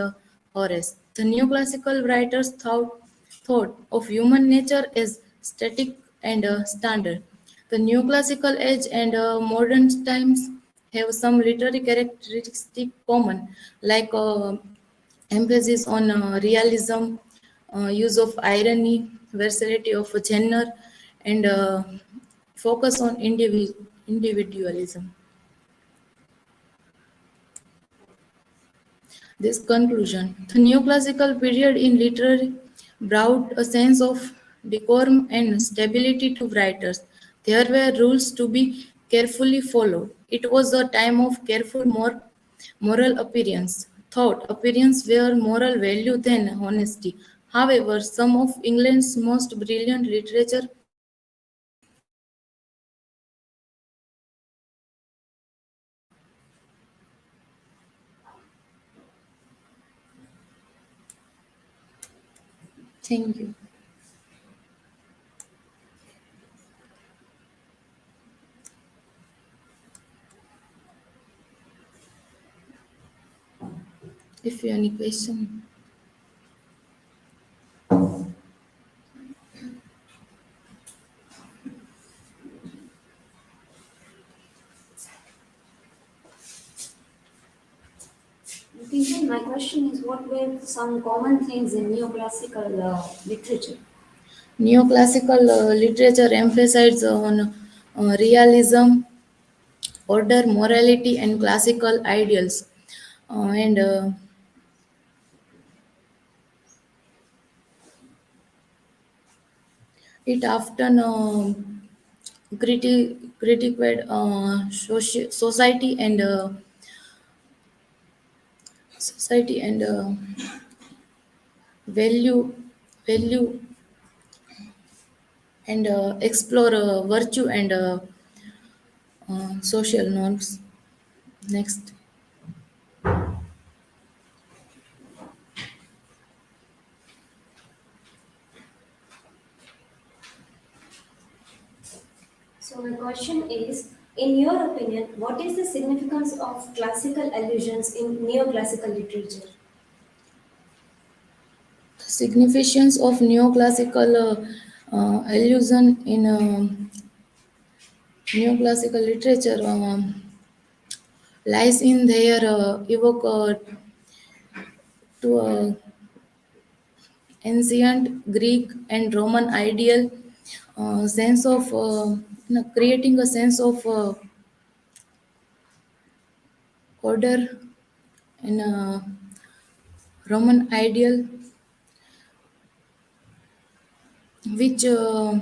Horace. The neoclassical writers thought of human nature as static and standard. The neoclassical age and modern times have some literary characteristics common, like emphasis on realism, use of irony, versatility of genre, and focus on individualism. This conclusion, the neoclassical period in literature brought a sense of decorum and stability to writers. There were rules to be carefully followed. It was a time of careful moral appearance. Thought appearance were moral value than honesty. However, some of England's most brilliant literature Thank you. If you have any question. Kinjal, my question is what were some common themes in neoclassical literature? Neoclassical literature emphasizes on realism, order, morality, and classical ideals. And it often critiqued society and value value and explore virtue and social norms. Next. So my question is, in your opinion, what is the significance of classical allusions in neoclassical literature? Significance of neoclassical allusion in neoclassical literature lies in their evoke to ancient Greek and Roman ideal sense of creating a sense of order in Roman ideal, which uh,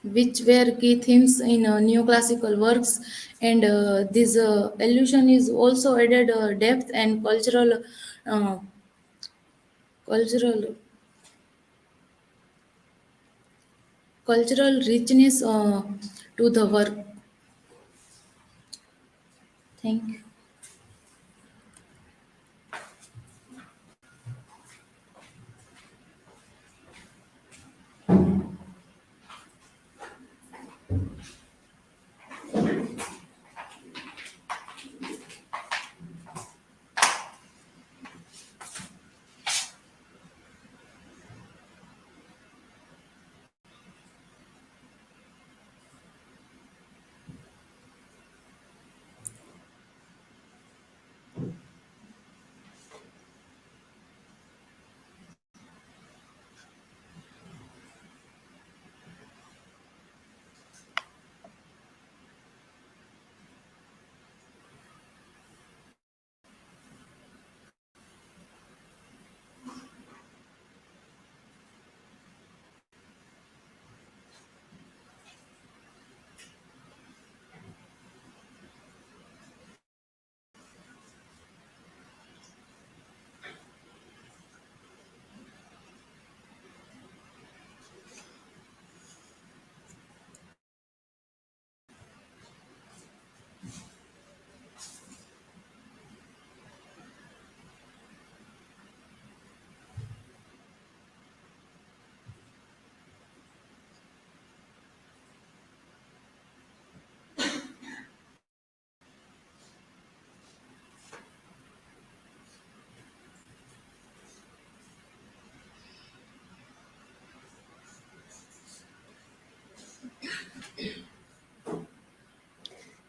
which were key themes in neoclassical works, and this allusion is also added depth and uh, cultural cultural richness to the work. Thank you.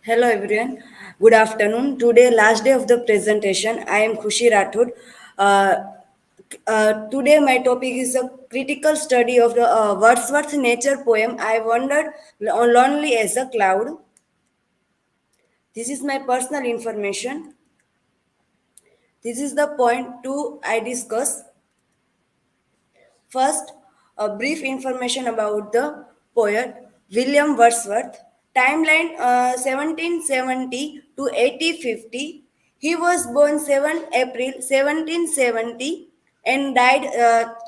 Hello everyone. Good afternoon. Today, last day of the presentation. I am Khushi Rathod. Uh, Today, my topic is a critical study of the Wordsworth nature poem. I wandered lonely as a cloud. This is my personal information. This is the point two I discuss. First, a brief information about the poet William Wordsworth. Timeline 1770 to 1850. He was born 7 April 1770 and died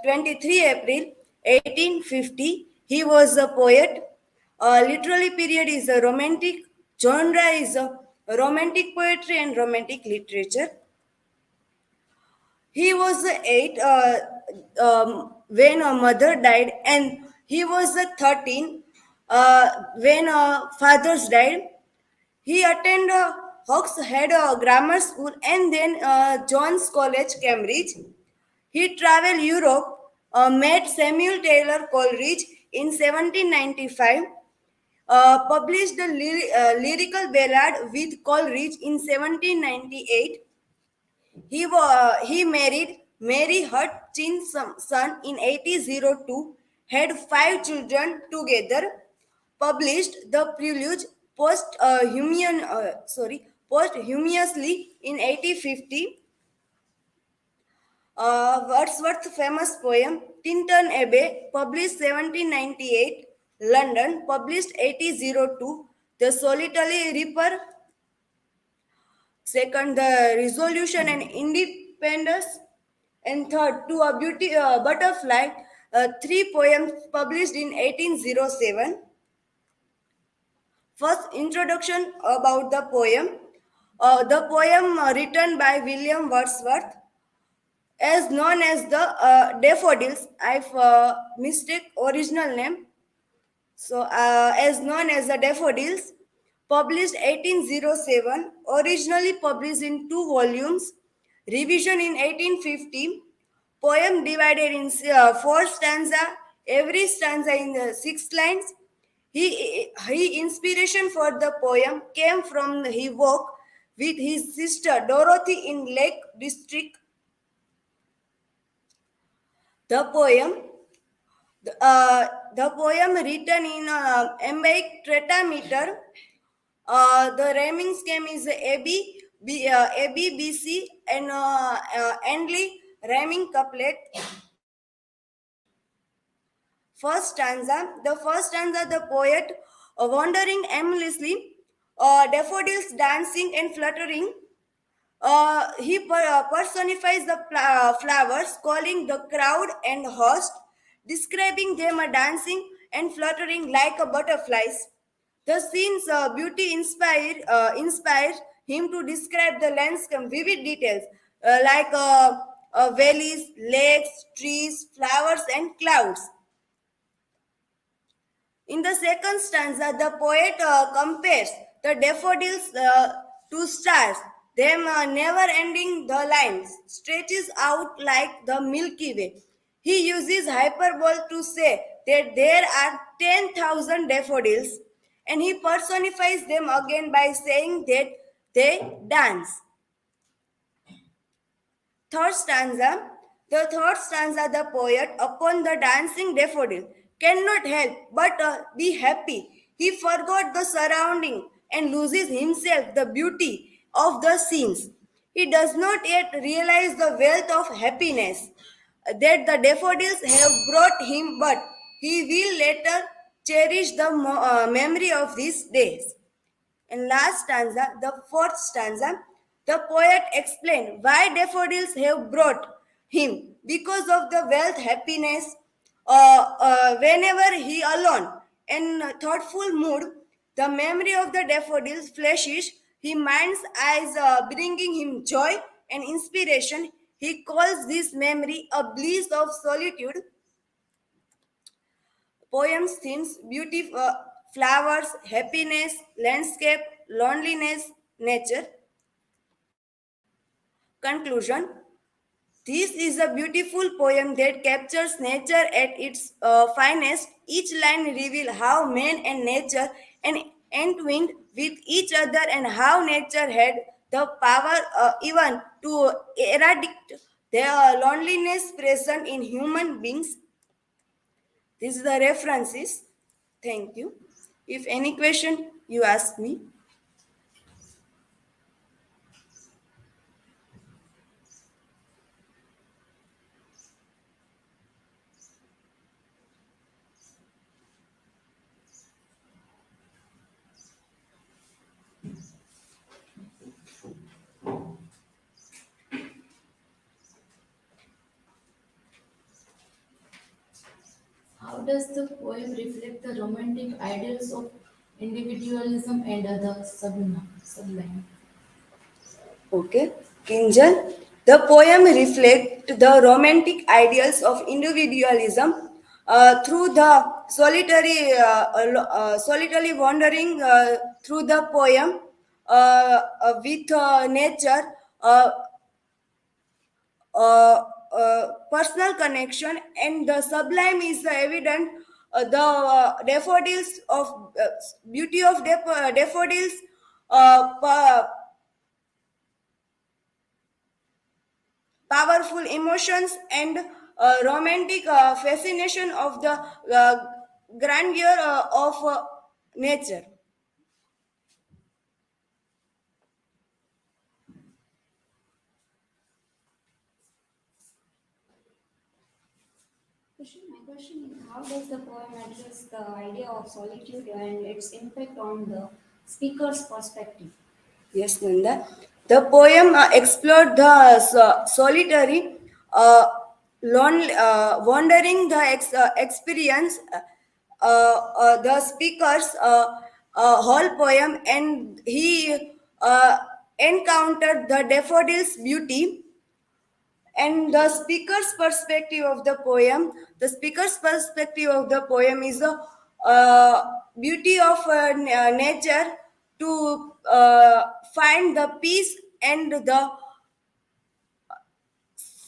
23 April 1850. He was a poet. Literary period is a romantic. Genre is a romantic poetry and romantic literature. He was 8 when a mother died, and he was 13 when fathers died. He attended Hawkshead Grammar School and then John's College, Cambridge. He traveled Europe, met Samuel Taylor Coleridge in 1795, published the lyrical ballad with Coleridge in 1798. He married Mary Hutchinson in 1802, had 5 children together, published the Prelude posthumously in 1850. Wordsworth's famous poem Tintern Abbey, published 1798, London, published 1802, The Solitary Reaper. Second, the resolution and independence. And third, to a beauty butterfly, 3 poems published in 1807. First, introduction about the poem. The poem written by William Wordsworth, as known as the Daffodils. I've mistake original name. So, as known as the Daffodils, published 1807, originally published in 2 volumes, revision in 1850, poem divided in 4 stanza, every stanza in 6 lines. He inspiration for the poem came from he walk with his sister Dorothy in Lake District. The poem written in iambic tetrameter. The rhyming scheme is A, B, B, C, and endly rhyming couplet. The first stanza, the poet wandering aimlessly, daffodils dancing and fluttering. He personifies the flowers, calling the crowd and host, describing them dancing and fluttering like butterflies. The scene's beauty inspired him to describe the landscape vivid details like valleys, lakes, trees, flowers, and clouds. In the second stanza, the poet compares the daffodils to stars. Them never ending, the line stretches out like the Milky Way. He uses hyperbole to say that there are 10,000 daffodils, and he personifies them again by saying that they dance. Third stanza. The third stanza, the poet, upon the dancing daffodil, cannot help but be happy. He forgot the surrounding and loses himself the beauty of the scenes. He does not yet realize the wealth of happiness that the daffodils have brought him, but he will later cherish the memory of these days. In last stanza, the fourth stanza, the poet explained why daffodils have brought him because of the wealth, happiness, whenever he alone in thoughtful mood, the memory of the daffodils flashes his mind's eyes, bringing him joy and inspiration. He calls this memory a bliss of solitude. Poems, themes, beauty, flowers, happiness, landscape, loneliness, nature. Conclusion. This is a beautiful poem that captures nature at its finest. Each line reveals how man and nature and entwined with each other, and how nature had the power even to eradicate the loneliness present in human beings. This is the references. Thank you. If any question you ask me. How does the poem reflect the romantic ideals of individualism and the sublime? Okay, Kinjal. The poem reflects the romantic ideals of individualism through the solitary wandering through the poem with nature, uh, personal connection, and the sublime is the evident. The daffodils of beauty of daffodils. Powerful emotions and romantic fascination of the grandeur of nature. My question is, how does the poem address the idea of solitude and its impact on the speaker's perspective? Yes, Nanda. The poem explored the solitary, wandering the experience. The speaker's whole poem, and he encountered the daffodil's beauty. And the speaker's perspective of the poem, is the beauty of nature to find the peace and the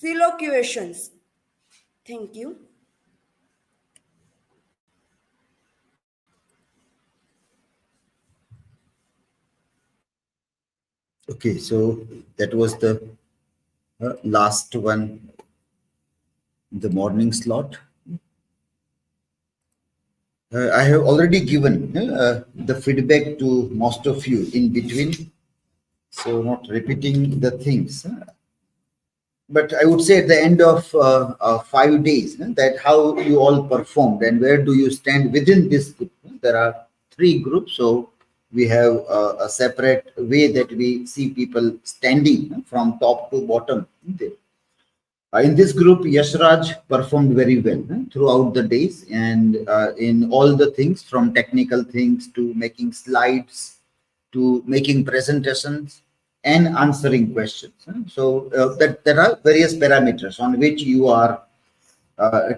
colloquiations. Thank you. Okay, so that was the last one, the morning slot. I have already given the feedback to most of you in between, so not repeating the things. But I would say at the end of 5 days, that how you all performed and where do you stand within this group. There are 3 groups, so we have a separate way that we see people standing from top to bottom. In this group, Yashraj performed very well throughout the days, and in all the things from technical things to making slides to making presentations and answering questions. So that there are various parameters on which you are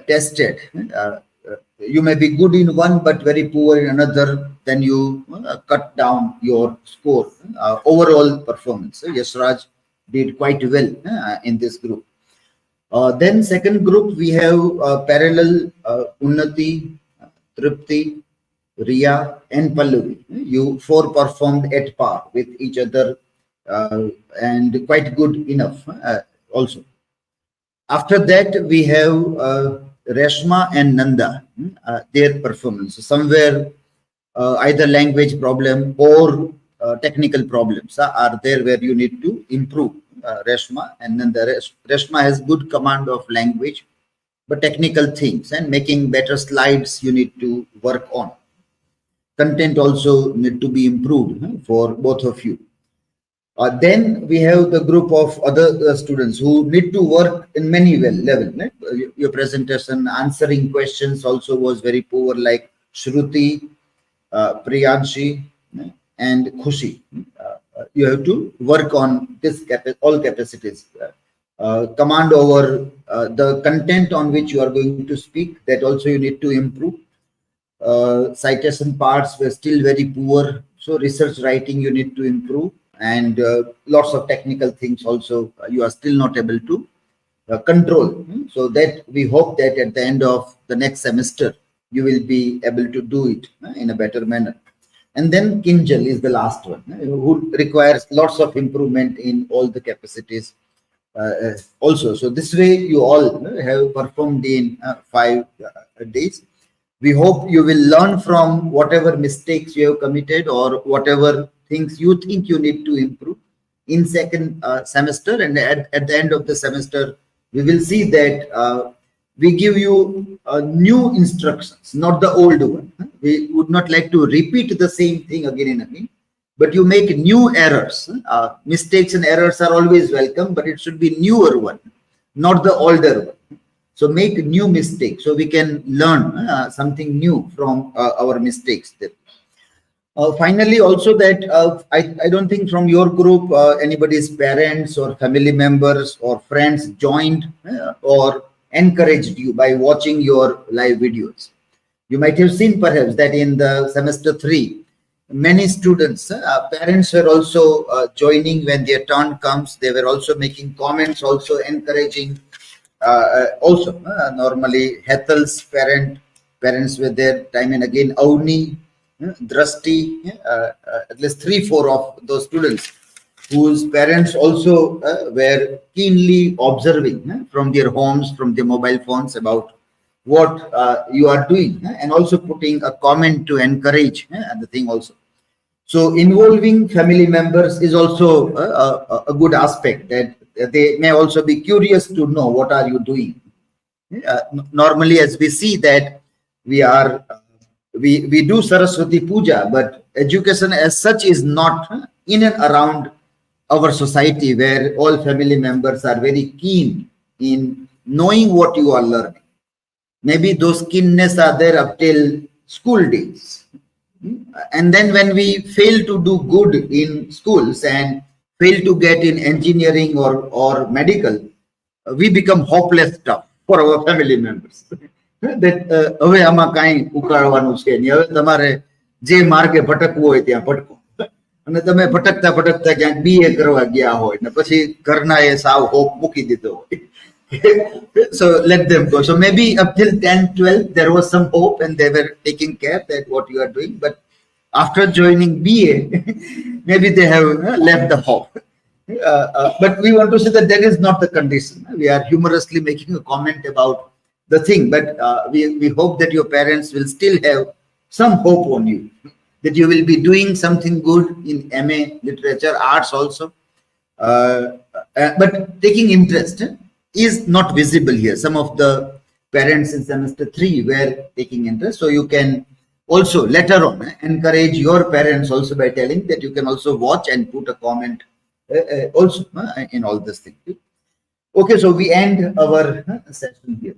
tested. You may be good in one but very poor in another, then you cut down your score, overall performance. Yashraj did quite well in this group. Then second group, we have parallel UNNATI, TRUPTI, RIYA and PALLAVI. You 4 performed at par with each other and quite good enough also. After that, we have RESHMA and NANDA, their performance. Somewhere either language problem or technical problems are there where you need to improve. RESHMA and NANDA. RESHMA has good command of language, but technical things and making better slides you need to work on. Content also need to be improved for both of you. Then we have the group of other students who need to work in many levels. Right? Your presentation, answering questions also was very poor, like SHRUTI, PRIYANSHI, and KHUSHI. You have to work on this all capacities. Command over the content on which you are going to speak, that also you need to improve. Citation parts were still very poor, so research writing you need to improve, and lots of technical things also you are still not able to control. So that we hope that at the end of the next semester you will be able to do it in a better manner. And then KINJAL is the last one, who requires lots of improvement in all the capacities also. So this way you all have performed in 5 days. We hope you will learn from whatever mistakes you have committed or whatever things you think you need to improve in second semester. And at the end of the semester, we will see that we give you new instructions, not the old one. We would not like to repeat the same thing again and again, but you make new errors. Mistakes and errors are always welcome, but it should be newer one, not the older one. So make new mistakes so we can learn something new from our mistakes. Finally, also that I don't think from your group anybody's parents or family members or friends joined or encouraged you by watching your live videos. You might have seen perhaps that in the semester 3, many students, parents were also joining when their turn comes. They were also making comments, also encouraging. Normally Hethel's parents were there time and again. Avni, Drashti, at least 3-4 of those students whose parents also were keenly observing from their homes, from their mobile phones about what you are doing, and also putting a comment to encourage the thing also. So involving family members is also a good aspect, that they may also be curious to know what are you doing. Normally, as we see that we do Saraswati Puja, but education as such is not in and around our society, where all family members are very keen in knowing what you are learning. Maybe those keenness are there up till school days. And then when we fail to do good in schools and fail to get in engineering or medical, we become hopeless stuff for our family members. That હવે આમાં કાંઈ ઉકાળવાનું છે નહીં, હવે તમારે જે માર્ગે ભટકવું હોય ત્યાં ભટકો, અને તમે ભટકતા ભટકતા ક્યાંક BA કરવા ગયા હોય ને પછી ઘરનાએ સાવ હોપ મૂકી દીધો હોય. So let them go. So maybe up till 10, 12 there was some hope and they were taking care that what you are doing, but after joining BA maybe they have left the hope. But we want to say that that is not the condition. We are humorously making a comment about the thing, but we hope that your parents will still have some hope on you, that you will be doing something good in MA literature, arts also, but taking interest is not visible here. Some of the parents in semester 3 were taking interest, so you can also later on encourage your parents also by telling that you can also watch and put a comment also in all this thing. Okay, so we end our session here.